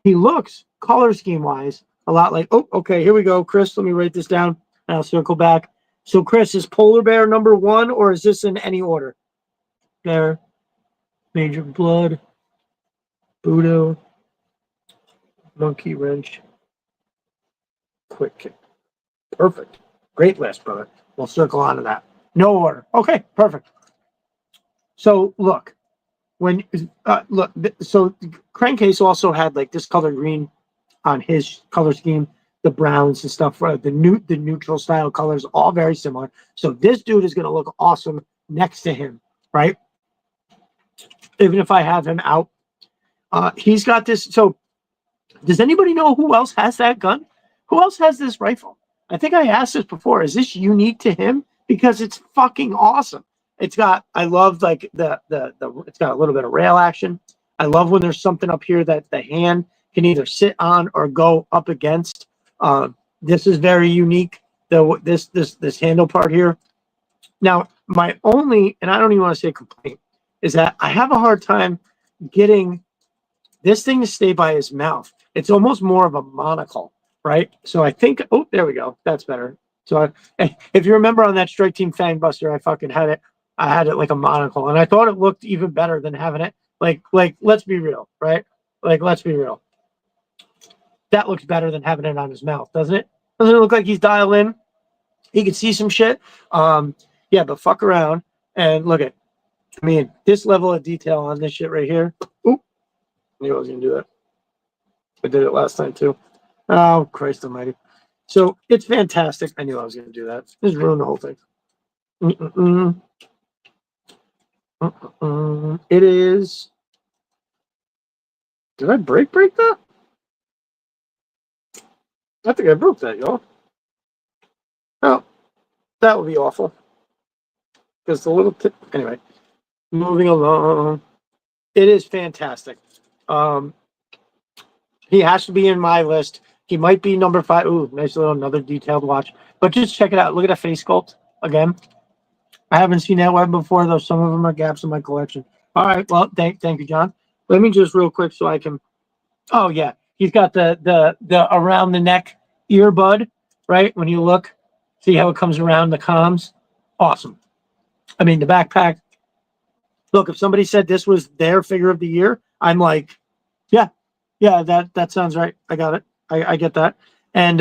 Speaker 1: he looks color scheme wise a lot like, oh, okay, here we go. Chris, let me write this down and I'll circle back. So, Chris, is Polar Bear number 1 or is this in any order? There, Major Blood, Budo, Monkey Wrench, Quick Kick. Perfect. Great list, brother. We'll circle on to that. No order. Okay, perfect. So, look, so Crankcase also had like this color green on his color scheme, the browns and stuff, the neutral style colors, all very similar. So this dude is going to look awesome next to him, right? Even if I have him out, he's got this. So does anybody know who else has that gun? Who else has this rifle? I think I asked this before. Is this unique to him? Because it's fucking awesome. It's got, I love like it's got a little bit of rail action. I love when there's something up here that the hand can either sit on or go up against. This is very unique. This handle part here. Now, my only, and I don't even want to say complaint, is that I have a hard time getting this thing to stay by his mouth. It's almost more of a monocle, right? So I think, oh, there we go. That's better. So if you remember on that Strike Team Fangbuster, I had it like a monocle, and I thought it looked even better than having it like let's be real, right? Like let's be real. That looks better than having it on his mouth, doesn't it? Doesn't it look like he's dialed in? He can see some shit. Yeah, but fuck around and look at. I mean, this level of detail on this shit right here. Oop, I knew I was gonna do that. I did it last time too. Oh, Christ almighty. So it's fantastic. I knew I was going to do that. Just ruined the whole thing. It is. Did I break that? I think I broke that, y'all. Oh, that would be awful. Because the little tip. Anyway, moving along. It is fantastic. He has to be in my list. He might be number 5. Ooh, nice little another detailed watch. But just check it out. Look at that face sculpt again. I haven't seen that weapon before, though. Some of them are gaps in my collection. All right. Well, thank you, John. Let me just real quick so I can. Oh yeah, he's got the around the neck earbud, right? When you look, see how it comes around the comms. Awesome. I mean, the backpack. Look, if somebody said this was their figure of the year, I'm like, yeah, that sounds right. I got it. I get that. And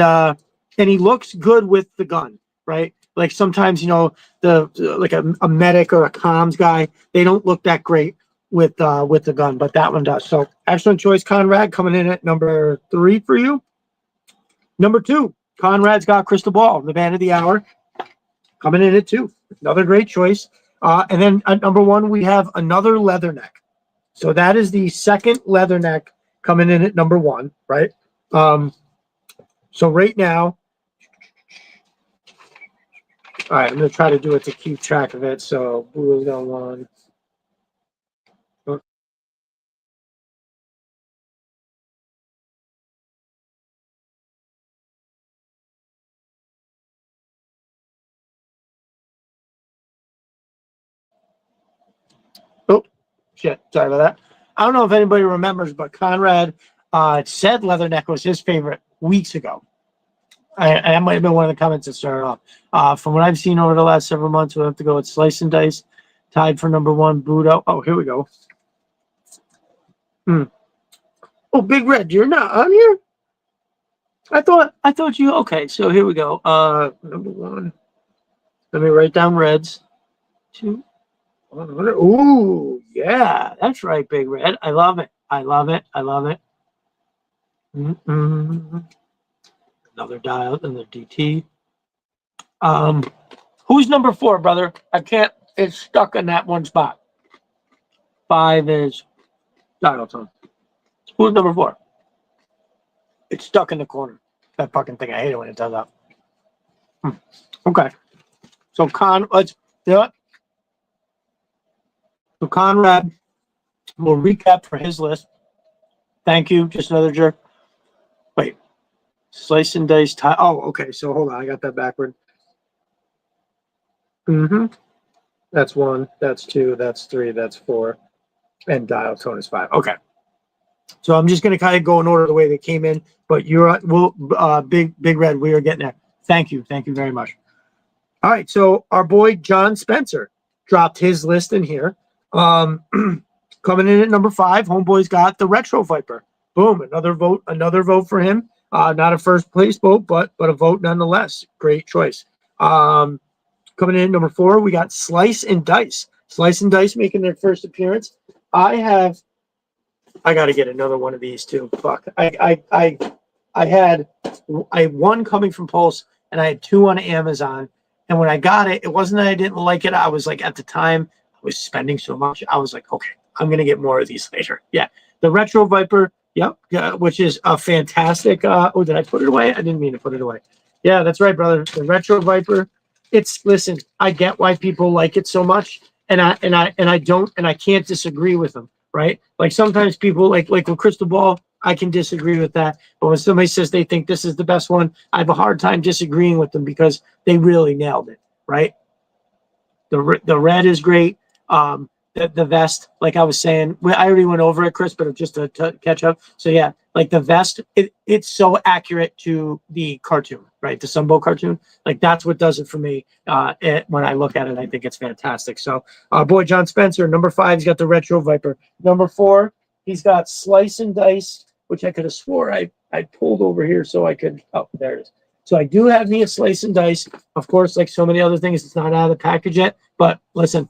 Speaker 1: he looks good with the gun, right? Like sometimes, like a medic or a comms guy, they don't look that great with the gun, but that one does. So excellent choice, Conrad, coming in at number 3 for you. Number 2, Conrad's got Crystal Ball, the man of the hour, coming in at 2. Another great choice. And then at number 1, we have another Leatherneck. So that is the second Leatherneck coming in at number 1, right? So right now, all right, I'm going to try to do it to keep track of it. So Blue's got 1. Oh, shit. Sorry about that. I don't know if anybody remembers, but Conrad said Leatherneck was his favorite weeks ago. I might have been one of the comments that started off. From what I've seen over the last several months, we'll have to go with Slice and Dice, tied for number 1, Budo. Oh, here we go. Oh, Big Red, you're not on here? I thought you. Okay, so here we go. Number 1. Let me write down Reds. 2. Ooh, yeah, that's right, Big Red. I love it. Another dial, another DT. Who's number 4, brother? I can't. It's stuck in that one spot. 5 is dial tone. Who's number 4? It's stuck in the corner. That fucking thing. I hate it when it does that. Okay. So let's do it. So Conrad will recap for his list. Thank you. Just another jerk. Wait. Slice and dice tie. Oh, okay. So hold on. I got that backward. That's 1. That's 2. That's 3. That's 4. And dial tone is 5. Okay. So I'm just going to kind of go in order the way they came in. But you're Big Red. We are getting there. Thank you. Thank you very much. All right. So our boy John Spencer dropped his list in here. Coming in at number 5, homeboy's got the Retro Viper. Boom, another vote for him. Not a first place vote, but a vote nonetheless. Great choice. Coming in at number 4, we got Slice and Dice. Slice and Dice making their first appearance. I got to get another one of these too. Fuck. I had one coming from Pulse, and I had 2 on Amazon. And when I got it, it wasn't that I didn't like it. I was like, at the time, I was spending so much. I was like, okay, I'm going to get more of these later. Yeah. The Retro Viper, yep, which is a fantastic. Oh, did I put it away? I didn't mean to put it away. Yeah, that's right, brother. The Retro Viper. Listen, I get why people like it so much. And I can't disagree with them, right? Like sometimes people like with Crystal Ball, I can disagree with that. But when somebody says they think this is the best one, I have a hard time disagreeing with them because they really nailed it, right? The red is great. The vest, like I was saying, I already went over it, Chris, but just to catch up. So yeah, like the vest, it's so accurate to the cartoon, right? The Sunbow cartoon, like that's what does it for me. When I look at it, I think it's fantastic. So, boy, John Spencer, number 5, he's got the Retro Viper. Number 4, he's got Slice and Dice, which I could have swore I pulled over here so I could. Oh, there it is. So I do have me a Slice and Dice. Of course, like so many other things, it's not out of the package yet. But listen.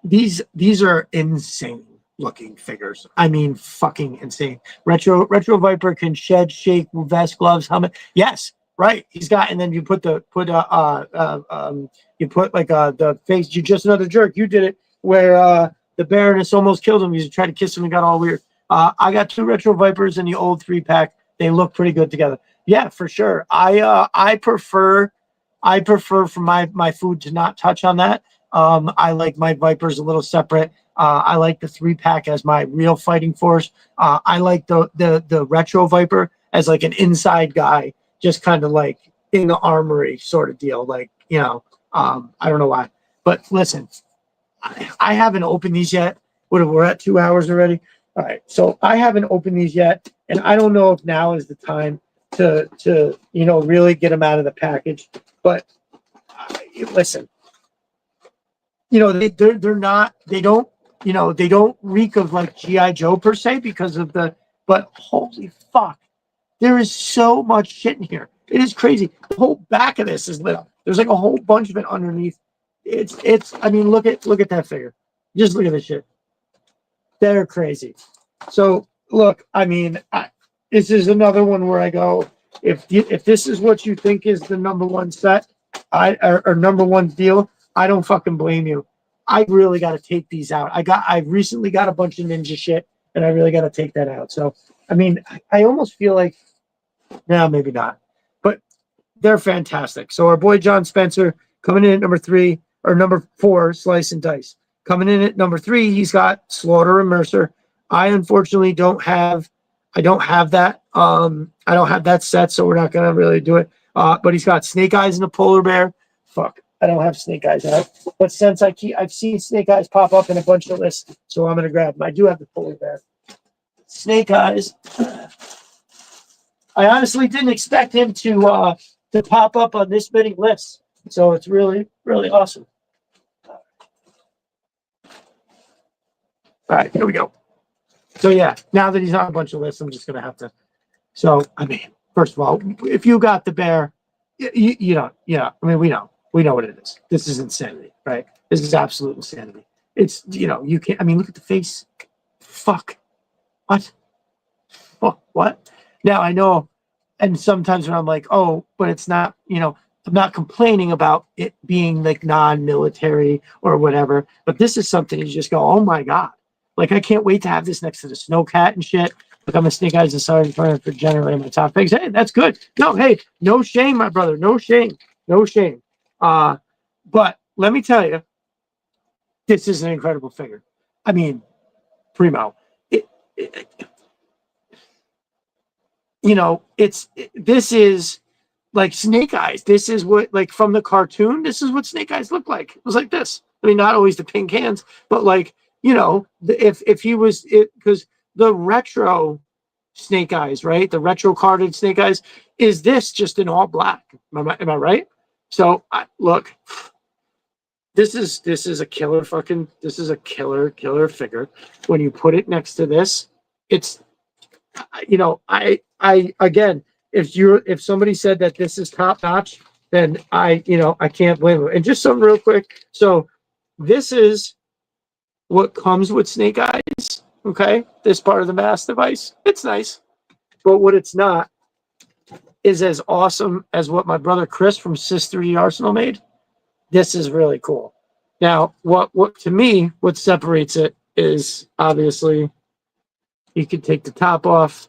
Speaker 1: These are insane looking figures. I mean, fucking insane. Retro Viper can shed, shake, vest, gloves, helmet. Yes, right. He's got, and then you put the face. You just another jerk. You did it where the Baroness almost killed him. You tried to kiss him and got all weird. I got 2 Retro Vipers in the old 3-pack. They look pretty good together. Yeah, for sure. I prefer for my food to not touch on that. I like my Vipers a little separate. I like the 3-pack as my real fighting force. I like the Retro Viper as like an inside guy, just kind of like in the armory sort of deal. Like, I don't know why. But listen, I haven't opened these yet. We're at 2 hours already. All right. So I haven't opened these yet. And I don't know if now is the time to really get them out of the package. But listen. They don't reek of like G.I. Joe per se because of but holy fuck, there is so much shit in here. It is crazy. The whole back of this is lit up. There's like a whole bunch of it underneath. I mean, look at that figure. Just look at this shit. They're crazy. So look, I mean, this is another one where I go, if this is what you think is the number one set, or number one deal, I don't fucking blame you. I really got to take these out. I recently got a bunch of ninja shit, and I really got to take that out. So, I mean, I almost feel like, no, maybe not, but they're fantastic. So our boy John Spencer coming in at number 4, Slice and Dice. Coming in at number 3, he's got Slaughter and Mercer. I unfortunately don't have that. I don't have that set, so we're not gonna really do it. But he's got Snake Eyes and a Polar Bear. Fuck, I don't have Snake Eyes out. But since I've seen Snake Eyes pop up in a bunch of lists, so I'm gonna grab them. I do have the Polar Bear. Snake Eyes. I honestly didn't expect him to pop up on this many lists, so it's really, really awesome. All right, here we go. So yeah, now that he's on a bunch of lists, I'm just gonna have to. So I mean, first of all, if you got the bear, you know, I mean, we know what it is. This is insanity, right? This is absolute insanity. It's you can't. I mean, look at the face. Fuck. What? Oh, what? Now I know, and sometimes when I'm like, oh, but it's not. I'm not complaining about it being like non-military or whatever. But this is something you just go, oh my god. Like, I can't wait to have this next to the Snowcat and shit. Look, I'm a Snake Eyes and sorry for generating my top picks. Hey, that's good. No, hey, no shame, my brother. No shame. No shame. But let me tell you, this is an incredible figure. I mean, primo. It, this is like Snake Eyes. This is what, like, from the cartoon, this is what Snake Eyes looked like. It was like this. I mean, not always the pink hands, but like, if he was it, because the retro Snake Eyes, right? The retro carded Snake Eyes is this just in all black. Am I right? So look, this is a killer killer figure. When you put it next to this, it's I again, if somebody said that this is top notch, then I can't blame them. And just something real quick. So this is what comes with Snake Eyes. Okay, this part of the mass device, it's nice, but what it's not is as awesome as what my brother Chris from Sis3D Arsenal made. This is really cool. Now, what to me, what separates it is obviously you can take the top off,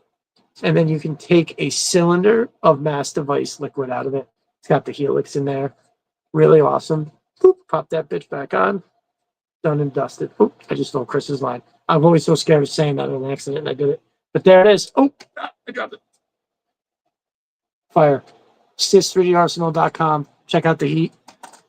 Speaker 1: and then you can take a cylinder of mass device liquid out of it. It's got the helix in there. Really awesome. Boop, pop that bitch back on. Done and dusted. Oop, I just stole Chris's line. I'm always so scared of saying that on an accident, and I did it. But there it is. Oh, I dropped it. Fire. Sis3darsenal.com. Check out the heat.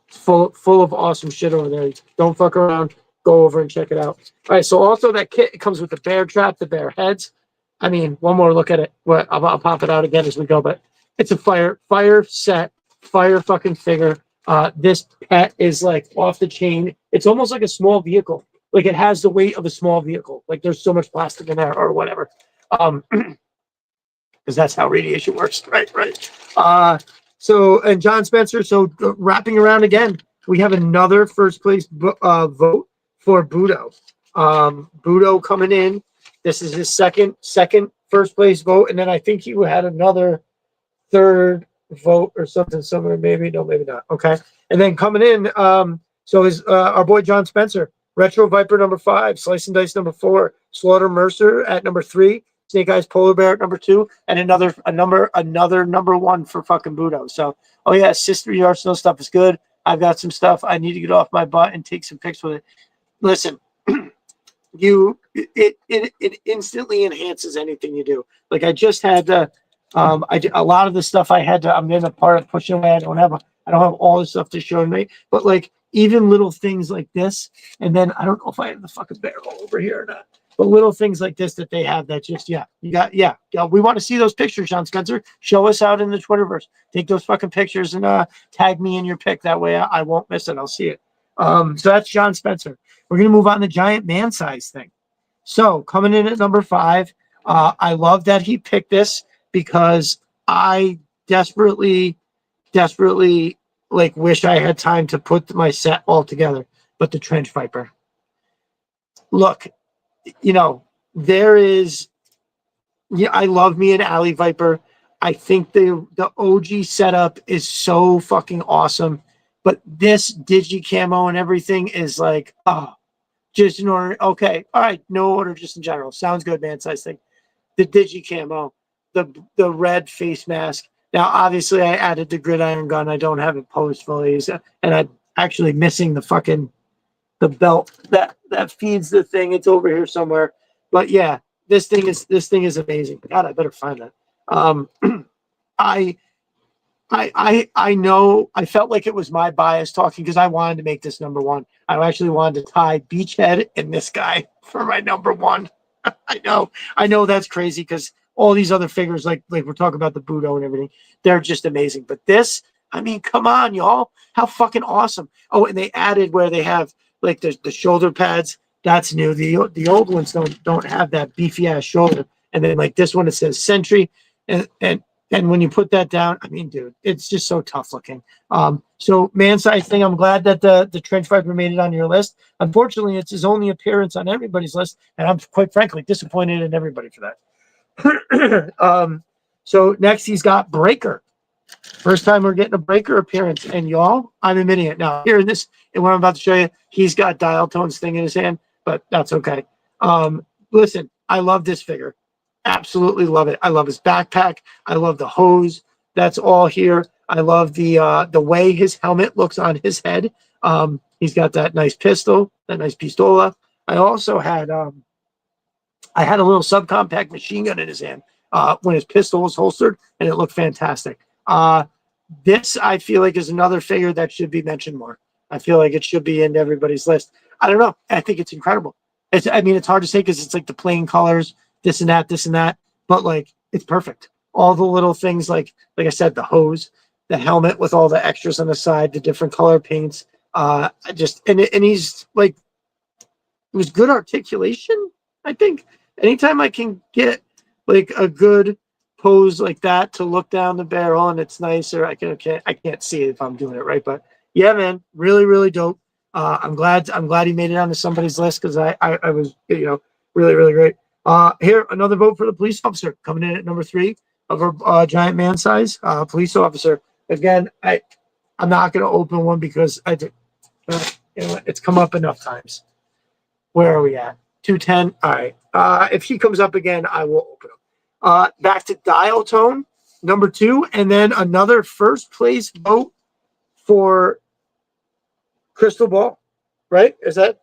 Speaker 1: It's full of awesome shit over there. Don't fuck around. Go over and check it out. All right, so also that kit, it comes with the bear trap, the bear heads. I mean, one more look at it. Well, I'll pop it out again as we go, but it's a fire set, fire fucking figure. This pet is like off the chain. It's almost like a small vehicle. Like it has the weight of a small vehicle. Like there's so much plastic in there or whatever. Because that's how radiation works, right? So, and John Spencer, so wrapping around again, we have another first place vote for Budo. Budo coming in. This is his second first place vote, and then I think he had another third vote or something somewhere. Maybe no, maybe not. Okay, and then coming in, so is our boy John Spencer, Retro Viper number 5, Slice and Dice number 4, Slaughter Mercer at number 3, Snake Eyes Polar Bear at number 2, and another number 1 for fucking Budo. So, oh yeah, Sis3D Arsenal stuff is good. I've got some stuff I need to get off my butt and take some pics with it. Listen. It instantly enhances anything you do. Like I just had to, a lot of the stuff I had to, I'm in a part of pushing away. I don't have all this stuff to show me, but like even little things like this, and then I don't know if I have the fucking barrel over here or not, but little things like this that they have that just, we want to see those pictures, John Spencer. Show us out in the Twitterverse. Take those fucking pictures and tag me in your pic. That way I won't miss it. I'll see it. So that's John Spencer. We're going to move on to giant man size thing. So coming in at number 5, I love that he picked this because I desperately like wish I had time to put my set all together. But the Trench Viper. Look, there is. Yeah, I love me an Alley Viper. I think the OG setup is so fucking awesome. But this digi camo and everything is like, just in order. Okay, all right, no order, just in general. Sounds good, man. Size thing. The digi camo, the red face mask. Now, obviously, I added the gridiron gun. I don't have it posed fully, and I'm actually missing the belt that feeds the thing. It's over here somewhere. But yeah, this thing is amazing. God, I better find that. I know I felt like it was my bias talking because I wanted to make this number 1. I actually wanted to tie Beachhead and this guy for my number 1. I know that's crazy because all these other figures, like we're talking about the Budo and everything, they're just amazing. But this, I mean, come on, y'all, how fucking awesome! Oh, and they added where they have like the shoulder pads. That's new. The old ones don't have that beefy ass shoulder. And then like this one, it says Sentry, and when you put that down, I mean, dude, it's just so tough looking. So man size thing, I'm glad that the Trench Viper made it on your list. Unfortunately, it's his only appearance on everybody's list, and I'm quite frankly disappointed in everybody for that. So next he's got Breaker. First time we're getting a Breaker appearance, and y'all, I'm admitting it now. Here in this, and what I'm about to show you, he's got Dial Tone's thing in his hand, but that's okay. Listen, I love this figure. Absolutely love it. I love his backpack. I love the hose. That's all here. I love the way his helmet looks on his head. He's got that nice pistol, that nice pistola. I also had I had a little subcompact machine gun in his hand when his pistol was holstered, and it looked fantastic. This I feel like is another figure that should be mentioned more. I feel like it should be in everybody's list. I don't know. I think it's incredible. I mean, it's hard to say because it's like the plain colors, this and that, but like it's perfect. All the little things, like I said, the hose, the helmet with all the extras on the side, the different color paints. And he's like, it was good articulation. I think anytime I can get like a good pose like that to look down the barrel and it's nicer, I can't see it if I'm doing it right, but yeah, man, really, really dope. I'm glad he made it onto somebody's list because I was, really, really great. Here, another vote for the police officer coming in at number 3 of our giant man size police officer. Again, I'm not going to open one because it's come up enough times. Where are we at? 210. All right. If he comes up again, I will open him. Back to Dial Tone, number 2, and then another first place vote for Crystal Ball, right? Is that?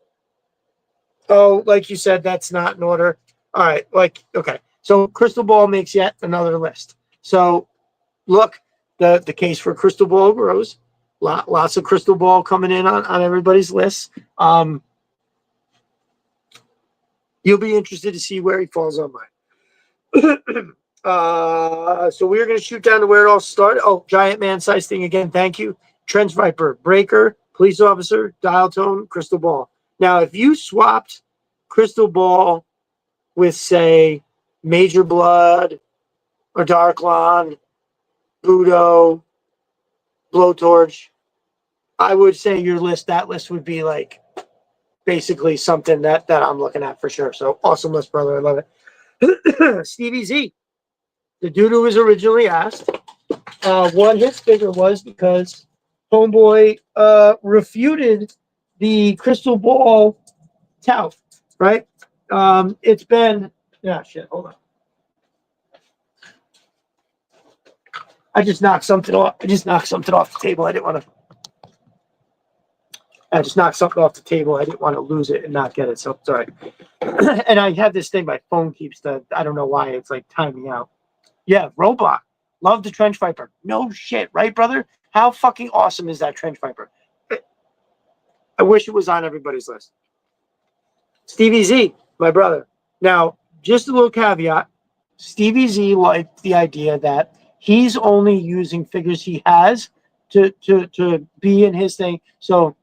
Speaker 1: Oh, like you said, that's not in order. All right. Okay. So Crystal Ball makes yet another list. So look, the case for Crystal Ball grows. Lots of Crystal Ball coming in on everybody's list. You'll be interested to see where he falls on mine. So we're going to shoot down to where it all started. Oh, giant man size thing again. Thank you. Trench Viper, Breaker, Police Officer, Dial Tone, Crystal Ball. Now, if you swapped Crystal Ball with, say, Major Blood or Darklon, Budo, Blowtorch, I would say that list would be like basically something that I'm looking at for sure. So awesome list, brother. I love it. Stevie Z, the dude who was originally asked, what his figure was because Homeboy refuted the Crystal Ball tout, right? It's been, hold on. I just knocked something off the table. I just knocked something off the table. I didn't want to lose it and not get it. So sorry. And I have this thing. My phone keeps I don't know why it's like timing out. Yeah, Roadblock. Love the Trench Viper. No shit, right, brother? How fucking awesome is that Trench Viper? I wish it was on everybody's list. Stevie Z, my brother. Now, just a little caveat. Stevie Z liked the idea that he's only using figures he has to be in his thing. So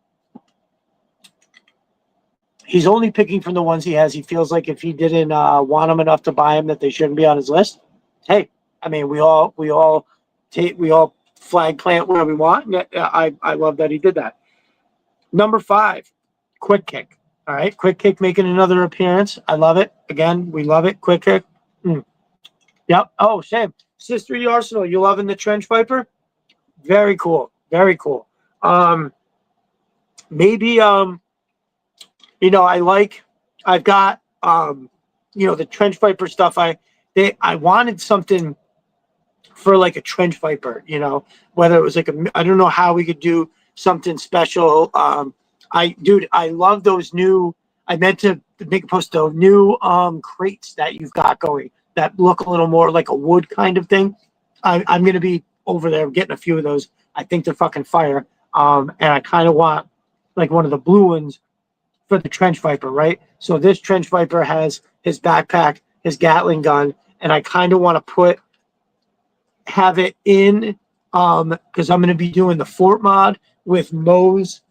Speaker 1: he's only picking from the ones he has. He feels like if he didn't want them enough to buy them, that they shouldn't be on his list. Hey, I mean, we all flag plant where we want. I love that he did that. Number 5, Quick Kick. All right, Quick Kick making another appearance. I love it. Again, we love it. Quick Kick. Yep. Oh, Sam, Sister E Arsenal, you loving the Trench Viper? Very cool. Very cool. Maybe I've got the Trench Viper stuff. I wanted something for like a Trench Viper, whether it was like I don't know how we could do something special. I love those new, I meant to make a post though, new crates that you've got going that look a little more like a wood kind of thing. I'm going to be over there getting a few of those. I think they're fucking fire. And I kind of want like one of the blue ones for the Trench Viper, right? So this Trench Viper has his backpack, his Gatling gun, and I kind of want to have it in, because I'm going to be doing the Fort mod with Moe's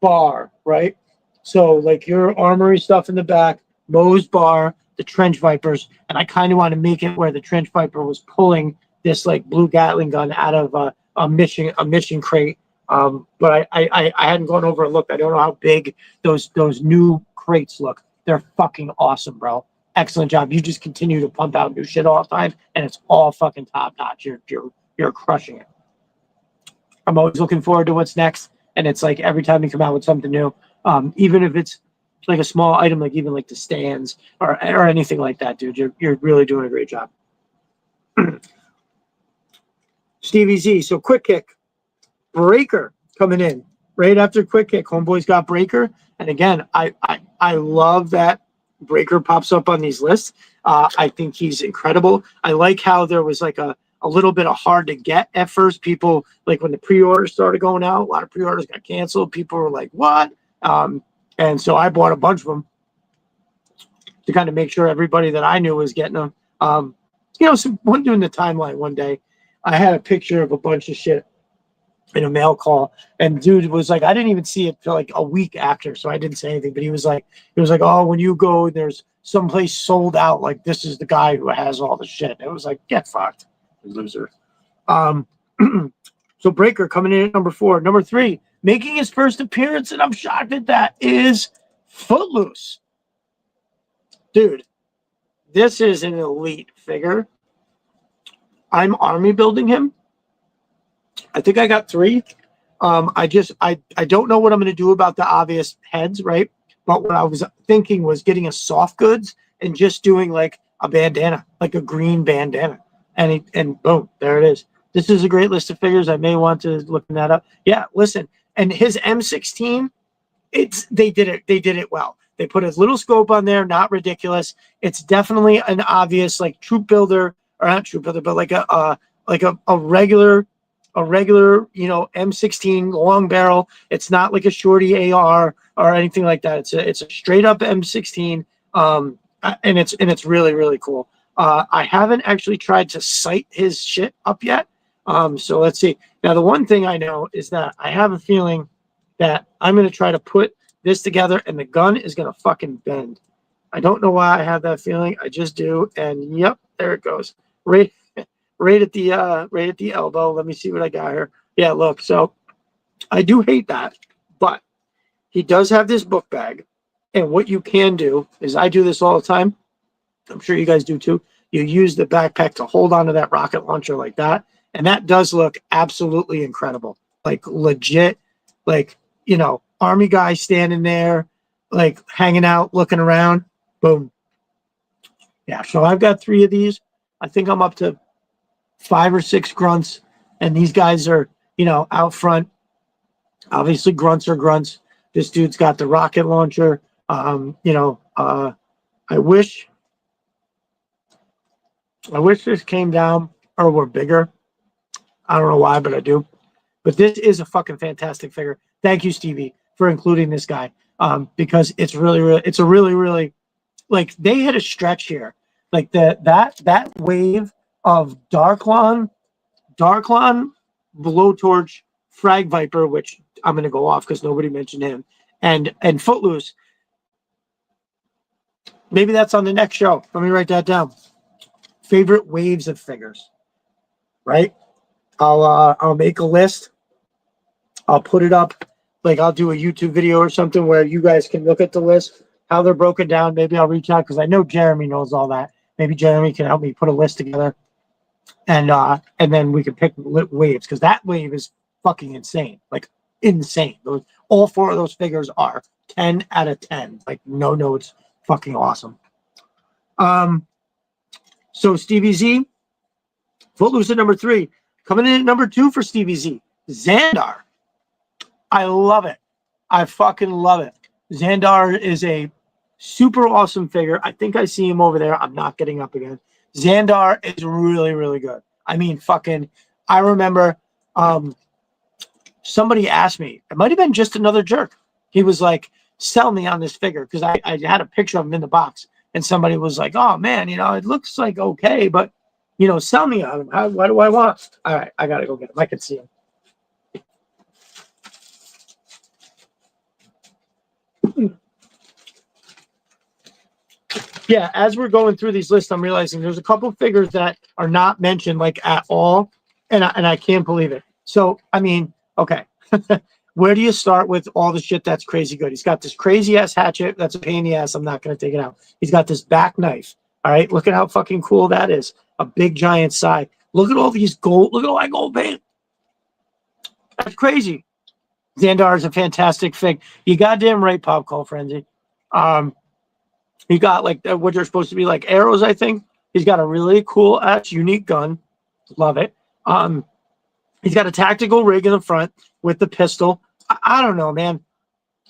Speaker 1: bar, right? So like your armory stuff in the back, Moe's bar, the Trench Vipers, and I kind of want to make it where the Trench Viper was pulling this like blue Gatling gun out of a mission crate. But I hadn't gone over and looked. I don't know how big those new crates look. They're fucking awesome, bro. Excellent job. You just continue to pump out new shit all the time, and it's all fucking top notch. You're crushing it. I'm always looking forward to what's next, and it's like every time you come out with something new, even if it's like a small item, like even like the stands or anything like that, dude. You're really doing a great job. Stevie Z. So Quick Kick, Breaker coming in right after Quick Kick. Homeboy's got Breaker, and again, I love that Breaker pops up on these lists. I think he's incredible. I like how there was like a little bit of hard to get at first. People, like when the pre-orders started going out, a lot of pre-orders got canceled. People were like, what? And so I bought a bunch of them to kind of make sure everybody that I knew was getting them. So one doing the timeline one day, I had a picture of a bunch of shit in a mail call, and dude was like, I didn't even see it for like a week after, so I didn't say anything. But he was like, oh, when you go, there's someplace sold out. Like this is the guy who has all the shit. It was like, get fucked, loser. So Breaker coming in at number 4. Number 3, making his first appearance, and I'm shocked at that, is Footloose. Dude, this is an elite figure. I'm army building him. I think I got 3. I don't know what I'm going to do about the obvious heads, right? But what I was thinking was getting a soft goods and just doing like a bandana, like a green bandana. And boom, there it is. This is a great list of figures. I may want to look that up. Yeah, listen. And his M16, they did it well. They put a little scope on there, not ridiculous. It's definitely an obvious like troop builder, or not troop builder, but like a regular, M16 long barrel. It's not like a shorty AR or anything like that. It's a straight up M16, and it's really, really cool. I haven't actually tried to sight his shit up yet. So let's see. Now, the one thing I know is that I have a feeling that I'm going to try to put this together and the gun is going to fucking bend. I don't know why I have that feeling. I just do. And yep, there it goes. Right at the elbow. Let me see what I got here. Yeah, look. So I do hate that, but he does have this book bag. And what you can do is, I do this all the time. I'm sure you guys do too. You use the backpack to hold onto that rocket launcher like that. And that does look absolutely incredible. Like legit, like, army guy standing there, like hanging out, looking around. Boom. Yeah, so I've got 3 of these. I think I'm up to 5 or 6 grunts. And these guys are, out front. Obviously, grunts are grunts. This dude's got the rocket launcher. I wish this came down or were bigger. I don't know why, but I do. But this is a fucking fantastic figure. Thank you, Stevie, for including this guy. Because it's really, like, they hit a stretch here. Like that wave of Darklon, Blowtorch, Frag Viper, which I'm gonna go off because nobody mentioned him, and Footloose. Maybe that's on the next show. Let me write that down. Favorite waves of figures, right? I'll make a list. I'll put it up. Like, I'll do a YouTube video or something where you guys can look at the list, how they're broken down. Maybe I'll reach out because I know Jeremy knows all that. Maybe Jeremy can help me put a list together, and then we can pick waves, because that wave is fucking insane. Like, insane. All 4 of those figures are 10 out of 10. Like, no, it's fucking awesome. So Stevie Z, Footloose at number 3. Coming in at number 2 for Stevie Z, Xandar. I love it. I fucking love it. Xandar is a super awesome figure. I think I see him over there. I'm not getting up again. Xandar is really, really good. I mean, I remember somebody asked me, it might have been just another jerk. He was like, sell me on this figure, because I had a picture of him in the box. And somebody was like, oh, man, it looks like okay, but, sell me on him. What do I want? All right, I got to go get him. I can see him. Yeah, as we're going through these lists, I'm realizing there's a couple figures that are not mentioned, like, at all, and I can't believe it. So, I mean, okay, where do you start with all the shit that's crazy good? He's got this crazy-ass hatchet. That's a pain in the ass. I'm not going to take it out. He's got this back knife. All right, look at how fucking cool that is. A big, giant side. Look at all these gold. Look at all that gold paint. That's crazy. Xandar is a fantastic fig. You goddamn right, Pop Call Frenzy. He got like what are supposed to be like arrows, I think. He's got a really cool ass unique gun. Love it. He's got a tactical rig in the front with the pistol. I don't know, man.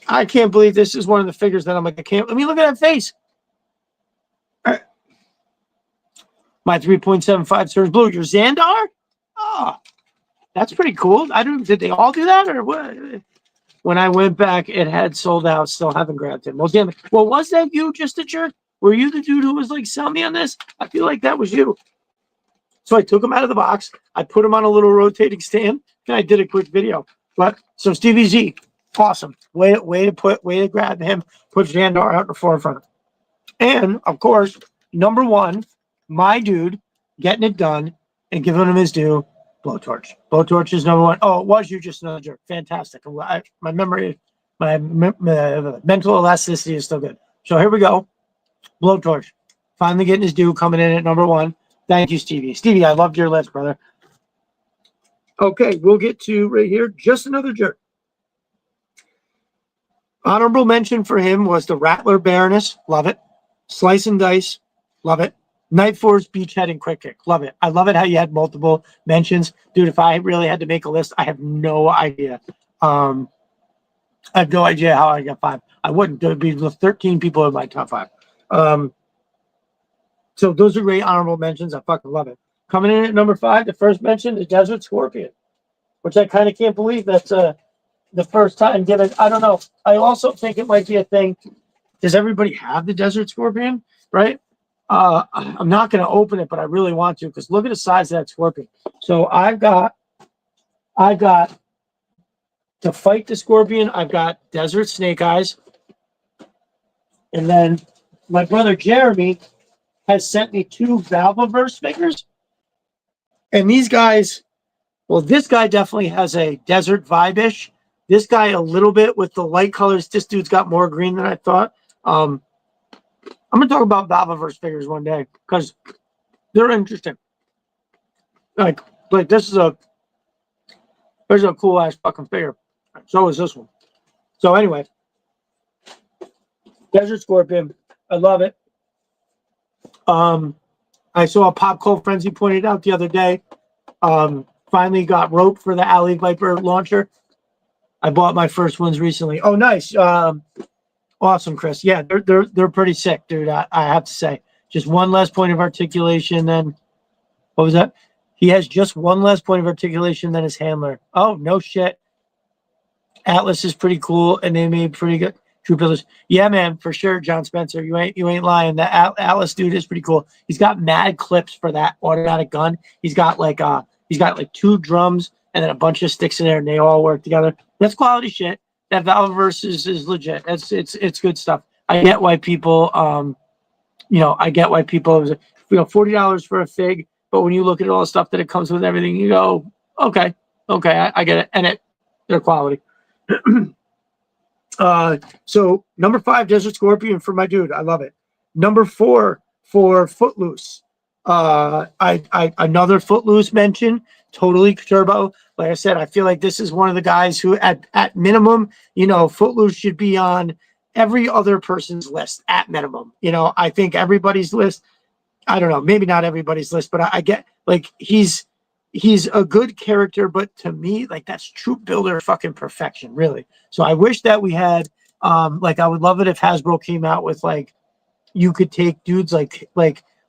Speaker 1: I can't believe this is one of the figures that I'm like, I can't. Let me look at that face. My 3.75 Surge Blue. Your Xandar? Oh, that's pretty cool. Did they all do that or what? When I went back, it had sold out. Still haven't grabbed him. Well, damn it. Well, was that you, just a jerk? Were you the dude who was like, sell me on this? I feel like that was you. So I took him out of the box. I put him on a little rotating stand, and I did a quick video. But so Stevie Z, awesome. Way to grab him, put Xandar out in the forefront. And of course, number one, my dude, getting it done and giving him his due, Blowtorch. Blowtorch is number one. Oh, it was you, just another jerk. Fantastic. My memory, my mental elasticity is still good. So here we go. Blowtorch. Finally getting his due, coming in at number one. Thank you, Stevie. Stevie, I loved your list, brother. Okay, we'll get to right here. Just another jerk. Honorable mention for him was the Rattler Baroness. Love it. Slice and Dice. Love it. Night Force, Beachhead, and Quick Kick. Love it. I love it how you had multiple mentions. Dude, if I really had to make a list, I have no idea. I have no idea how I got 5. I wouldn't. There would be 13 people in my top 5. So those are great honorable mentions. I fucking love it. Coming in at number 5, the first mention, the Desert Scorpion, which I kind of can't believe that's the first time given. I don't know. I also think it might be a thing. Does everybody have the Desert Scorpion? Right? I'm not going to open it, but I really want to because look at the size of that scorpion. So I've got to fight the scorpion. I've got Desert Snake Eyes, and then my brother Jeremy has sent me 2 Valvaverse figures, and these guys. Well, this guy definitely has a desert vibe-ish. This guy a little bit with the light colors. This dude's got more green than I thought. I'm gonna talk about Valvaverse figures one day because they're interesting. Like this is there's a cool ass fucking figure. So is this one. So anyway, Desert Scorpion, I love it. I saw a Pop Cult Frenzy pointed out the other day. Finally got rope for the Alley Viper launcher. I bought my first ones recently. Oh, nice. Awesome, Chris. Yeah, they're pretty sick, dude. I have to say. Just one less point of articulation than what was that? He has just one less point of articulation than his handler. Oh, no shit. Atlas is pretty cool, and they made pretty good True Pillars. Yeah, man, for sure, John Spencer. You ain't lying. That Atlas dude is pretty cool. He's got mad clips for that automatic gun. He's got like 2 drums and then a bunch of sticks in there, and they all work together. That's quality shit. That Valvaverse is legit. It's good stuff. I get why people I get why people $40 for a fig, but when you look at all the stuff that it comes with, everything, you go, okay, I get it, and they're quality. So number 5, Desert Scorpion for my dude. I love it. Number 4 for Footloose. Another Footloose mention. Totally turbo. Like I said, I feel like this is one of the guys who, at minimum, Footloose should be on every other person's list at minimum. I think everybody's list. I don't know, maybe not everybody's list, but I get like he's a good character, but to me, like that's troop builder fucking perfection, really. So I wish that we had, I would love it if Hasbro came out with like, you could take dudes like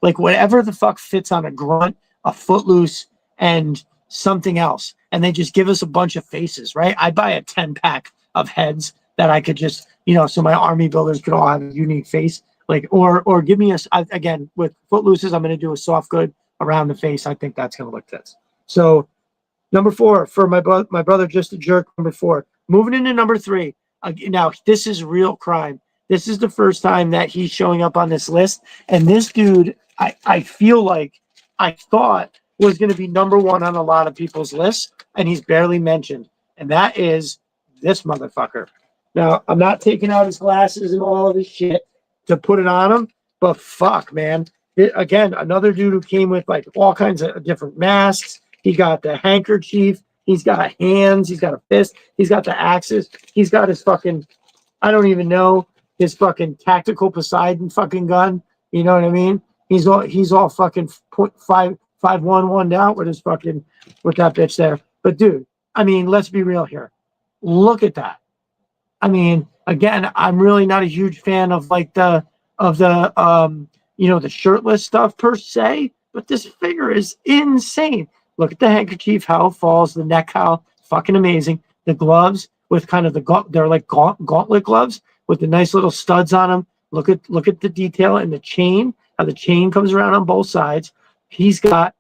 Speaker 1: whatever the fuck fits on a Grunt, a Footloose, and something else, and they just give us a bunch of faces, right? I'd buy a 10-pack of heads that I could just, so my army builders could all have a unique face, or give me again with Footlooses, I'm going to do a soft good around the face. I think that's going to look good. So number 4 for my brother, just a jerk. Number 4. Moving into number 3. Now this is real crime. This is the first time that he's showing up on this list, and this dude, I feel like I thought was going to be number 1 on a lot of people's lists, and he's barely mentioned, and that is this motherfucker. Now, I'm not taking out his glasses and all of his shit to put it on him, but fuck, man. Again, another dude who came with like all kinds of different masks. He got the handkerchief. He's got hands. He's got a fist. He's got the axes. He's got his fucking, I don't even know. his fucking tactical Poseidon fucking gun. You know what I mean? He's all fucking 0.511 out with his fucking with that bitch there. But dude, I mean, let's be real here. Look at that. I mean, again, I'm really not a huge fan of like the the shirtless stuff per se, but this figure is insane. Look at the handkerchief, how it falls, the neck, how fucking amazing. The gloves with kind of they're like gauntlet gloves with the nice little studs on them. Look at the detail and the chain, how the chain comes around on both sides. He's got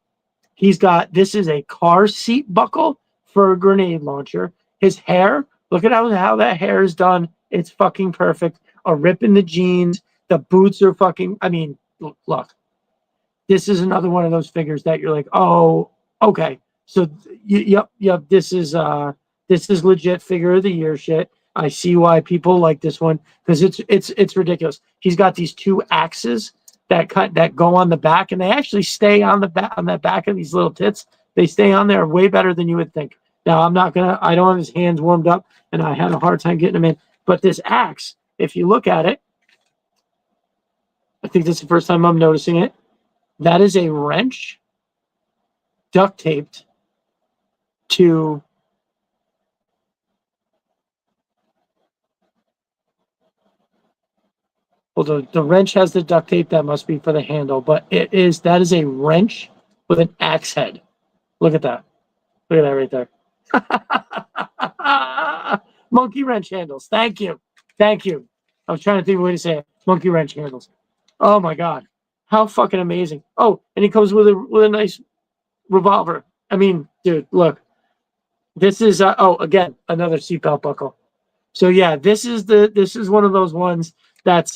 Speaker 1: this is a car seat buckle for a grenade launcher. His hair, look at how that hair is done. It's fucking perfect. A rip in the jeans. The boots are fucking, I mean, look. This is another one of those figures that you're like, oh, okay. So yep, this is legit figure of the year shit. I see why people like this one because it's ridiculous. He's got these two axes that go on the back, and they actually stay on the back of these little tits. They stay on there way better than you would think. Now I don't have his hands warmed up, and I had a hard time getting them in. But this axe, if you look at it, I think this is the first time I'm noticing it. That is a wrench duct taped to the wrench has the duct tape that must be for the handle, but that is a wrench with an axe head. Look at that. Look at that right there. Monkey wrench handles. Thank you. I was trying to think of a way to say it. Monkey wrench handles. Oh my god. How fucking amazing. Oh, and he comes with a nice revolver. I mean, dude, look. This is again another seatbelt buckle. So yeah, this is one of those ones that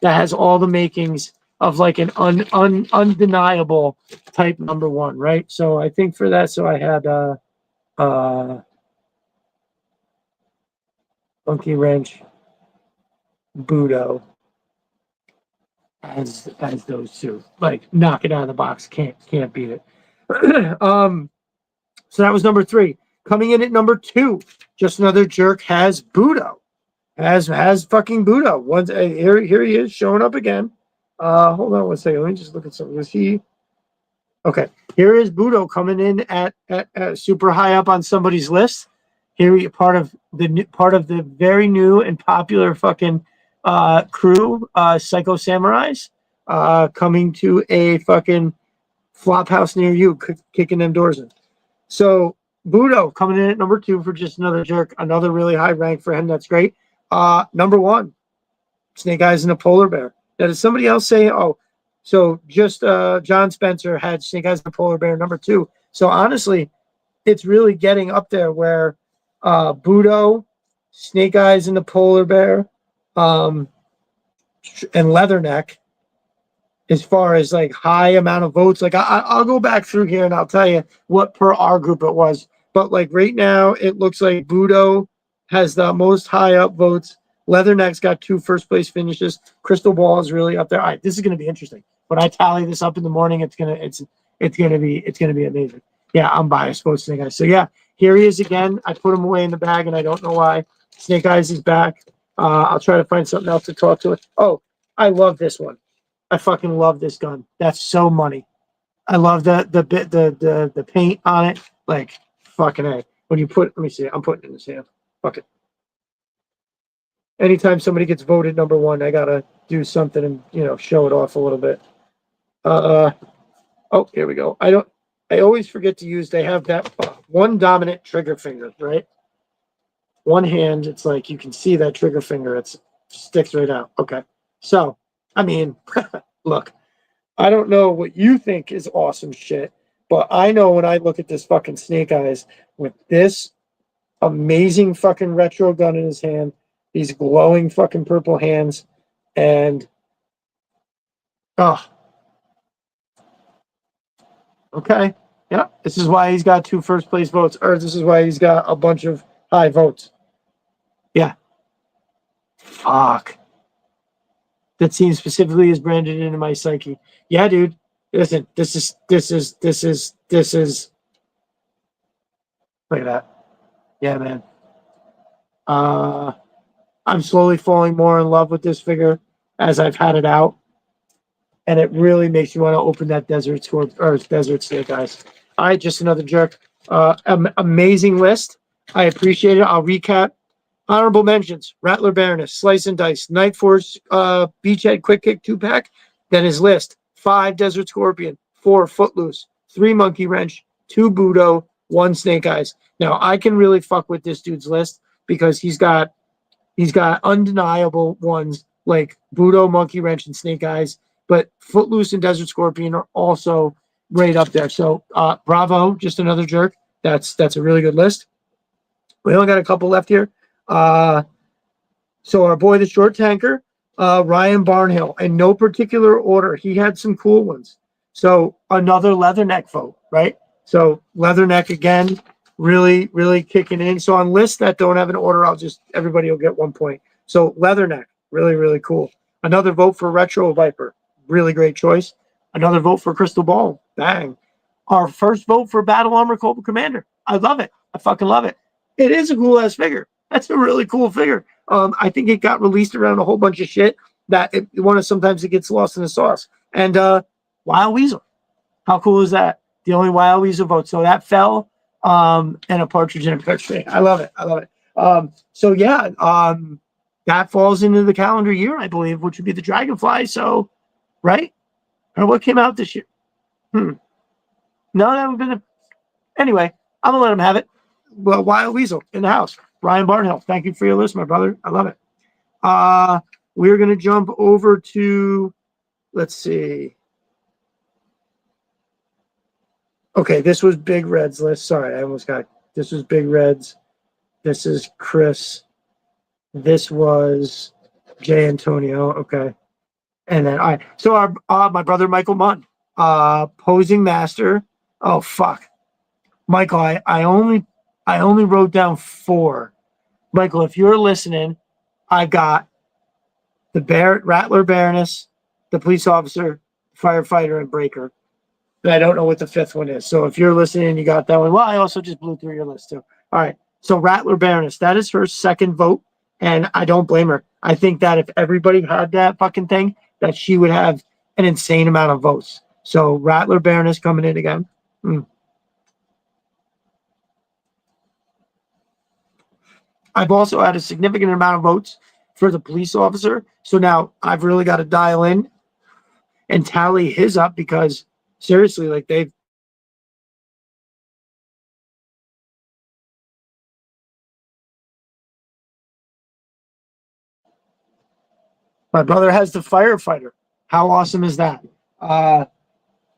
Speaker 1: has all the makings of like an undeniable type number one, right? So I think for that, so I had Monkey Wrench, Budo as those two. Like knock it out of the box. Can't beat it. So that was number 3. Coming in at number 2, just another jerk has Budo. Has fucking Budo. Once here he is showing up again. Hold on one second. Let me just look at something. Was he okay? Here is Budo coming in at super high up on somebody's list. Here, part of the very new and popular fucking crew, Psycho Samurais, coming to a fucking flop house near you, kicking them doors in. So Budo coming in at number 2 for just another jerk, another really high rank for him. That's great. Number 1, Snake Eyes and a polar bear. Now, did somebody else say? Oh, so just John Spencer had Snake Eyes and a polar bear number 2. So honestly, it's really getting up there where Budo, Snake Eyes and the polar bear, and Leatherneck. As far as like high amount of votes, like I'll go back through here and I'll tell you what per our group it was. But like right now, it looks like Budo has the most high up votes. Leatherneck's got 2 first place finishes. Crystal Ball is really up there. All right, this is going to be interesting. When I tally this up in the morning, it's gonna be amazing. Yeah, I'm biased, both Snake Eyes. So yeah, here he is again. I put him away in the bag, and I don't know why. Snake Eyes is back. I'll try to find something else to talk to it. Oh, I love this one. I fucking love this gun. That's so money. I love the paint on it. Like fucking A. When you let me see. I'm putting it in his hand. Fuck it. Anytime somebody gets voted number 1, I gotta do something and show it off a little bit. Oh, here we go. I always forget to use. They have that one dominant trigger finger, right? One hand. It's like you can see that trigger finger. It sticks right out. Okay. So, I mean, look, I don't know what you think is awesome shit, but I know when I look at this fucking Snake Eyes with this amazing fucking retro gun in his hand, these glowing fucking purple hands, and okay, yeah, this is why he's got 2 first place votes, or this is why he's got a bunch of high votes. Yeah, fuck. That scene specifically is branded into my psyche. Yeah, dude. Listen, this is. Look at that. Yeah, man. I'm slowly falling more in love with this figure as I've had it out. And it really makes you want to open that Desert Scorp or Desert Snake Eyes. All right, just another jerk. Amazing list. I appreciate it. I'll recap. Honorable mentions: Rattler Baroness, Slice and Dice, Night Force, Beachhead Quick Kick 2-pack. Then his list: 5 Desert Scorpion, 4 Footloose, 3 Monkey Wrench, 2 Budo, 1 Snake Eyes. Now I can really fuck with this dude's list because he's got undeniable ones like Budo, Monkey Wrench, and Snake Eyes, but Footloose and Desert Scorpion are also right up there. So bravo, just another jerk. That's a really good list. We only got a couple left here. So our boy, the short tanker, Ryan Barnhill, in no particular order. He had some cool ones. So another Leatherneck vote, right? So Leatherneck again, really, really kicking in. So on lists that don't have an order, everybody will get 1 point. So Leatherneck, really, really cool. Another vote for Retro Viper, really great choice. Another vote for Crystal Ball, bang. Our first vote for Battle Armor Cobra Commander. I love it. I fucking love it. It is a cool ass figure. That's a really cool figure. I think it got released around a whole bunch of shit that sometimes it gets lost in the sauce. And Wild Weasel, how cool is that? The only Wild Weasel vote. So that fell, and a partridge in a pear tree. I love it. I love it. So yeah, that falls into the calendar year, I believe, which would be the Dragonfly. So, right? Or what came out this year? No, that would have been anyway. I'm gonna let him have it. Well, Wild Weasel in the house. Ryan Barnhill, thank you for your list, my brother. I love it. We're gonna jump over to, let's see. Okay, this was Big Red's list. Sorry, this was Big Red's. This is Chris. This was Jay Antonio. Okay. And then so our my brother Michael Munn, posing master. Oh fuck. Michael, I only wrote down 4. Michael, if you're listening, I got the Rattler Baroness, the police officer, firefighter, and breaker. But I don't know what the 5th one is. So if you're listening, you got that one. Well, I also just blew through your list too. All right. So Rattler Baroness, that is her second vote, and I don't blame her. I think that if everybody had that fucking thing, that she would have an insane amount of votes. So Rattler Baroness coming in again. I've also had a significant amount of votes for the police officer. So now I've really got to dial in and tally his up because seriously, like my brother has the firefighter. How awesome is that? I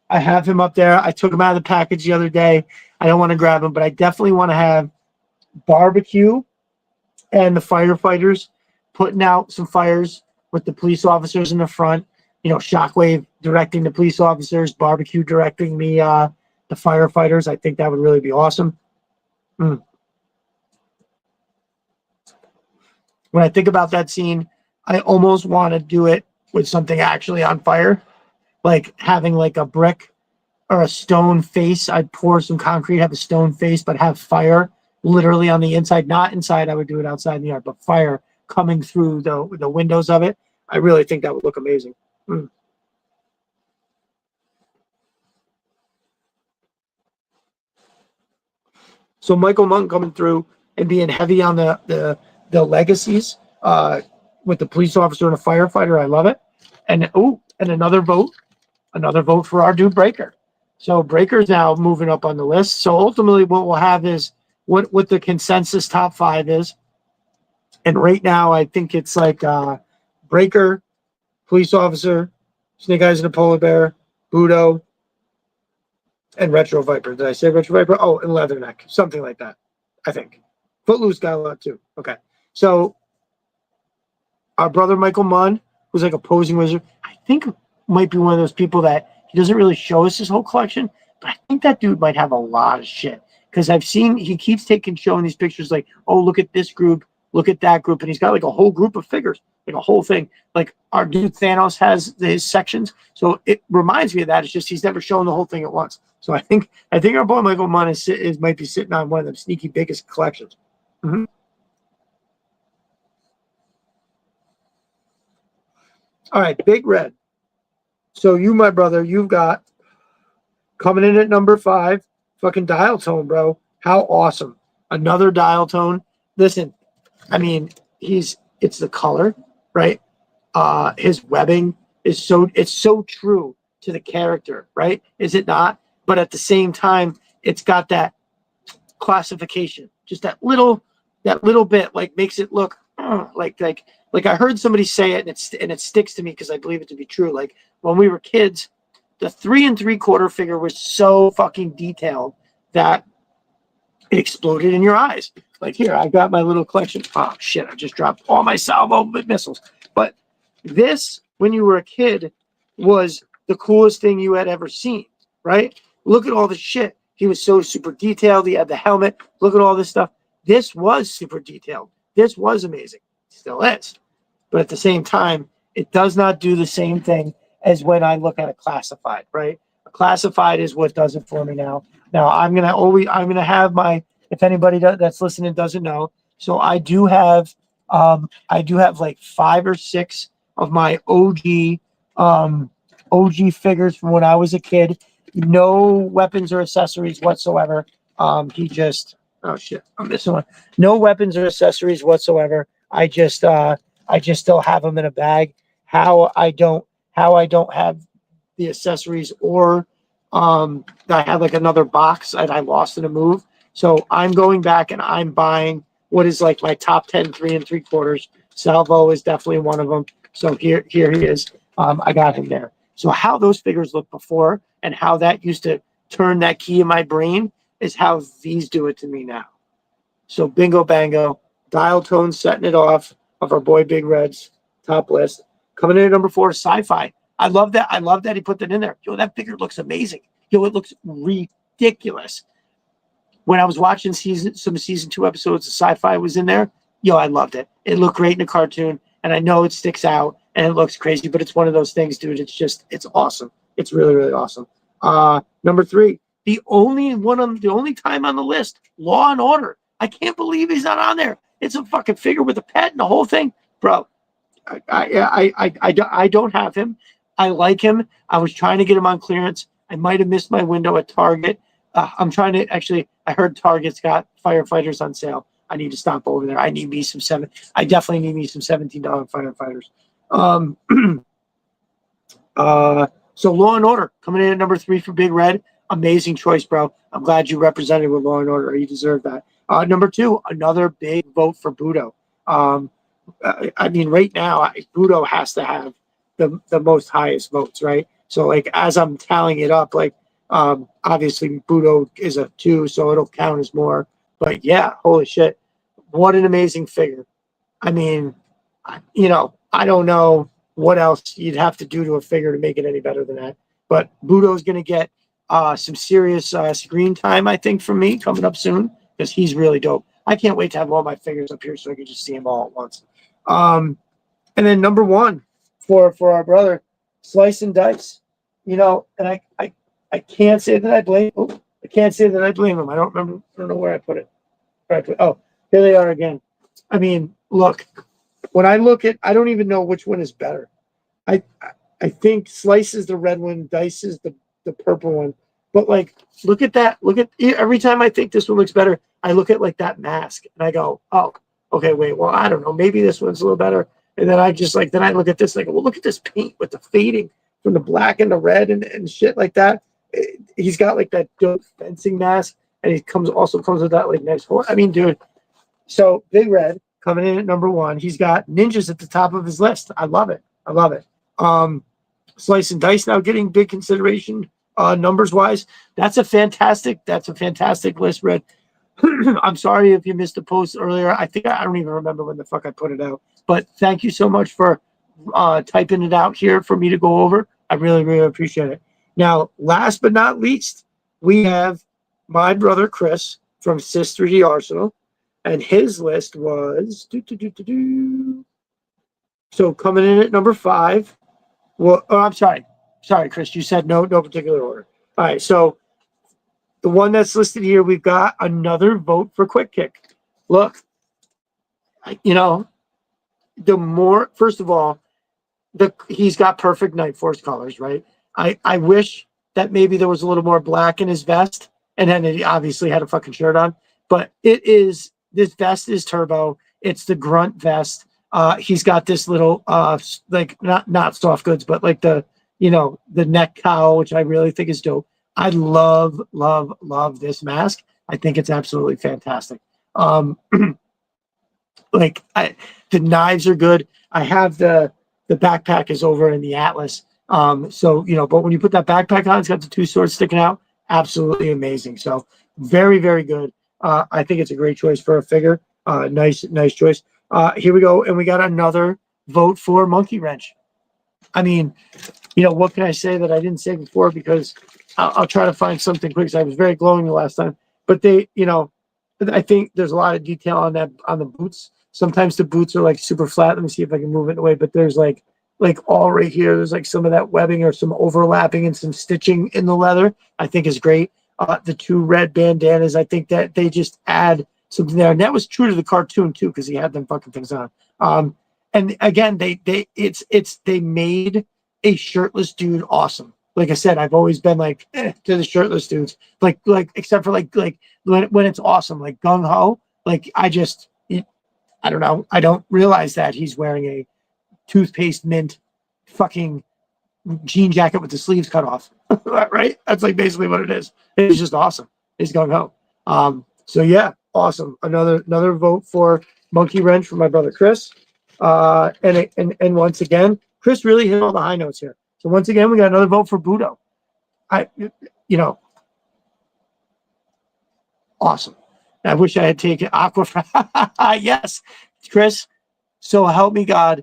Speaker 1: have him up there. I took him out of the package the other day. I don't want to grab him, but I definitely want to have barbecue and the firefighters putting out some fires with the police officers in the front. Shockwave directing the police officers, barbecue directing the firefighters. I think that would really be awesome. When I think about that scene, I almost want to do it with something actually on fire, like having like a brick or a stone face. I'd pour some concrete, have a stone face, but have fire literally on the inside, not inside. I would do it outside in the yard, but fire coming through the windows of it. I really think that would look amazing. So Michael Munn coming through and being heavy on the legacies with the police officer and a firefighter. I love it. And another vote for our dude Breaker. So Breaker's now moving up on the list. So ultimately what we'll have is what the consensus top 5 is. And right now I think it's like Breaker, police officer, Snake Eyes and a polar bear, Budo, and Retro Viper. Did I say Retro Viper? Oh, and Leatherneck. Something like that, I think. Footloose got a lot too. Okay. So our brother Michael Munn, who's like a posing wizard, I think might be one of those people that he doesn't really show us his whole collection, but I think that dude might have a lot of shit. Because I've seen he keeps showing these pictures like, oh, look at this group, look at that group, and he's got like a whole group of figures, like a whole thing. Like our dude Thanos has his sections, so it reminds me of that. It's just he's never shown the whole thing at once. So I think our boy Michael Munn is might be sitting on one of them sneaky biggest collections. All right, Big Red. So you, my brother, you've got coming in at number 5, fucking Dial Tone, bro. How awesome. Another Dial Tone. Listen, I mean, it's the color, right? His webbing is it's so true to the character, right? Is it not? But at the same time, it's got that classification, just that little bit, like makes it look like I heard somebody say it, and it sticks to me because I believe it to be true. Like when we were kids, the 3 3/4 figure was so fucking detailed that it exploded in your eyes. Like here, I got my little collection. Oh shit, I just dropped all my salvo missiles. But this, when you were a kid, was the coolest thing you had ever seen, right? Look at all the shit. He was so super detailed. He had the helmet. Look at all this stuff. This was super detailed. This was amazing. Still is. But at the same time, it does not do the same thing as when I look at a classified, right? A classified is what does it for me now. Now I'm gonna have my, if anybody that's listening doesn't know, so I do have like 5 or 6 of my OG figures from when I was a kid. No weapons or accessories whatsoever. He just, oh shit, I'm missing one. No weapons or accessories whatsoever. I just still have them in a bag. How I don't have the accessories, or I had like another box that I lost in a move. So I'm going back and I'm buying what is like my top 10 3 3/4. Salvo is definitely one of them. So here he is. I got him there. So how those figures looked before and how that used to turn that key in my brain is how these do it to me now. So bingo bango, Dial Tone setting it off of our boy Big Red's top list. Coming in at number 4, Sci-Fi. I love that. I love that he put that in there. Yo, that figure looks amazing. Yo, it looks ridiculous. When I was watching some season 2 episodes of Sci-Fi was in there, yo, I loved it. It looked great in a cartoon, and I know it sticks out and it looks crazy, but it's one of those things, dude. It's awesome. It's really, really awesome. Number 3, the only time on the list, Law and Order. I can't believe he's not on there. It's a fucking figure with a pet and the whole thing, bro. I don't have him. I like him. I was trying to get him on clearance. I might have missed my window at Target. I'm trying to actually. I heard Target's got firefighters on sale. I need to stop over there. I need me some seven. I definitely need me some $17 firefighters. Um, so Law and Order coming in at number 3 for Big Red. Amazing choice, bro. I'm glad you represented with Law and Order. You deserve that. Number 2, another big vote for Budo. I mean, right now, Budo has to have the most highest votes, right? So, like, as I'm tallying it up, like, obviously Budo is a 2, so it'll count as more. But yeah, holy shit, what an amazing figure! I mean, I don't know what else you'd have to do to a figure to make it any better than that. But Budo's going to get some serious screen time, I think, from me coming up soon because he's really dope. I can't wait to have all my figures up here so I can just see them all at once. And then number 1 for our brother, Slice and Dice. And I can't say that I blame. Oh, I can't say that I blame him. I don't know where I put it. Oh, here they are again. I mean, look. When I look at, I don't even know which one is better. I think Slice is the red one, Dice is the purple one. But like, look at that. Look at every time I think this one looks better, I look at like that mask and I go, oh, okay, wait, well, I don't know, maybe this one's a little better. And then I just like, then I look at this like, well, look at this paint with the fading from the black and the red and shit like that. He's got like that dope fencing mask, and he also comes with that like nice horse. I mean, dude. So Big Red coming in at number 1. He's got ninjas at the top of his list. I love it. I love it. Slice and Dice now getting big consideration numbers wise. That's a fantastic list, Red. I'm sorry if you missed the post earlier. I don't even remember when the fuck I put it out. But thank you so much for typing it out here for me to go over. I really, really appreciate it. Now, last but not least, we have my brother Chris from Sis 3D Arsenal. And his list was so coming in at number 5. Well, oh, I'm sorry, Chris. You said no particular order. All right, so the one that's listed here, we've got another vote for Quick Kick. Look, the more, first of all, he's got perfect Night Force colors, right? I wish that maybe there was a little more black in his vest, and then he obviously had a fucking shirt on. But this vest is turbo. It's the grunt vest. He's got this little like not soft goods, but like the neck cowl, which I really think is dope. I love this mask. I think it's absolutely fantastic. The knives are good. I have the backpack is over in the Atlas. So but when you put that backpack on, it's got the two swords sticking out. Absolutely amazing. So very, very good. I think it's a great choice for a figure. Nice choice. Here we go, and we got another vote for Monkey Wrench. I mean, what can I say that I didn't say before? Because I'll try to find something quick. Because I was very glowing the last time, but I think there's a lot of detail on the boots. Sometimes the boots are like super flat. Let me see if I can move it away. But there's like all right here. There's like some of that webbing or some overlapping and some stitching in the leather. I think is great. The two red bandanas. I think that they just add something there, and that was true to the cartoon too, because he had them fucking things on. And again, they made a shirtless dude awesome. Like I said, I've always been like to the shirtless dudes, like except for like when it's awesome, like Gung Ho. Like I don't know. I don't realize that he's wearing a toothpaste mint fucking jean jacket with the sleeves cut off. Right? That's like basically what it is. It's just awesome. He's Gung Ho. So yeah, awesome. Another vote for Monkey Wrench for my brother Chris. And once again, Chris really hit all the high notes here. So once again, we got another vote for Budo. Awesome. I wish I had taken Aqua. Yes, Chris. So help me God,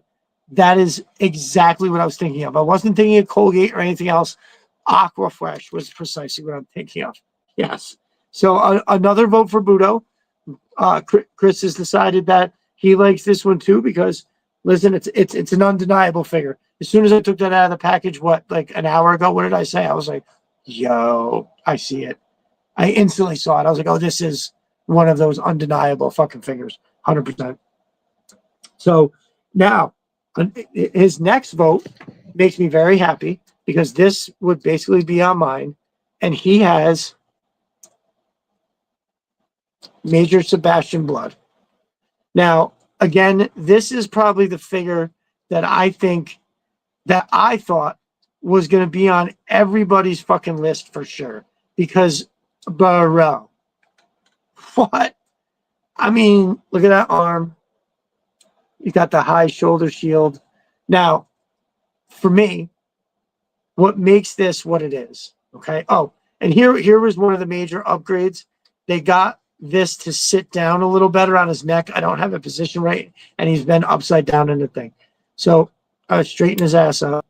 Speaker 1: that is exactly what I was thinking of. I wasn't thinking of Colgate or anything else. Aquafresh was precisely what I'm thinking of. Yes. So another vote for Budo. Chris has decided that he likes this one too because, listen, it's an undeniable figure. As soon as I took that out of the package, like an hour ago, what did I say? I was like, yo, I see it. I instantly saw it. I was like, oh, this is one of those undeniable fucking figures, 100%. So now, his next vote makes me very happy because this would basically be on mine, and he has Major Sebastian Blood. Now, again, this is probably the figure that I thought was going to be on everybody's fucking list for sure. Because, bro, what? I mean, look at that arm. You got the high shoulder shield. Now, for me, what makes this what it is, okay? Oh, and here was one of the major upgrades. They got this to sit down a little better on his neck. I don't have a position right, and he's been upside down in the thing. So I straighten his ass up.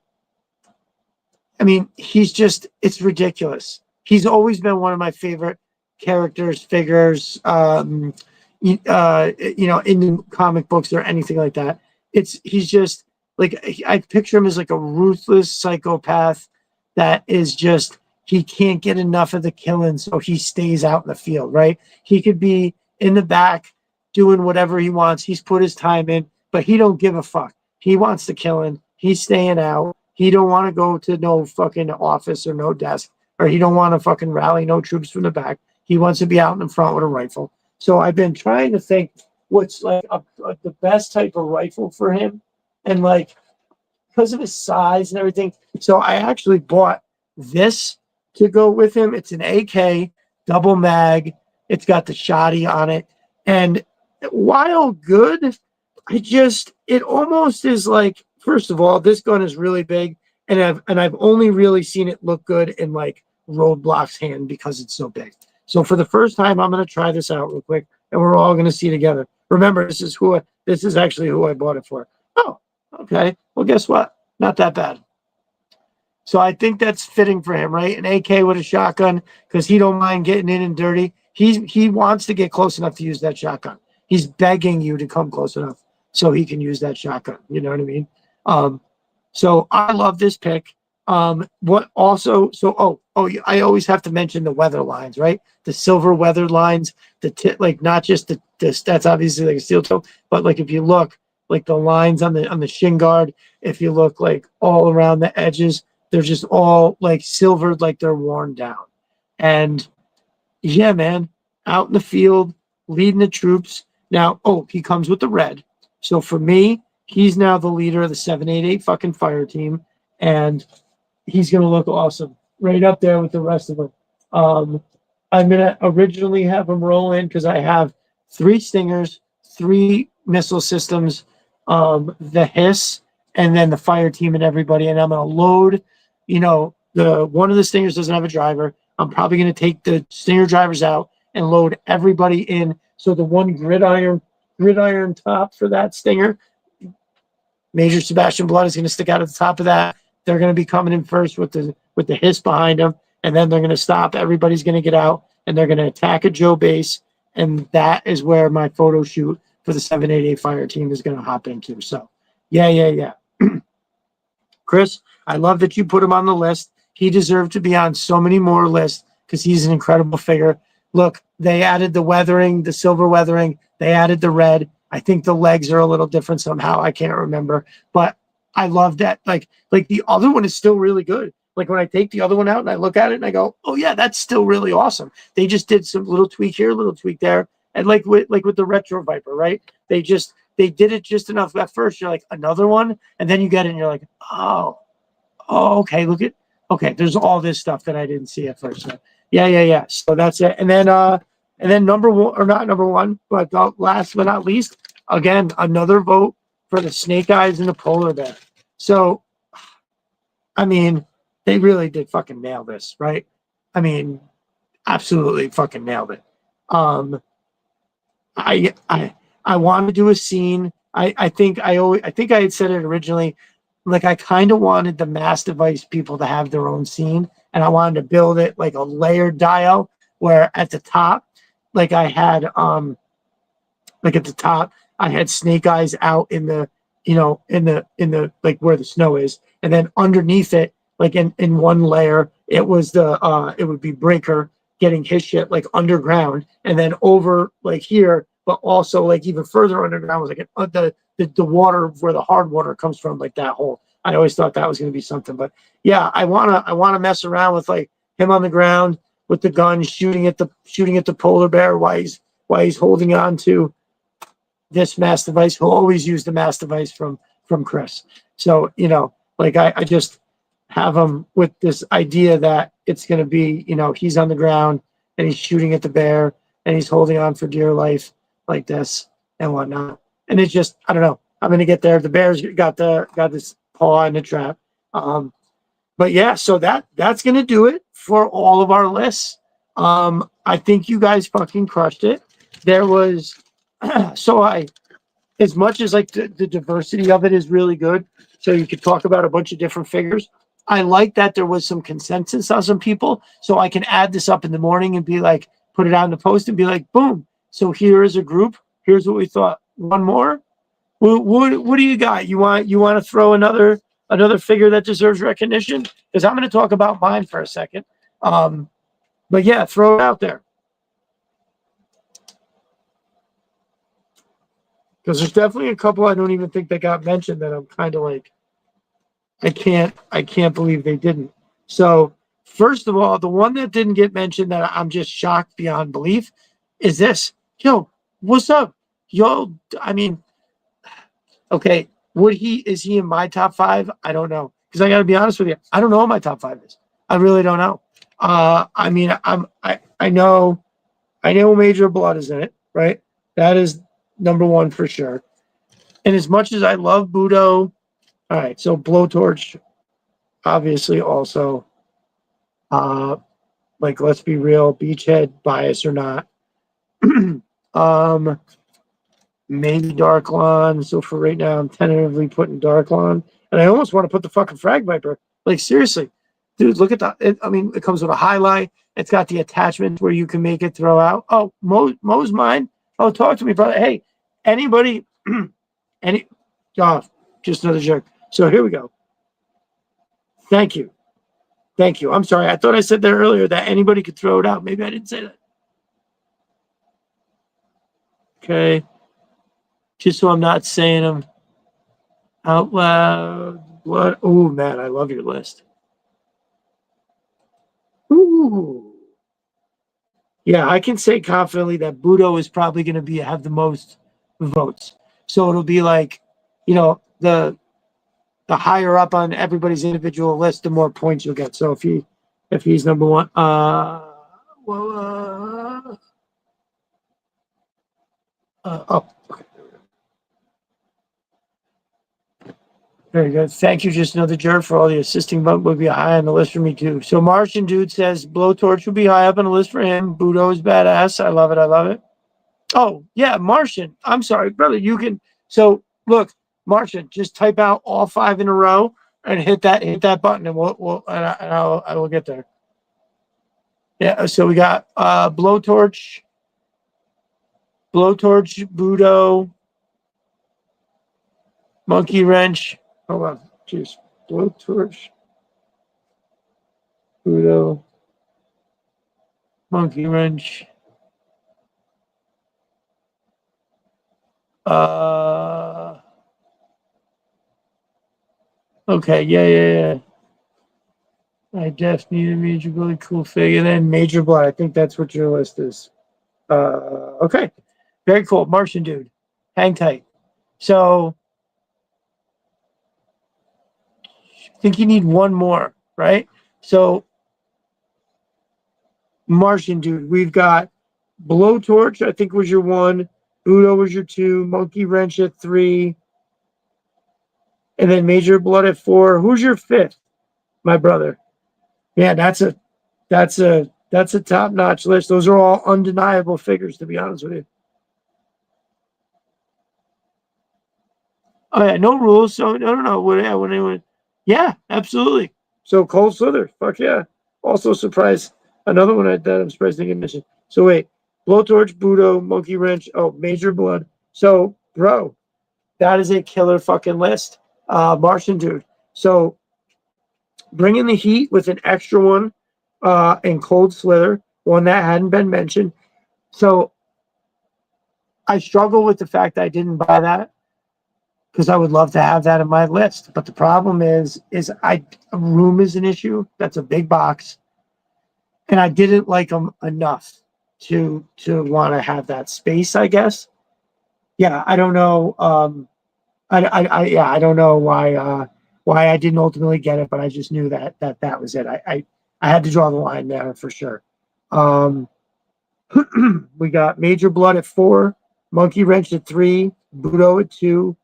Speaker 1: I mean, it's ridiculous. He's always been one of my favorite characters, figures, in the comic books or anything like that. He's just like, I picture him as like a ruthless psychopath that is just, he can't get enough of the killing, so he stays out in the field, right? He could be in the back doing whatever he wants. He's put his time in, but he don't give a fuck. He wants the killing. He's staying out. He don't want to go to no fucking office or no desk, or he don't want to fucking rally no troops from the back. He wants to be out in the front with a rifle. So I've been trying to think what's like the best type of rifle for him, and like because of his size and everything. So I actually bought this to go with him. It's an AK double mag. It's got the shoddy on it, and while good, it almost is like, first of all, this gun is really big, and I've only really seen it look good in like Roadblock's hand because it's so big. So for the first time, I'm going to try this out real quick, and we're all going to see together. Remember, this is actually who I bought it for. Oh, okay. Well, guess what? Not that bad. So I think that's fitting for him, right? An AK with a shotgun, because he don't mind getting in and dirty. He wants to get close enough to use that shotgun. He's begging you to come close enough so he can use that shotgun. You know what I mean? So I love this pick. I always have to mention the weather lines, right? The silver weather lines, like not just that's obviously like a steel toe, but like if you look, like the lines on the shin guard. If you look like all around the edges, they're just all like silvered, like they're worn down. And yeah, man, out in the field, leading the troops. Now, oh, he comes with the red. So for me, he's now the leader of the 788 fucking fire team. And he's going to look awesome right up there with the rest of them. I'm going to originally have him roll in because I have 3 Stingers, 3 missile systems, the Hiss, and then the fire team and everybody. And I'm going to load, the one of the Stingers doesn't have a driver. I'm probably going to take the Stinger drivers out and load everybody in. So the one gridiron top for that Stinger, Major Sebastian Blood is going to stick out at the top of that. They're going to be coming in first with the Hiss behind them, and then they're going to stop. Everybody's going to get out, and they're going to attack a Joe base, and that is where my photo shoot for the 788 fire team is going to hop into. So, yeah. Chris, I love that you put him on the list. He deserved to be on so many more lists because he's an incredible figure. Look, they added the weathering, the silver weathering. They added the red. I think the legs are a little different somehow. I can't remember, but I love that. Like the other one is still really good. Like when I take the other one out and I look at it and I go, oh yeah, that's still really awesome. They just did some little tweak here, little tweak there. And like with the Retro Viper, right? They did it just enough. At first you're like, another one. And then you get it and you're like, oh, okay. Okay. There's all this stuff that I didn't see at first. So yeah. So that's it. And then number one, or not number one, but last but not least, again, another vote for the Snake Eyes and the Polar Bear. So, I mean, they really did fucking nail this, right? I mean, absolutely fucking nailed it. I want to do a scene. I think I had said it originally. Like I kind of wanted the Mass Device people to have their own scene, and I wanted to build it like a layered dial where at the top, like I had like at the top, I had Snake Eyes out in the like where the snow is, and then underneath it, like in one layer, it was it would be Breaker getting his shit like underground, and then over like here, but also like even further underground was like the water where the hard water comes from, like that hole. I always thought that was going to be something, but yeah, I wanna mess around with like him on the ground with the gun shooting at the polar bear while he's holding on to this Mass Device. He'll always use the Mass Device from Chris. So, like I just have him with this idea that it's going to be, he's on the ground and he's shooting at the bear and he's holding on for dear life like this and whatnot. And it's just, I don't know. I'm going to get there. The bear's got this paw in the trap. But yeah, so that's going to do it for all of our lists. I think you guys fucking crushed it. There was, as much as like the diversity of it is really good, so you could talk about a bunch of different figures. I like that there was some consensus on some people, so I can add this up in the morning and be like, put it out in the post and be like, boom. So here is a group. Here's what we thought. One more. What do you got? You want to throw another figure that deserves recognition? Because I'm going to talk about mine for a second. But yeah, throw it out there. Because there's definitely a couple I don't even think that got mentioned that I'm kind of like, I can't believe they didn't. So first of all, the one that didn't get mentioned that I'm just shocked beyond belief is this. Yo, what's up? Yo, I mean, okay, is he in my top 5? I don't know. Because I got to be honest with you, I don't know what my top 5 is. I really don't know. I mean, I know Major Blood is in it, right? That is number 1 for sure. And as much as I love Budo, all right, so Blowtorch, obviously also, like, let's be real, Beachhead, bias or not. Maybe Darklon. So for right now, I'm tentatively putting Darklon. And I almost want to put the fucking Frag Viper. Like, seriously. Dude, look at that. It comes with a highlight. It's got the attachment where you can make it throw out. Oh, Mo's mine. Oh, talk to me, brother. Hey, anybody, just another jerk. So here we go. Thank you. I'm sorry. I thought I said that earlier that anybody could throw it out. Maybe I didn't say that. Okay. Just so I'm not saying them. Out loud. What? Oh man, I love your list. Ooh. Yeah, I can say confidently that Budo is probably going to be have the most votes. So it'll be like, the higher up on everybody's individual list, the more points you'll get. So if he's number one, well, oh, okay. Very good. Thank you, just another jerk, for all the assisting bump would be high on the list for me too. So Martian dude says Blowtorch will be high up on the list for him. Budo is badass. I love it. I love it. Oh yeah, Martian. I'm sorry, brother. You can. So look, Martian, just type out all five in a row and hit that button, and I will get there. Yeah. So we got Blowtorch, Budo, Monkey Wrench. Hold on, jeez. Blowtorch, Budo, Monkey Wrench. Okay, yeah. I just need a major really cool fig, and then Major Blood. I think that's what your list is. Okay, very cool, Martian dude. Hang tight. So, I think you need one more, right? So, Martian dude, we've got Blowtorch. I think was your one. Budo was your two. Monkey Wrench at three, and then Major Blood at four. Who's your fifth, my brother? Yeah, that's a top notch list. Those are all undeniable figures, to be honest with you. Oh yeah, no rules. So no. When anyone, yeah, absolutely. So Cold Slither, fuck yeah. Also surprised, another one that I'm surprised they didn't mention. So wait, Blowtorch, Budo, Monkey Wrench, oh, Major Blood. So bro, that is a killer fucking list. Martian dude. So bringing the heat with an extra one, and Cold Slither, one that hadn't been mentioned. So I struggle with the fact that I didn't buy that because I would love to have that in my list. But the problem is room is an issue. That's a big box, and I didn't like them enough to want to have that space. I guess. Yeah, I don't know. I don't know why I didn't ultimately get it, but I just knew that was it. I had to draw the line there for sure. Um, we got Major Blood at four, Monkey Wrench at three, Budo at two,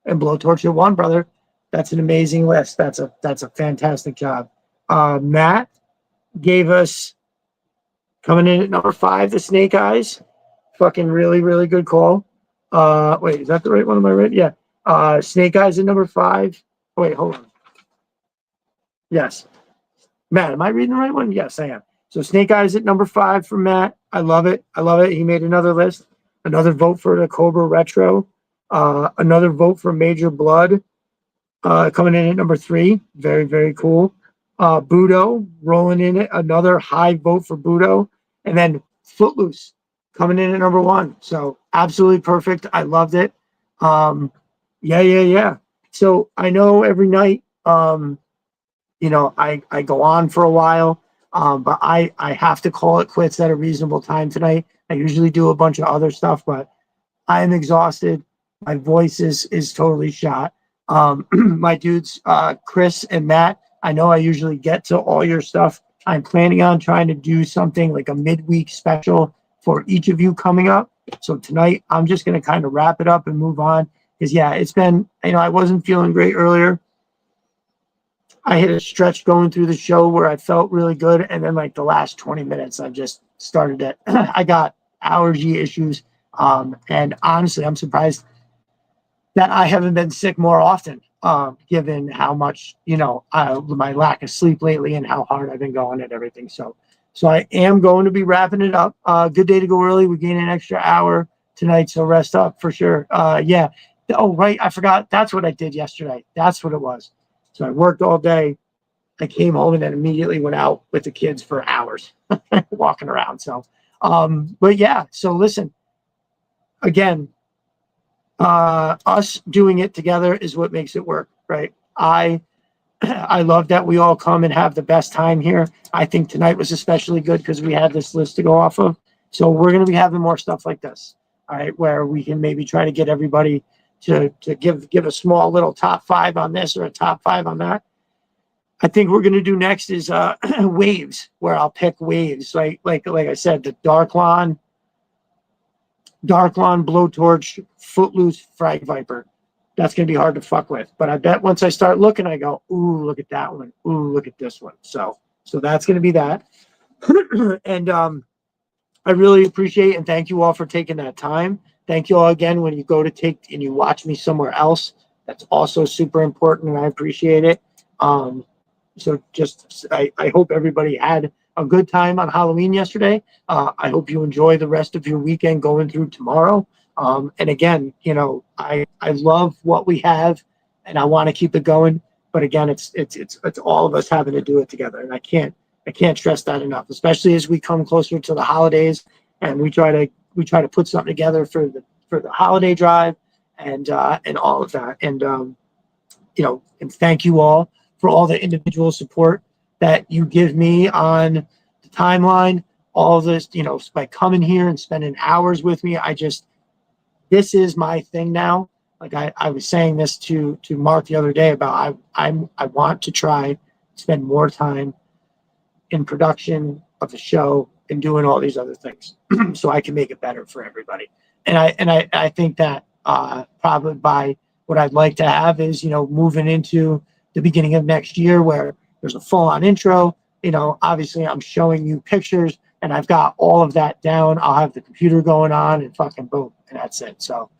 Speaker 1: and Blowtorch at one, brother. That's an amazing list. That's a fantastic job. Matt gave us, coming in at number five, the Snake Eyes. Fucking really, really good call. Wait, is that the right one? Am I right? Yeah. Snake Eyes at number five. Oh, wait, hold on. Yes. Matt, am I reading the right one? Yes, I am. So Snake Eyes at number five for Matt. I love it. I love it. He made another list. Another vote for the Cobra Retro. Another vote for Major Blood. Coming in at number three. Very, very cool. Budo rolling in it. Another high vote for Budo. And then Footloose coming in at number one. So absolutely perfect. I loved it. Yeah. So I know every night, I go on for a while, but I have to call it quits at a reasonable time tonight. I usually do a bunch of other stuff, but I am exhausted. My voice is totally shot. My dudes, Chris and Matt, I know I usually get to all your stuff. I'm planning on trying to do something like a midweek special for each of you coming up. So tonight, I'm just going to kind of wrap it up and move on. Because, yeah, it's been, I wasn't feeling great earlier. I hit a stretch going through the show where I felt really good. And then, like, the last 20 minutes, I just started it. I got allergy issues. And honestly, I'm surprised that I haven't been sick more often, given how much, my lack of sleep lately and how hard I've been going at everything. So I am going to be wrapping it up. Good day to go early. We gain an extra hour tonight, so rest up for sure. Yeah. Oh, right. I forgot. That's what I did yesterday. That's what it was. So I worked all day. I came home and then immediately went out with the kids for hours walking around. So, but yeah. So listen, again, Us doing it together is what makes it work, right? I love that we all come and have the best time here. I think tonight was especially good because we had this list to go off of. So we're going to be having more stuff like this, all right, where we can maybe try to get everybody to give a small little top 5 on this or a top 5 on that. I think we're going to do next is waves, where I'll pick waves, like I said, the Darklon, Blowtorch, Footloose, Frag Viper. That's going to be hard to fuck with. But I bet once I start looking, I go, ooh, look at that one. Ooh, look at this one. So that's going to be that. And I really appreciate and thank you all for taking that time. Thank you all again when you go to take and you watch me somewhere else. That's also super important, and I appreciate it. So just I hope everybody had a good time on Halloween yesterday. I hope you enjoy the rest of your weekend going through tomorrow. And again, you know, I love what we have, and I want to keep it going. But again, it's all of us having to do it together, and I can't stress that enough. Especially as we come closer to the holidays, and we try to put something together for the holiday drive, and all of that. And you know, and thank you all for all the individual support that you give me on the timeline. All of this, you know, by coming here and spending hours with me, this is my thing now. Like I was saying this to Mark the other day about I want to try to spend more time in production of the show and doing all these other things so I can make it better for everybody. And I think that probably by what I'd like to have is, you know, moving into the beginning of next year where there's a full-on intro. You know, obviously I'm showing you pictures and I've got all of that down. I'll have the computer going on and fucking boom, and that's it. So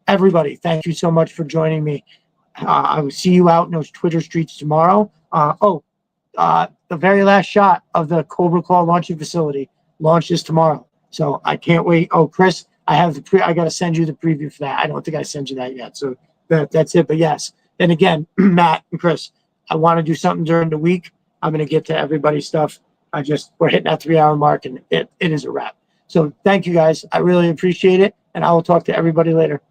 Speaker 1: everybody, thank you so much for joining me. I will see you out in those Twitter streets tomorrow. The very last shot of the Cobra Claw launching facility launches tomorrow. So I can't wait. Oh, Chris, I got to send you the preview for that. I don't think I sent you that yet. So that's it. But yes, then again, Matt and Chris, I want to do something during the week. I'm going to get to everybody's stuff. We're hitting that 3-hour mark, and it is a wrap. So thank you guys. I really appreciate it. And I will talk to everybody later.